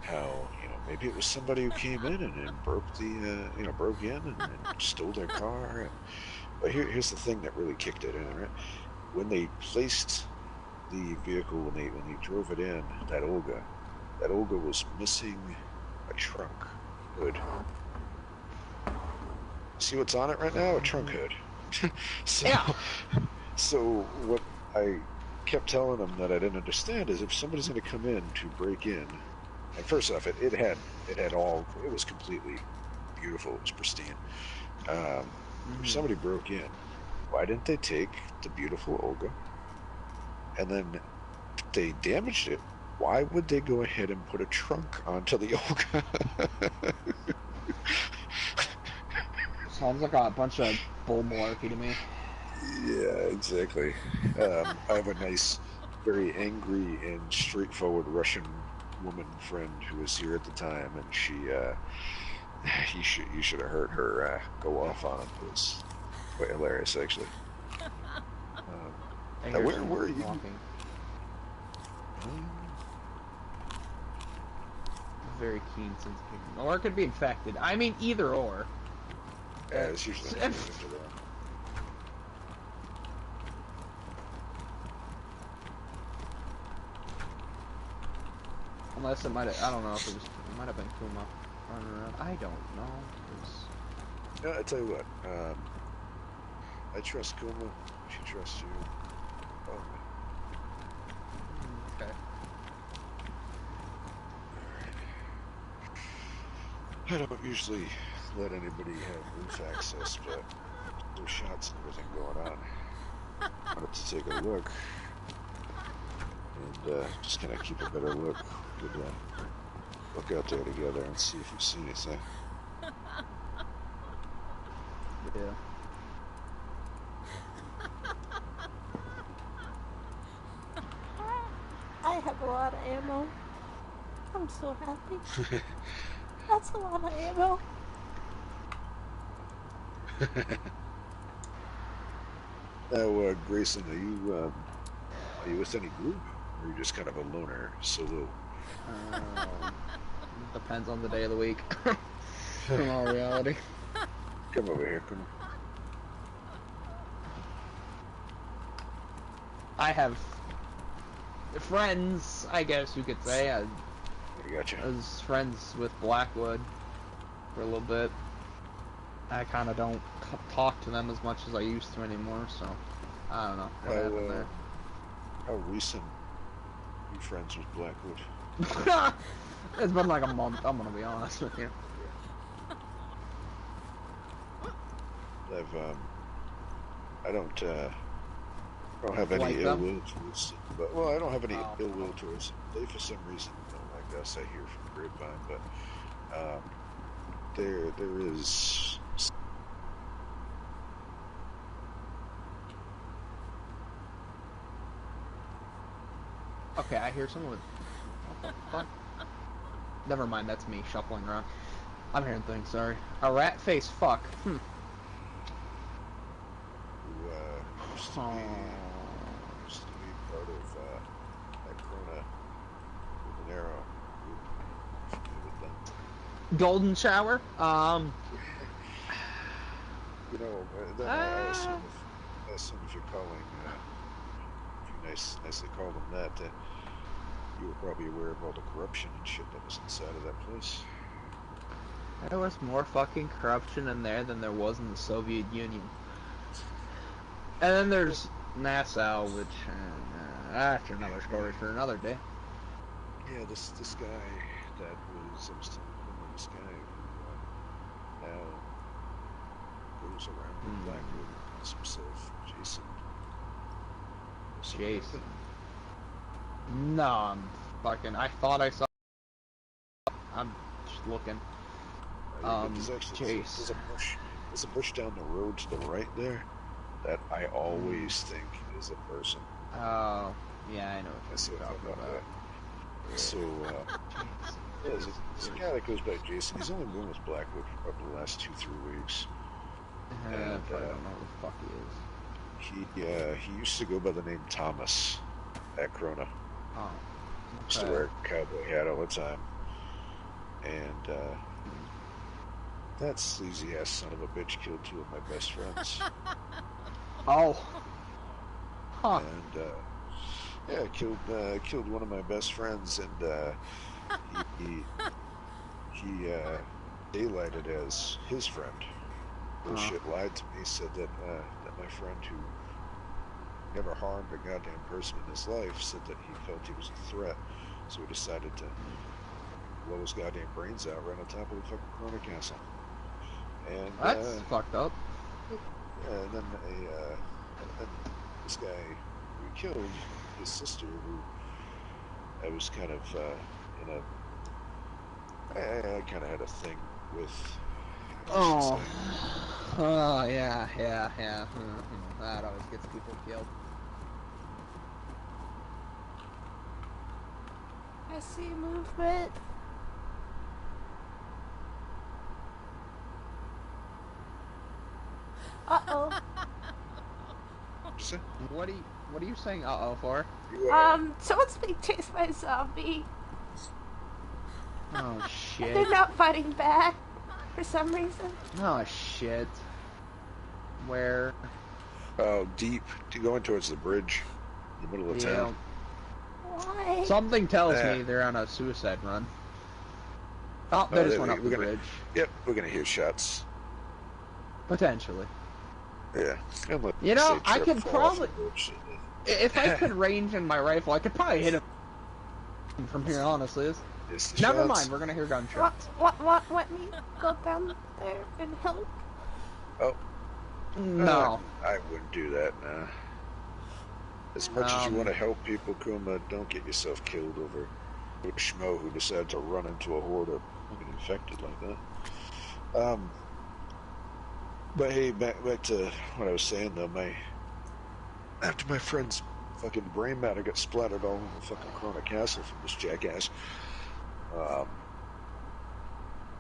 how, maybe it was somebody who came in and broke the broke in and stole their car. But here's the thing that really kicked it in, right? When they placed the vehicle, when they drove it in, that Olga was missing a trunk hood. See what's on it right now? A trunk hood. So what I kept telling them that I didn't understand is, if somebody's going to come in to break in, and first off, it was completely beautiful. It was pristine. If somebody broke in, why didn't they take the beautiful Olga? And then if they damaged it, why would they go ahead and put a trunk onto the Olga? Sounds like a bunch of bull malarkey to me. Yeah, exactly. I have a nice, very angry and straightforward Russian woman friend who was here at the time, and you should have heard her go off on him. It was quite hilarious, actually. Now, where are you? Walking. Very keen sense of humor. Or it could be infected. I mean, either or. Yeah, it's usually not into that. Unless it might have, I don't know if it might have been Kuma running around. I don't know. Yeah, I tell you what, I trust Kuma. She trusts you. Oh, Okay. I don't usually let anybody have roof access, but there's shots and everything going on. I wanted to take a look and just kind of keep a better look. Good look out there together and see if you see anything. Yeah. I have a lot of ammo. I'm so happy. That's a lot of ammo. Now, Grayson, are you with any group, or are you just kind of a loner, solo? Depends on the day of the week. In all reality. Come over here, come on. I have friends, I guess you could say. I gotcha. I was friends with Blackwood for a little bit. I kind of don't talk to them as much as I used to anymore, so I don't know what happened there. How recent are you friends with Blackwood? It's been like a month, I'm gonna be honest with you. I don't have any Like ill them? will towards, but well, I don't have any ill will towards them. They, for some reason, don't like us. I hear from the grapevine, but there is. Okay, I hear someone with. What the fuck? Never mind, that's me shuffling around. I'm hearing things, sorry. A rat face fuck. Who used to be part of that Corona with an arrow. With them. Golden shower? You know, then I assume if you're calling, if you nicely call them that, you were probably aware of all the corruption and shit that was inside of that place. There was more fucking corruption in there than there was in the Soviet Union. And then there's Nassau, which, that's another story for another day. Yeah, this guy that was, I was telling him, this guy who now goes around with Blackwood and calls himself Jason. Jason. No, I'm fucking, I thought I saw, I'm just looking. Chase. There's a bush down the road to the right there that I always think is a person. Oh, yeah, I know what you're talking about. That. So, yeah, there's a guy that goes by Jason. He's only been with Blackwood for probably the last 2-3 weeks. And, I don't know who the fuck he is. He used to go by the name Thomas at Corona. Oh, okay. Used to wear a cowboy hat all the time. And, that sleazy ass son of a bitch killed 2 of my best friends. Oh. Huh. And yeah, killed one of my best friends, and he daylighted as his friend. Bullshit lied to me, said that that my friend, who never harmed a goddamn person in his life, said that he felt he was a threat, so he decided to blow his goddamn brains out right on top of the fucking Corona Castle. And that's fucked up. Yeah, and then this guy who killed his sister, who I was kind of I kind of had a thing with. Oh, yeah. That always gets people killed. I see movement. Uh-oh. What are you saying uh-oh for? Someone's being chased by a zombie. Oh shit. And they're not fighting back for some reason. Oh shit. Where? Oh, deep. Going towards the bridge. In the middle of town. Why? Something tells me they're on a suicide run. Oh, they just went up the bridge. Yep, we're gonna hear shots. Potentially. Yeah. You know, I could probably... If I could range in my rifle, I could probably hit him from here, honestly. Never mind, we're gonna hear gunshots. What? Let me go down there and help? Oh. No. I wouldn't do that, nah. As much as you want to help people, Kuma, don't get yourself killed over a schmo who decided to run into a horde of fucking infected like that. But hey, back to what I was saying though, after my friend's fucking brain matter got splattered all over the fucking Corona Castle from this jackass,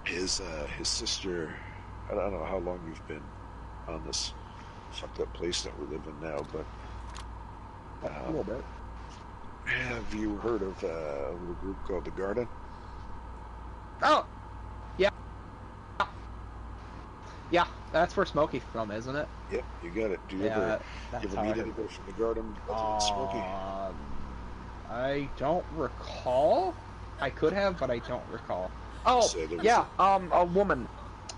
his sister, I don't know how long you've been on this fucked up place that we live in now, but a little bit. Have you heard of a little group called the Garden? Oh, yeah. Yeah, that's where Smokey's from, isn't it? Yep, you got it. Do you ever meet anybody from the Garden other than Smokey? I don't recall. I could have, but I don't recall. Oh, So there was yeah, a woman.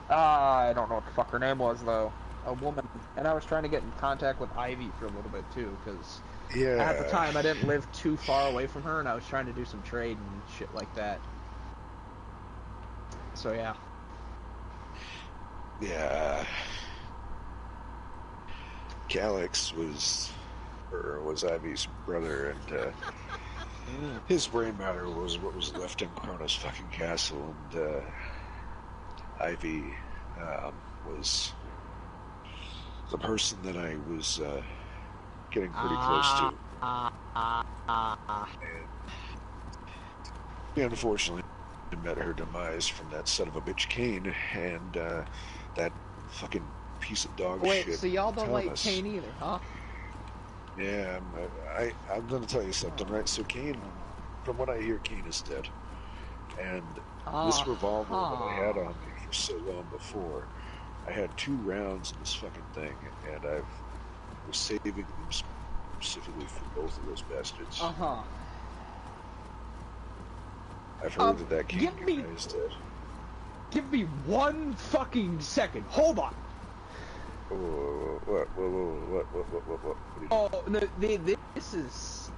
I don't know what the fuck her name was, though. A woman. And I was trying to get in contact with Ivy for a little bit, too, because at the time I didn't live too far away from her, and I was trying to do some trade and shit like that. So, yeah. Yeah. Calix was Ivy's brother, and his brain matter was what was left in Kronos' fucking castle, and Ivy was the person that I was getting pretty close to. And unfortunately, I met her demise from that son of a bitch Kane, and that fucking piece of dog shit. Wait, so y'all don't like Thomas. Kane either, huh? Yeah, I'm going to tell you something, right? So Kane, from what I hear, Kane is dead. And this revolver that I had on me for so long before, I had 2 rounds in this fucking thing, and I was saving them specifically for both of those bastards. Uh-huh. I've heard that Kane guy is dead. Give me 1 fucking second. Hold on. What? Oh, no, this is...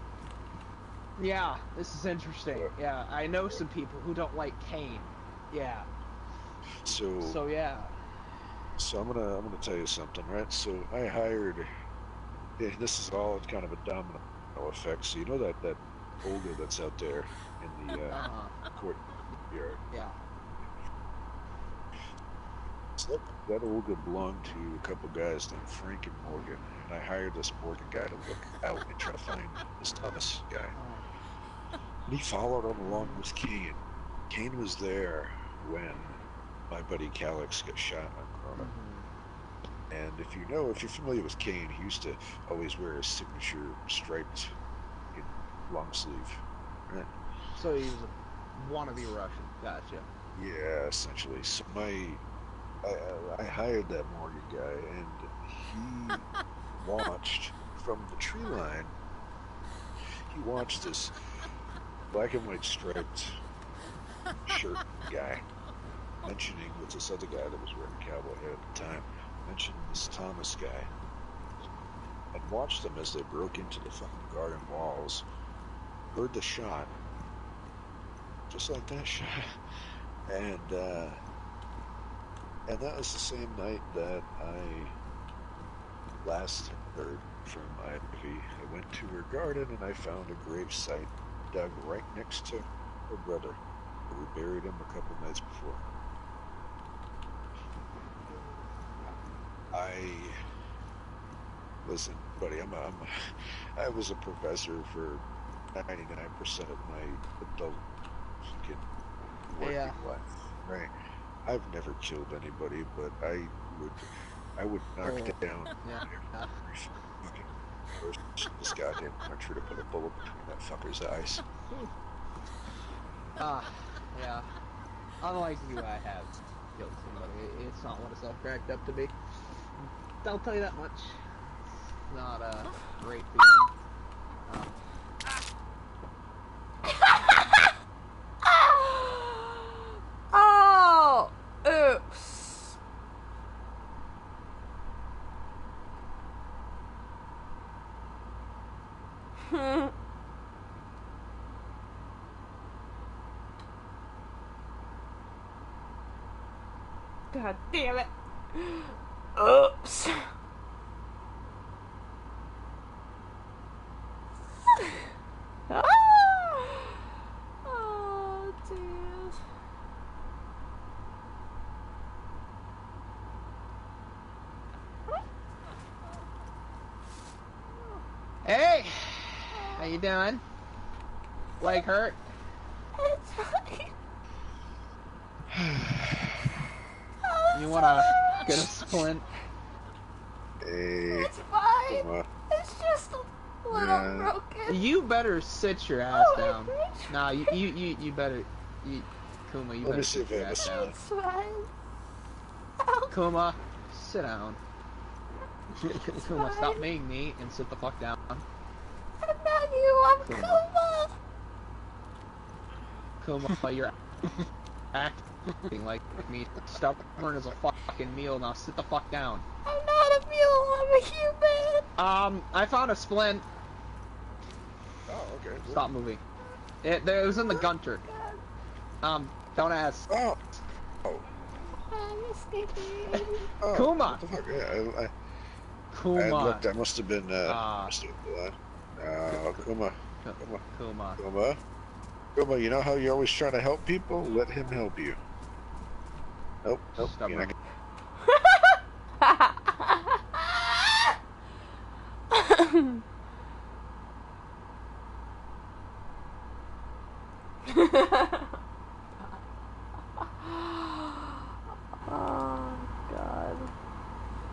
Yeah, this is interesting. What? Yeah, I know some people who don't like Kane. Yeah. So yeah. So I'm gonna tell you something, right? So I hired. Yeah, this is all kind of a domino effect. So you know that Olga that's out there in the courtyard. Yeah. So that Olga belonged to a couple guys named Frank and Morgan, and I hired this Morgan guy to look out and try to find this Thomas guy. And he followed him along with Kane. Kane was there when my buddy Calix got shot on Corona. And if you're familiar with Kane, he used to always wear his signature striped long sleeve, right? So he was a wannabe Russian. Gotcha. Yeah, essentially. So I hired that Morgan guy, and he watched from the tree line. He watched this black and white striped shirt guy mentioning with this other guy that was wearing a cowboy hat at the time, mentioned this Thomas guy, and watched them as they broke into the fucking garden walls. Heard the shot, just like that shot, and that was the same night that I last heard from Ivy. I went to her garden and I found a grave site dug right next to her brother. We buried him a couple nights before. Listen, buddy, I was a professor for 99% of my adult fucking working life, right? I've never killed anybody, but I would knock down every fucking person in this goddamn country to put a bullet between that fucker's eyes. Yeah. Unlike you, I have killed somebody. It's not what it's all cracked up to be. I'll tell you that much. It's not a great feeling. Oh! Oops. God damn it. Oops. Ah! Oh, dude. Hey! How you doing? Leg hurt? It's fine. You wanna get a splint? Hey, It's fine. Kuma. It's just a little broken. You better sit your ass Oh, down. Nah, you better, Kuma, you Let me better see sit if your I ass have down. It's fine. Ow. Kuma, sit down. Kuma, fine. stop being me and sit the fuck down. I'm not you, I'm Kuma. Kuma. Kuma, you're acting like me. Stubborn as a fucking mule. Now sit the fuck down. I'm not a mule, I'm a human! I found a splint. Oh, okay. Cool. Stop moving. It was in the gunter. Don't ask. Oh. Oh. I'm escaping. Oh, Kuma! What the fuck? Yeah, Kuma. I looked. I must have been. Must have been blind. Kuma. Kuma. Kuma. Kuma. You know how you're always trying to help people? Let him help you. Nope. Nope. You're not Oh, God.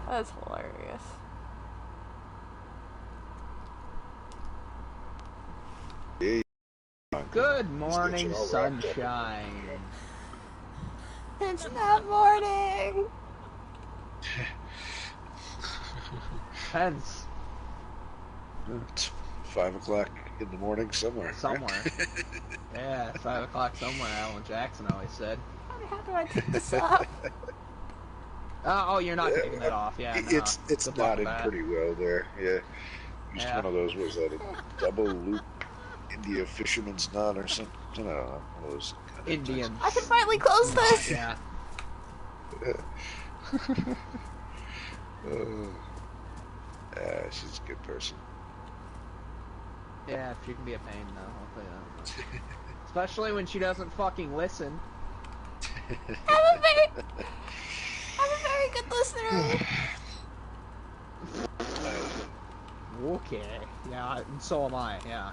That's hilarious. Good morning, sunshine. It's not morning! Hence, It's 5 o'clock in the morning somewhere. somewhere. Yeah, 5 o'clock somewhere, Alan Jackson always said. How do I take this off? Oh, you're not taking it off, yeah. No. It's Good luck knotted with that. pretty well there. Yeah. Used Yeah. one of those. Was that a double loop India fisherman's knot or something? I don't know. One of those kind of Indian. I can finally close this! Yeah. She's a good person. Yeah, she can be a pain though, I'll tell you that. Especially when she doesn't fucking listen. I'm a very good listener. Okay. Yeah, and so am I, yeah.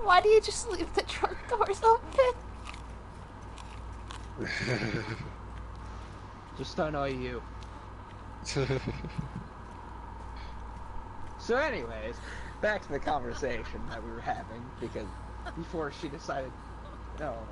Why do you just leave the trunk doors open? Just to annoy you. So anyways, back to the conversation that we were having, because before she decided, oh god.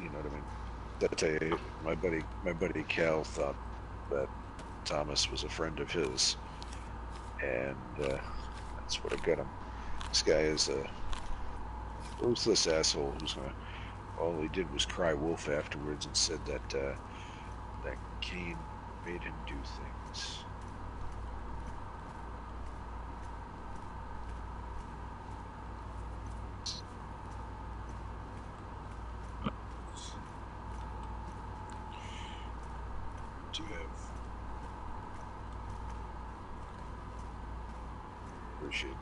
You know what I mean? I tell you, my buddy Cal thought that Thomas was a friend of his, and that's what got him. This guy is a ruthless asshole who's gonna. All he did was cry wolf afterwards and said that that Kane made him do things. Do you have? Appreciate it.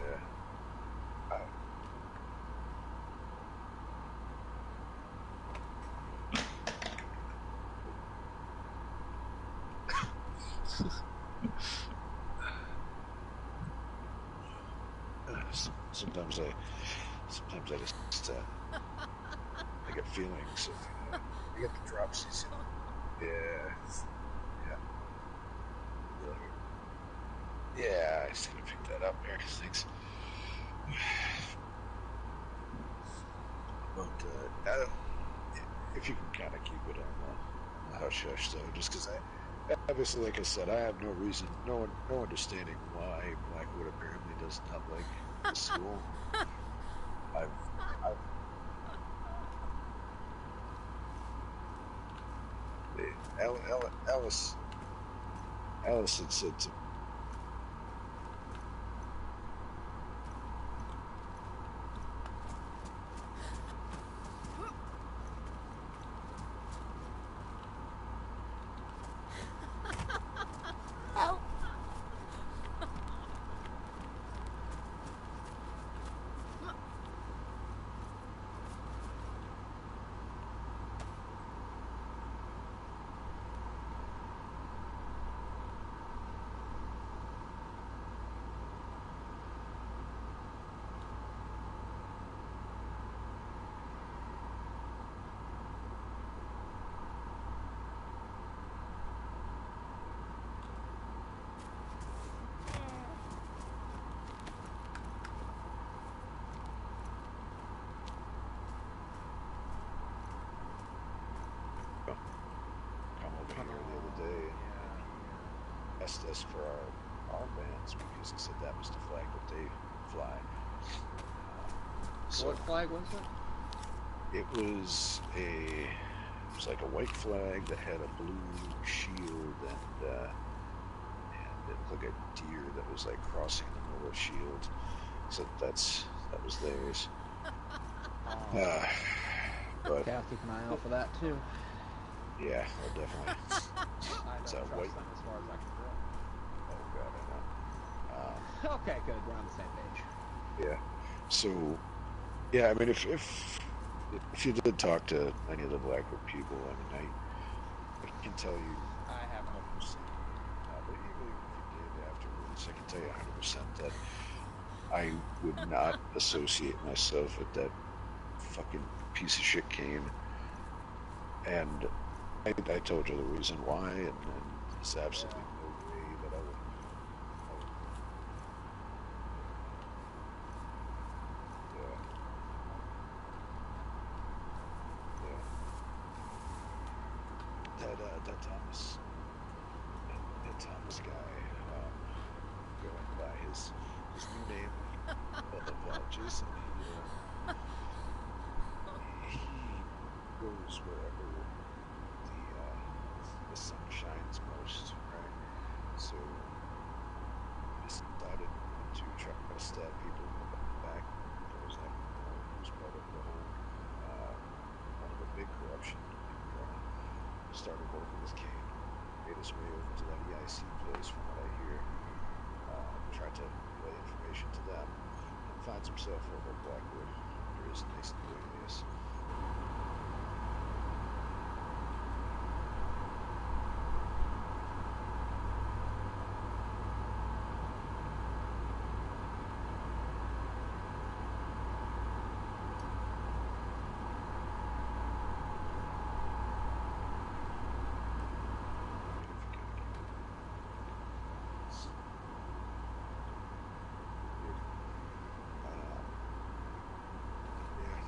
Yeah. Sometimes I just I get feelings. I get the dropsies. Yeah. Yeah, I just gotta pick that up here. Thanks. But if you can kind of keep it on the hush hush though, just because I obviously, like I said, I have no reason, no understanding why Blackwood apparently does not like the school. I've Alice had said to Help. this for our armbands because he said that was the flag that they fly. So What flag was it? it was like a white flag that had a blue shield and it looked like a deer that was like crossing the middle of the shield. So that was theirs. But Okay, I'll keep an eye out for that too. yeah, well, definitely. I It's don't a trust white. them as far as I can Oh god, I know. throw. Okay, good. We're on the same page. Yeah. So, yeah, I mean, if you did talk to any of the Blackwood people, I mean, I can tell you. I haven't. 100%. But even if you did afterwards, I can tell you 100% that I would not associate myself with that fucking piece of shit Kane. And I told you the reason why, and there's absolutely no way that I would. That Thomas guy, going by his new name of Jason, he goes wherever the sun shines most, right? So he decided to try to stab people in the back. There was part of the whole one of the big corruption. Started working with Kane, made his way over to that EIC place from what I hear, tried to relay information to them, and finds himself over at Blackwood under his nice new alias.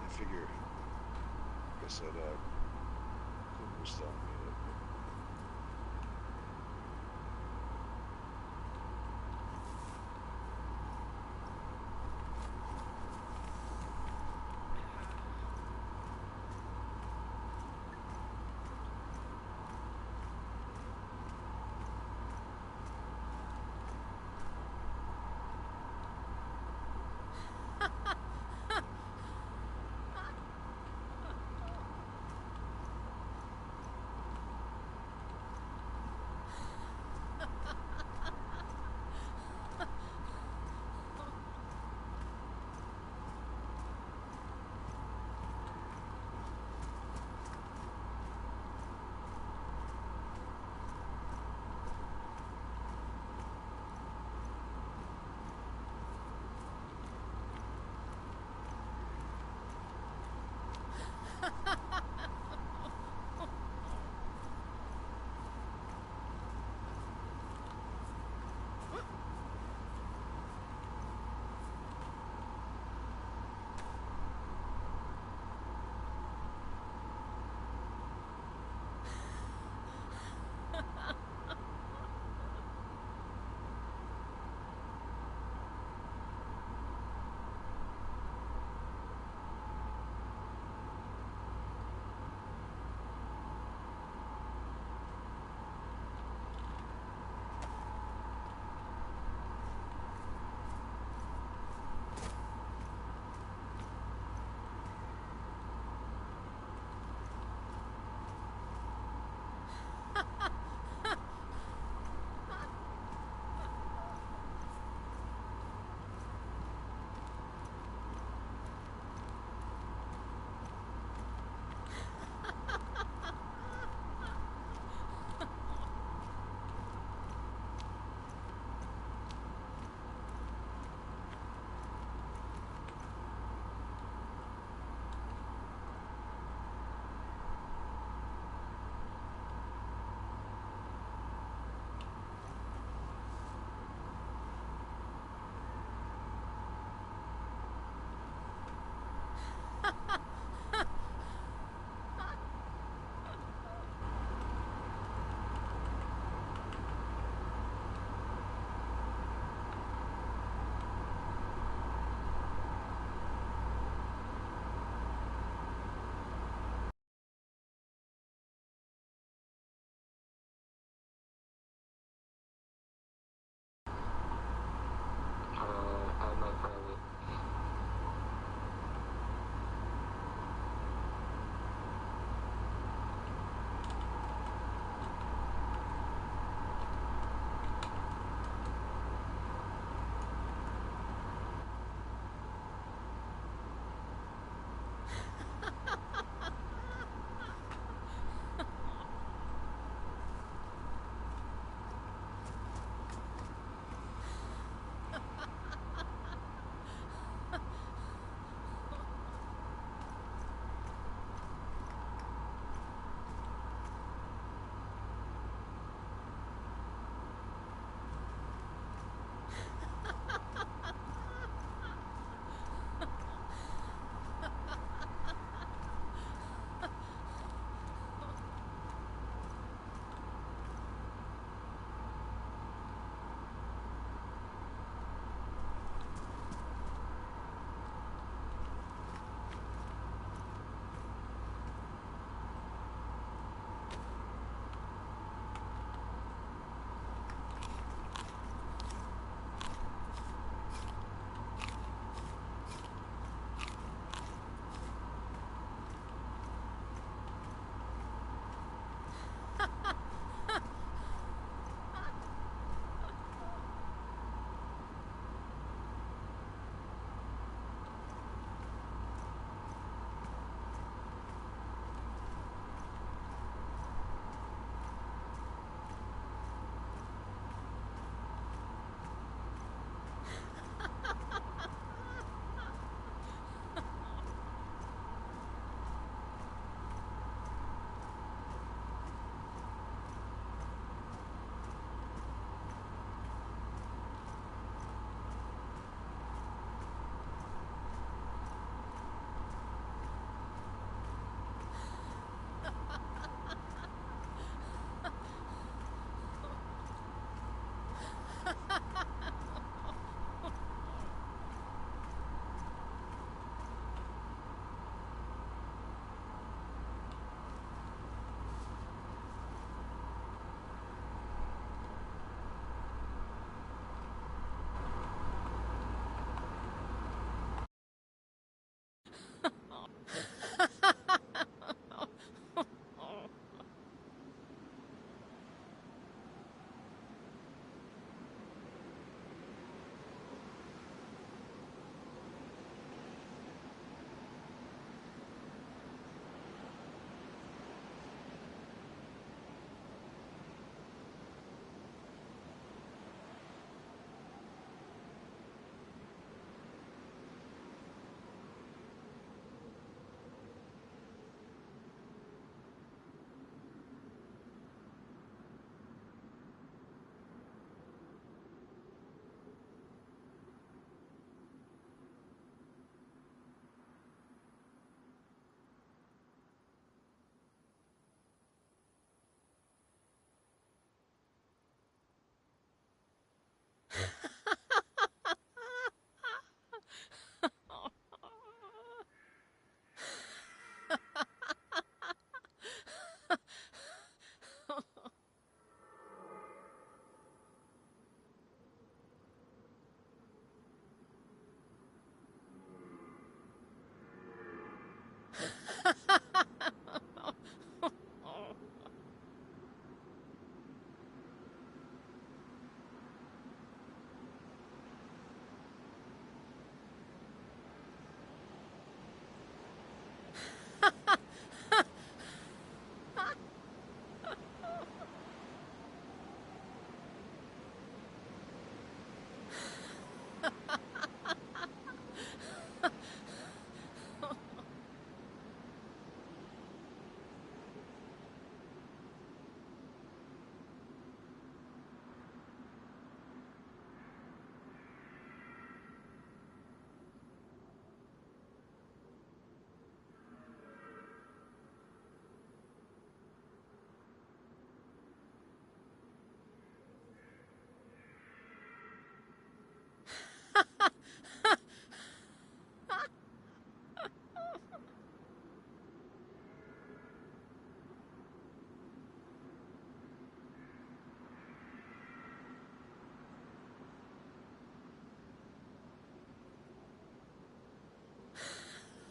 I figure, like I said, Kuma was telling me that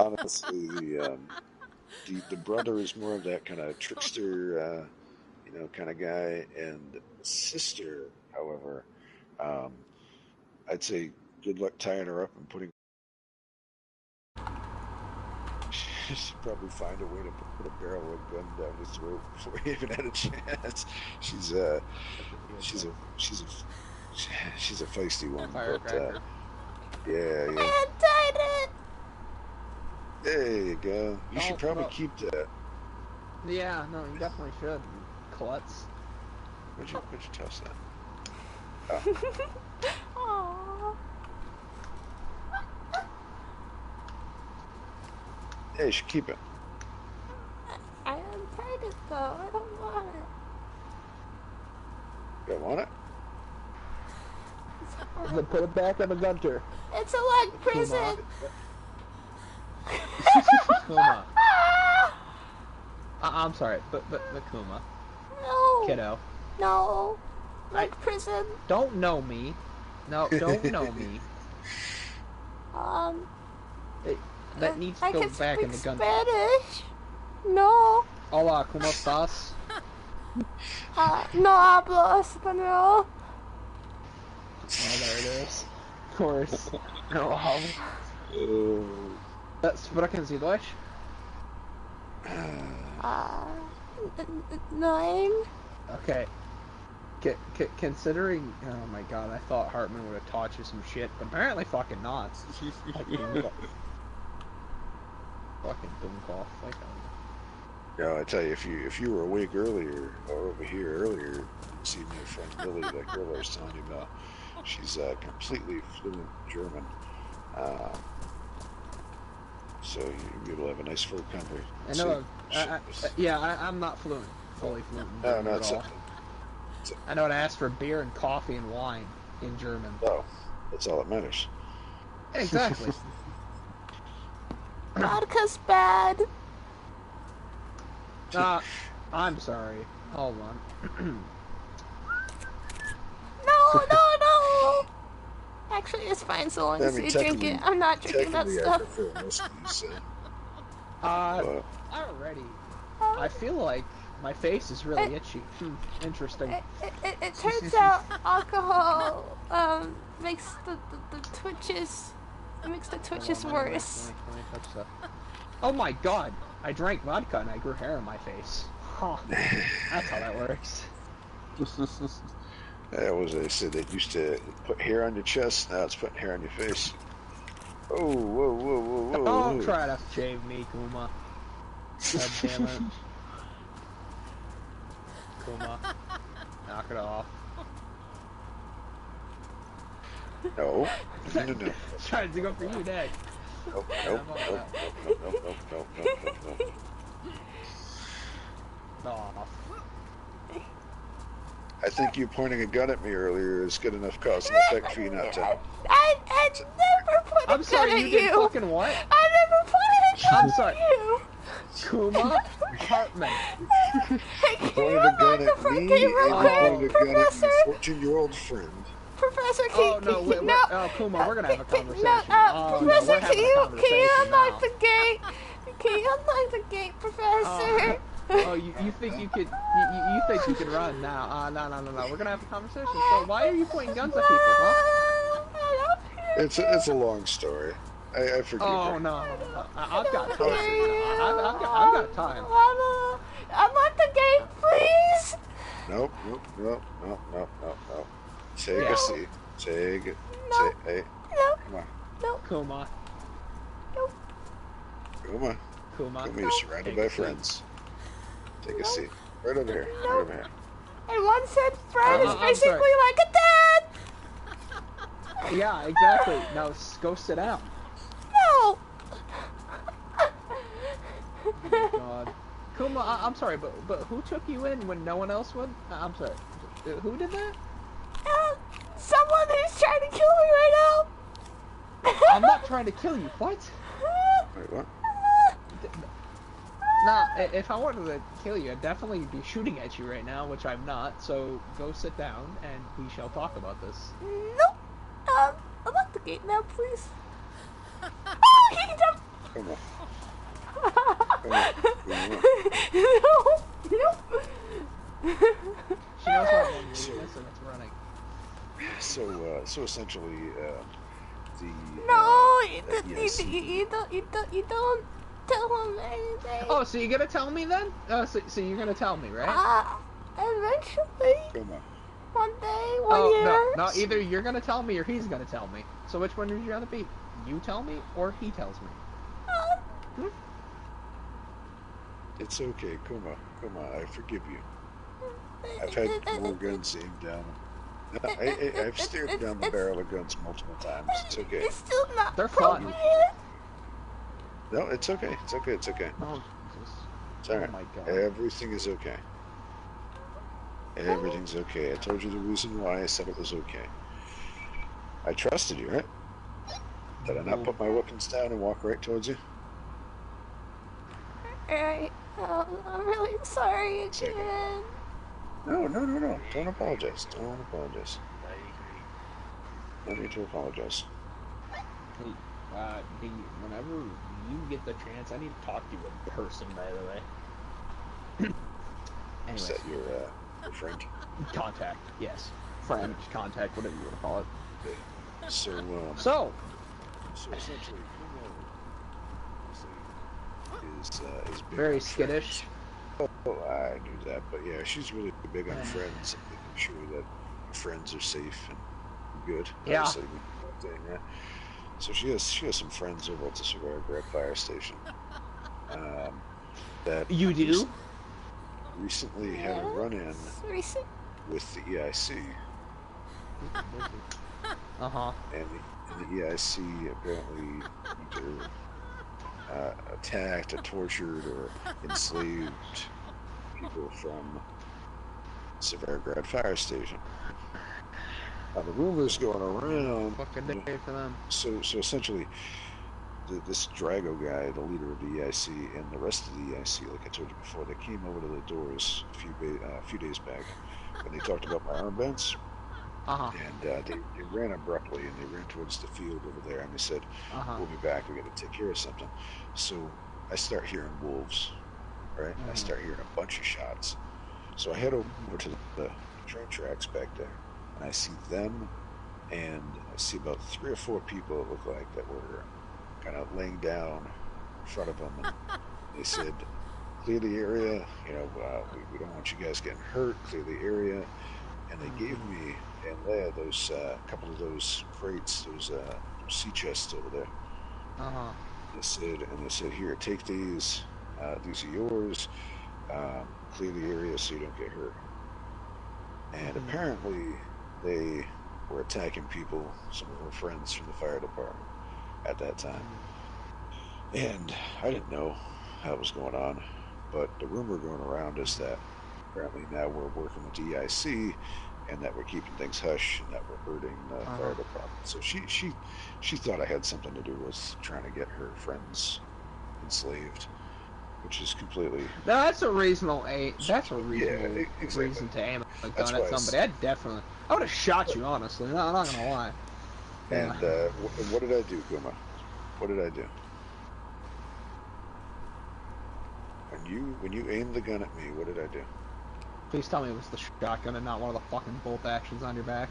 honestly, the brother is more of that kind of trickster, kind of guy, and the sister, however, I'd say good luck tying her up and putting. She'd probably find a way to put a barrel of a gun down his throat before he even had a chance. She's a feisty one, but yeah. I untied it. There you go. You should probably keep that. Yeah, no, you definitely should. Klutz. What'd you toss that? Oh. Aww. Yeah, you should keep it. I untied it though. I don't want it. You don't want it? Then put it back in the gunter. It's a like prison. Kuma. I'm sorry, but Kuma. No. Kiddo. No. Like prison. Don't know me. No, don't know me. That needs to go back in the gun. Spanish. No. Hola, ¿cómo estás? No hablo español. Oh, there it is. Of course. No hablo. Sprechen Sie Deutsch? Nein. Okay. Considering, oh my god, I thought Hartmann would have taught you some shit, but apparently fucking not. Fucking Dummkopf. Yeah, I tell you, if you were awake earlier, or over here earlier, you'd see my friend Lily, that girl I was telling you about. She's completely fluent German. So you'll be able to have a nice full conversation. I know. I'm not fully fluent in German at all. I know how to ask for beer and coffee and wine in German. Oh, that's all that matters. Exactly. Vodka's bad. I'm sorry. Hold on. No. Actually, it's fine so long as you drink it. I'm not drinking that stuff. Already. I feel like my face is really itchy. Interesting. It turns out alcohol makes the twitches. It makes the twitches worse. Oh my god! I drank vodka and I grew hair on my face. Huh. That's how that works. That was they said they used to put hair on your chest. Now it's putting hair on your face. Oh, whoa! Don't try to shave me, Kuma. God damn it. Kuma, knock it off. No. Trying to go for you next. Nope. Off. I think you pointing a gun at me earlier is good enough cause and effect for you not to. I never put a gun at you. You did fucking what? I never put a gun at you. Kuma Hartmann. You pointed a gun at me and you pointed a gun at your 14-year-old friend. Professor, Kuma, we're gonna have a conversation. Professor, can you unlock the gate? Can you unlock the gate, Professor? You think you could? You think you can run now? No. We're gonna have a conversation. So why are you pointing guns at people, huh? It's a long story. I forgive you. Oh no, I've got time. I've got time. Unlock the gate, please. Nope. Take a seat. Take it. No. Hey. No. Come on. No. Kuma. Nope. Kuma, you're surrounded by friends. Take a seat. Right over here. Right over here. And one said Fred is basically like a dad. Yeah, exactly. Now go sit down. No. Oh my god. Kuma, I'm sorry, but who took you in when no one else would? I'm sorry. Who did that? Someone who's trying to kill me right now. I'm not trying to kill you. What? Wait, what? Nah, if I wanted to kill you, I'd definitely be shooting at you right now, which I'm not. So go sit down, and we shall talk about this. Nope. Unlock the gate now, please. Oh, he jumped. Come on. Come on. No. She knows what one weakness and it's running. So essentially, the No, EIC. you don't tell him anything. Oh, so you're gonna tell me then? So you're gonna tell me, right? Eventually. Come on. One day, one year. No, either you're gonna tell me or he's gonna tell me. So which one would you rather be? You tell me or he tells me? It's okay, Kuma. I forgive you. I've had more guns aimed down. No, I've stared down the barrel of guns multiple times. It's okay. It's still not They're fun. appropriate. No, it's okay. It's okay. It's okay. Oh, Jesus. It's alright. Oh my God. Everything is okay. Everything's okay. I told you the reason why I said it was okay. I trusted you, right? Did I not put my weapons down and walk right towards you? Alright. I'm really sorry again. No. Don't apologize. Don't apologize. No need to apologize. Hey, whenever you get the chance, I need to talk to you in person, by the way. Is Anyways. that your friend? Contact, yes. Friend, contact, whatever you want to call it. So essentially, Kuma is big very on skittish. Friends. Oh, I knew that, but yeah, she's really big on friends and making sure that friends are safe and good. Yeah. Obviously, saying that. So she has some friends over at the Severa Fire Station. That You do? recently had a run-in with the EIC. Uh-huh. And the EIC apparently either attacked or tortured or enslaved people from Severograd Fire Station. The rumors going around. Fucking day for them. So essentially, this Drago guy, the leader of the EIC, and the rest of the EIC, like I told you before, they came over to the doors a few days back, and they talked about my armbands. Uh-huh. And they ran abruptly, and they ran towards the field over there, and they said, we'll be back, we got to take care of something. So I start hearing wolves, right? I start hearing a bunch of shots. So I head over to the train tracks back there, and I see them, and I see about 3 or 4 people, it looked like, that were kind of laying down in front of them, and they said, clear the area, we don't want you guys getting hurt, clear the area. And they gave me and Leia those couple of those crates, those sea chests over there. Uh-huh. They said, here, take these. These are yours. Clear the area so you don't get hurt. And apparently, they were attacking people, some of her friends from the fire department at that time. And I didn't know how it was going on, but the rumor going around is that apparently now we're working with DIC, and that we're keeping things hush, and that we're hurting the fire department. So she thought I had something to do with trying to get her friends enslaved, which is completely. No, that's a reasonable. Exactly. Reason to aim a gun at somebody. I would have shot you, honestly. No, I'm not gonna lie. And what did I do, Kuma? What did I do? When you aimed the gun at me, what did I do? Please tell me it was the shotgun and not one of the fucking bolt actions on your back.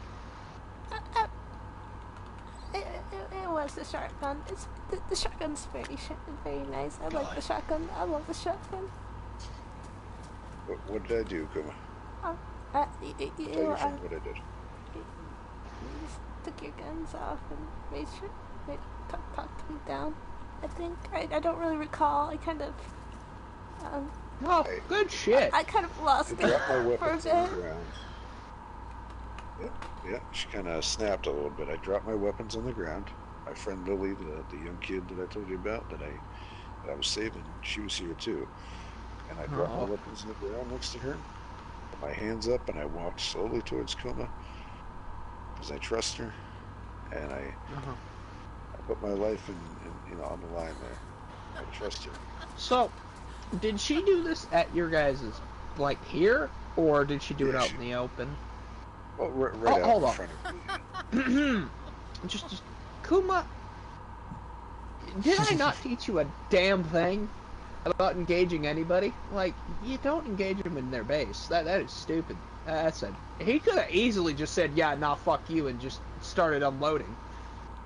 It was the shotgun. The shotgun's very nice. I like the shotgun. I love the shotgun. What did I do, Kuma? Tell your friend what I did. You just took your guns off and made sure talked me down. I think I don't really recall. I kind of good shit. I kind of lost it dropped my for a weapons bit. on the ground. Yeah, she kind of snapped a little bit. I dropped my weapons on the ground. My friend Lily, the young kid that I told you about, that I was saving, she was here too. And I dropped my weapons on the ground next to her. Put my hands up, and I walked slowly towards Kuma, because I trust her, and I put my life in on the line there. I trust her. So, did she do this at your guys' like here, or did she do it out in the open? Well, right out hold in on. front of me. just Kuma. Did I not teach you a damn thing about engaging anybody? Like, you don't engage them in their base. That is stupid. That's it. He could have easily just said, yeah, nah, fuck you, and just started unloading.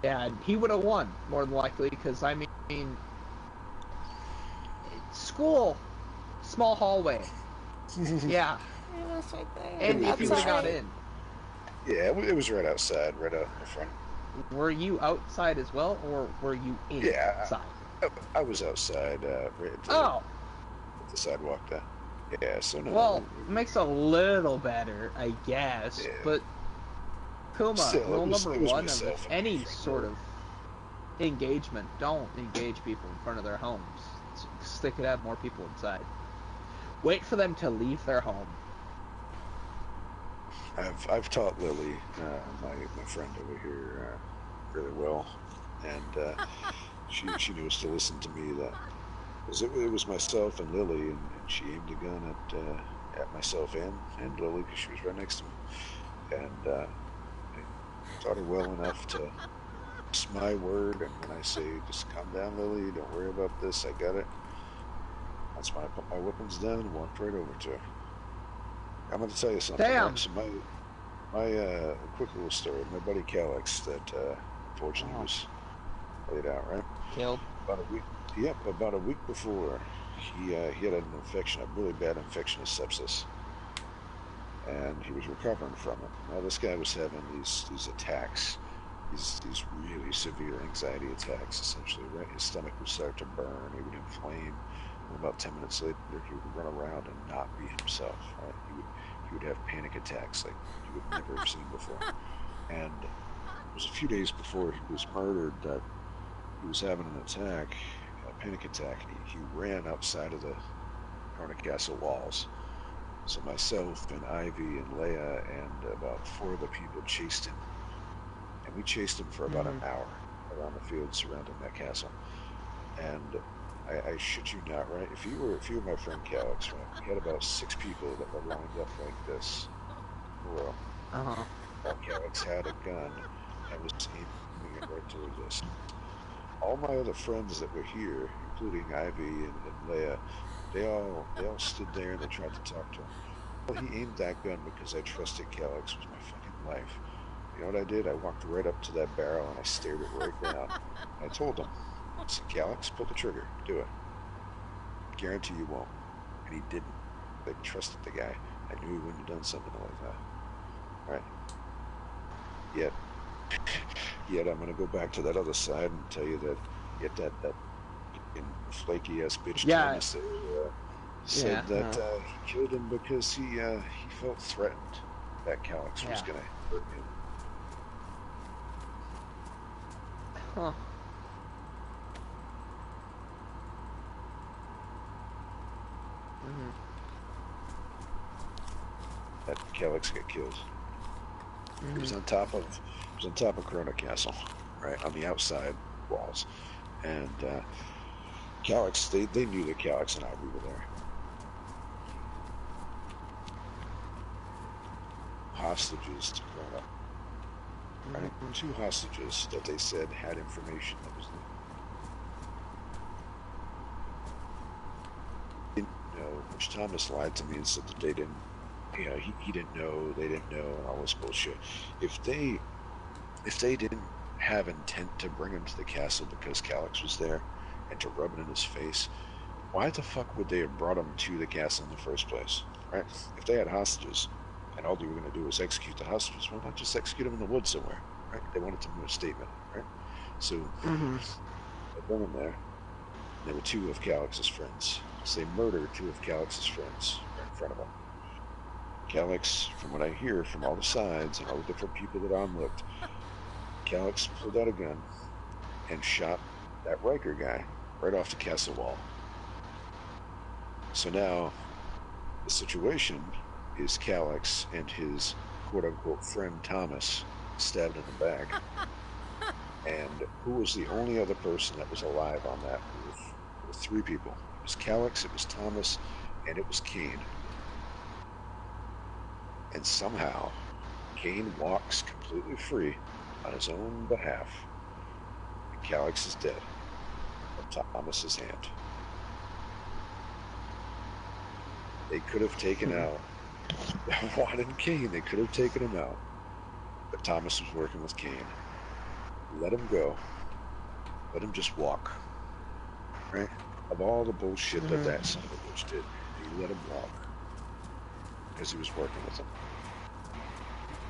Yeah, he would have won, more than likely, because, I mean, school, small hallway. Yeah. It was right there. And if you would have got outside. in. Yeah, it was right outside, right out in the front. Were you outside as well, or were you inside? I was outside, right at the sidewalk there. Yeah, so no. Well, it makes a little better, I guess, Yeah. but Kuma, Still, rule number one of myself and any my friend. sort of engagement, don't engage people in front of their homes. They could have more people inside. Wait for them to leave their home. I've taught Lily, my friend over here, really well, and she knows to listen to me. That because it was myself and Lily, and she aimed a gun at myself and Lily because she was right next to me, and I taught her well enough to. It's my word, and when I say just calm down, Lily, don't worry about this, I got it. That's when I put my weapons down and walked right over to her. I'm going to tell you something. Damn. So my quick little story. My buddy Calix, that unfortunately was laid out, right? Killed. About a week. Yep, about a week before, he had an infection, a really bad infection of sepsis, and he was recovering from it. Now this guy was having these attacks, these really severe anxiety attacks. Essentially, right? His stomach would start to burn. He would inflame. And about 10 minutes later, he would run around and not be himself. Right? He would have panic attacks like you would never have seen before. And it was a few days before he was murdered that he was having an attack, a panic attack, and he ran outside of the Corner Castle walls. So myself and Ivy and Leia and about 4 other people chased him. And we chased him for about an hour around the field surrounding that castle. And I shit you not, right? If you were my friend Calix, right? We had about 6 people that were lined up like this. Well, Calix had a gun and was aiming it right towards us. All my other friends that were here, including Ivy and Leia, they all stood there and they tried to talk to him. Well, he aimed that gun because I trusted Calix with my fucking life. You know what I did? I walked right up to that barrel and I stared it right down. I told him, I said, Calix, pull the trigger. Do it. Guarantee you won't. And he didn't. I trusted the guy. I knew he wouldn't have done something like that. Right? Yet I'm going to go back to that other side and tell you that yet that flaky ass bitch Thomas said that he killed him because he felt threatened that Calix was going to hurt him. Huh. That Calix got killed. He was on top of Corona Castle, right on the outside walls, and Calix. They knew that Calix and Ivy were there. Hostages to Corona. Right? 2 hostages that they said had information that was didn't know, which Thomas lied to me and said that they didn't, you know, he didn't know, they didn't know, and all this bullshit. If they didn't have intent to bring him to the castle because Calix was there and to rub it in his face, why the fuck would they have brought him to the castle in the first place, right? If they had hostages and all they were going to do was execute the hostages, why not just execute them in the woods somewhere, right? They wanted to make a statement, right? So they bring him there. There were 2 of Calix's friends. So they murdered 2 of Calix's friends right in front of him. Calix, from what I hear from all the sides and all the different people that I'm looked, Calix pulled out a gun and shot that Riker guy right off the castle wall. So now the situation is Calix and his quote-unquote friend Thomas stabbed in the back. And who was the only other person that was alive on that roof? There were 3 people. It was Calix, it was Thomas, and it was Kane. And somehow, Kane walks completely free on his own behalf. And Calix is dead. of Thomas's hand. They could have taken out Juan and Kane. They could have taken him out. But Thomas was working with Kane. Let him go. Let him just walk. Right? Of all the bullshit that son of a bitch did, he let him walk. Because he was working with him.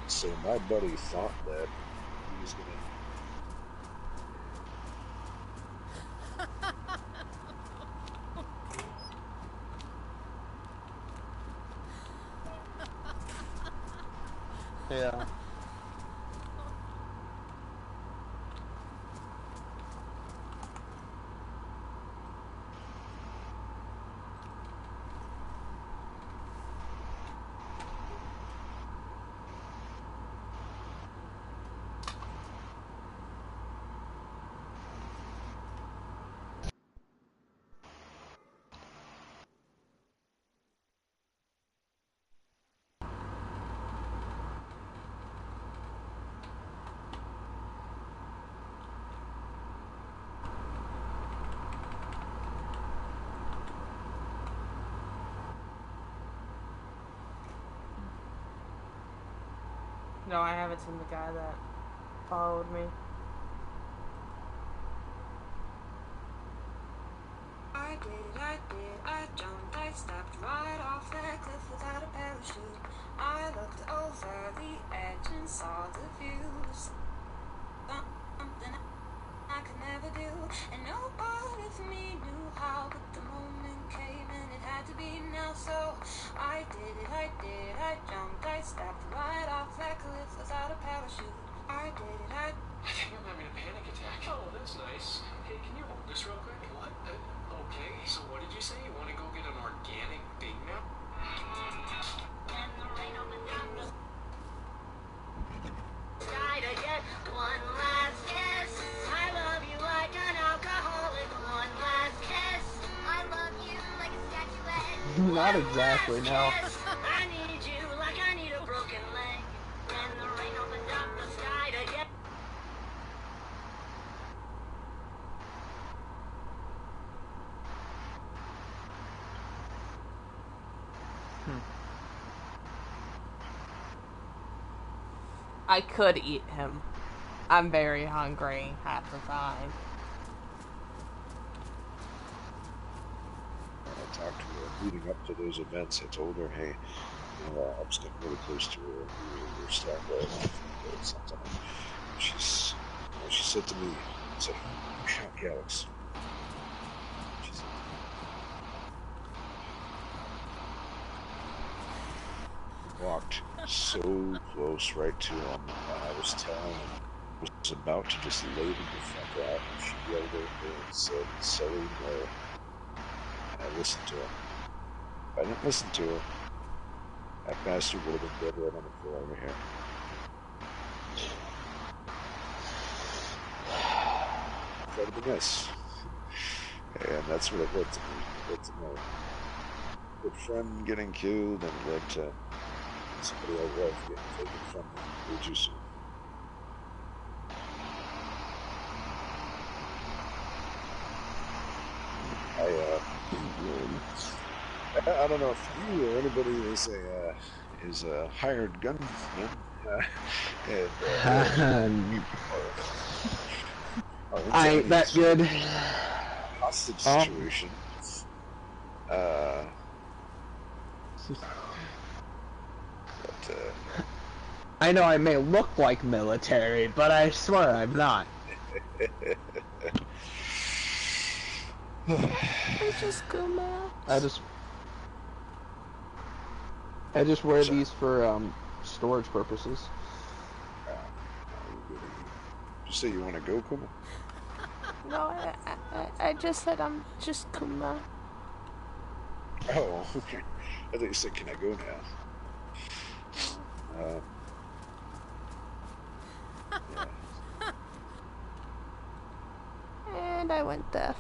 So my buddy thought that he was going to. Yeah. No, I haven't seen the guy that followed me. I jumped, I stepped right off that cliff without a parachute. I looked over the edge and saw the views. Something I could never do, and no part of me knew how, but the moment came and it had to be now. So I did it, I jumped, I stepped right off that cliff without a parachute. I did it, I think I'm having a panic attack. Oh, that's nice. Hey, can you hold this real quick? What? Okay, so what did you say? You want to go get an organic Big Mac? and the rain opened up the sky to get one last kiss. I love you like an alcoholic. One last kiss. I love you like a statuette. Not exactly, no. I need you like I need a broken leg. And the rain opened up the sky to get. I could eat him. I'm very hungry half the time. I talked to her leading up to those events. I told her, hey, you know, I was getting really close to her. We were starting to something. She said to me, I said, who shot Galax? She said, walked so close right to him. I was telling him, I was about to just lay him the fuck out. And she yelled over and said, Sully, no. And I listened to her. If I didn't listen to her, that bastard would have been dead right on the floor over here. That would have been nice. And that's what it led to me. It led to my good friend getting killed, and it led to somebody I love getting taken from me way too soon. I don't know if you or anybody is a hired gunman, I ain't that good. Hostage situation. I know I may look like military, but I swear I'm not. I just Kuma. I just wear these for storage purposes. You say you want to go, Kuma? No, I just said I'm just Kuma. Oh, okay. I thought you said, can I go now? Yeah. And I went deaf.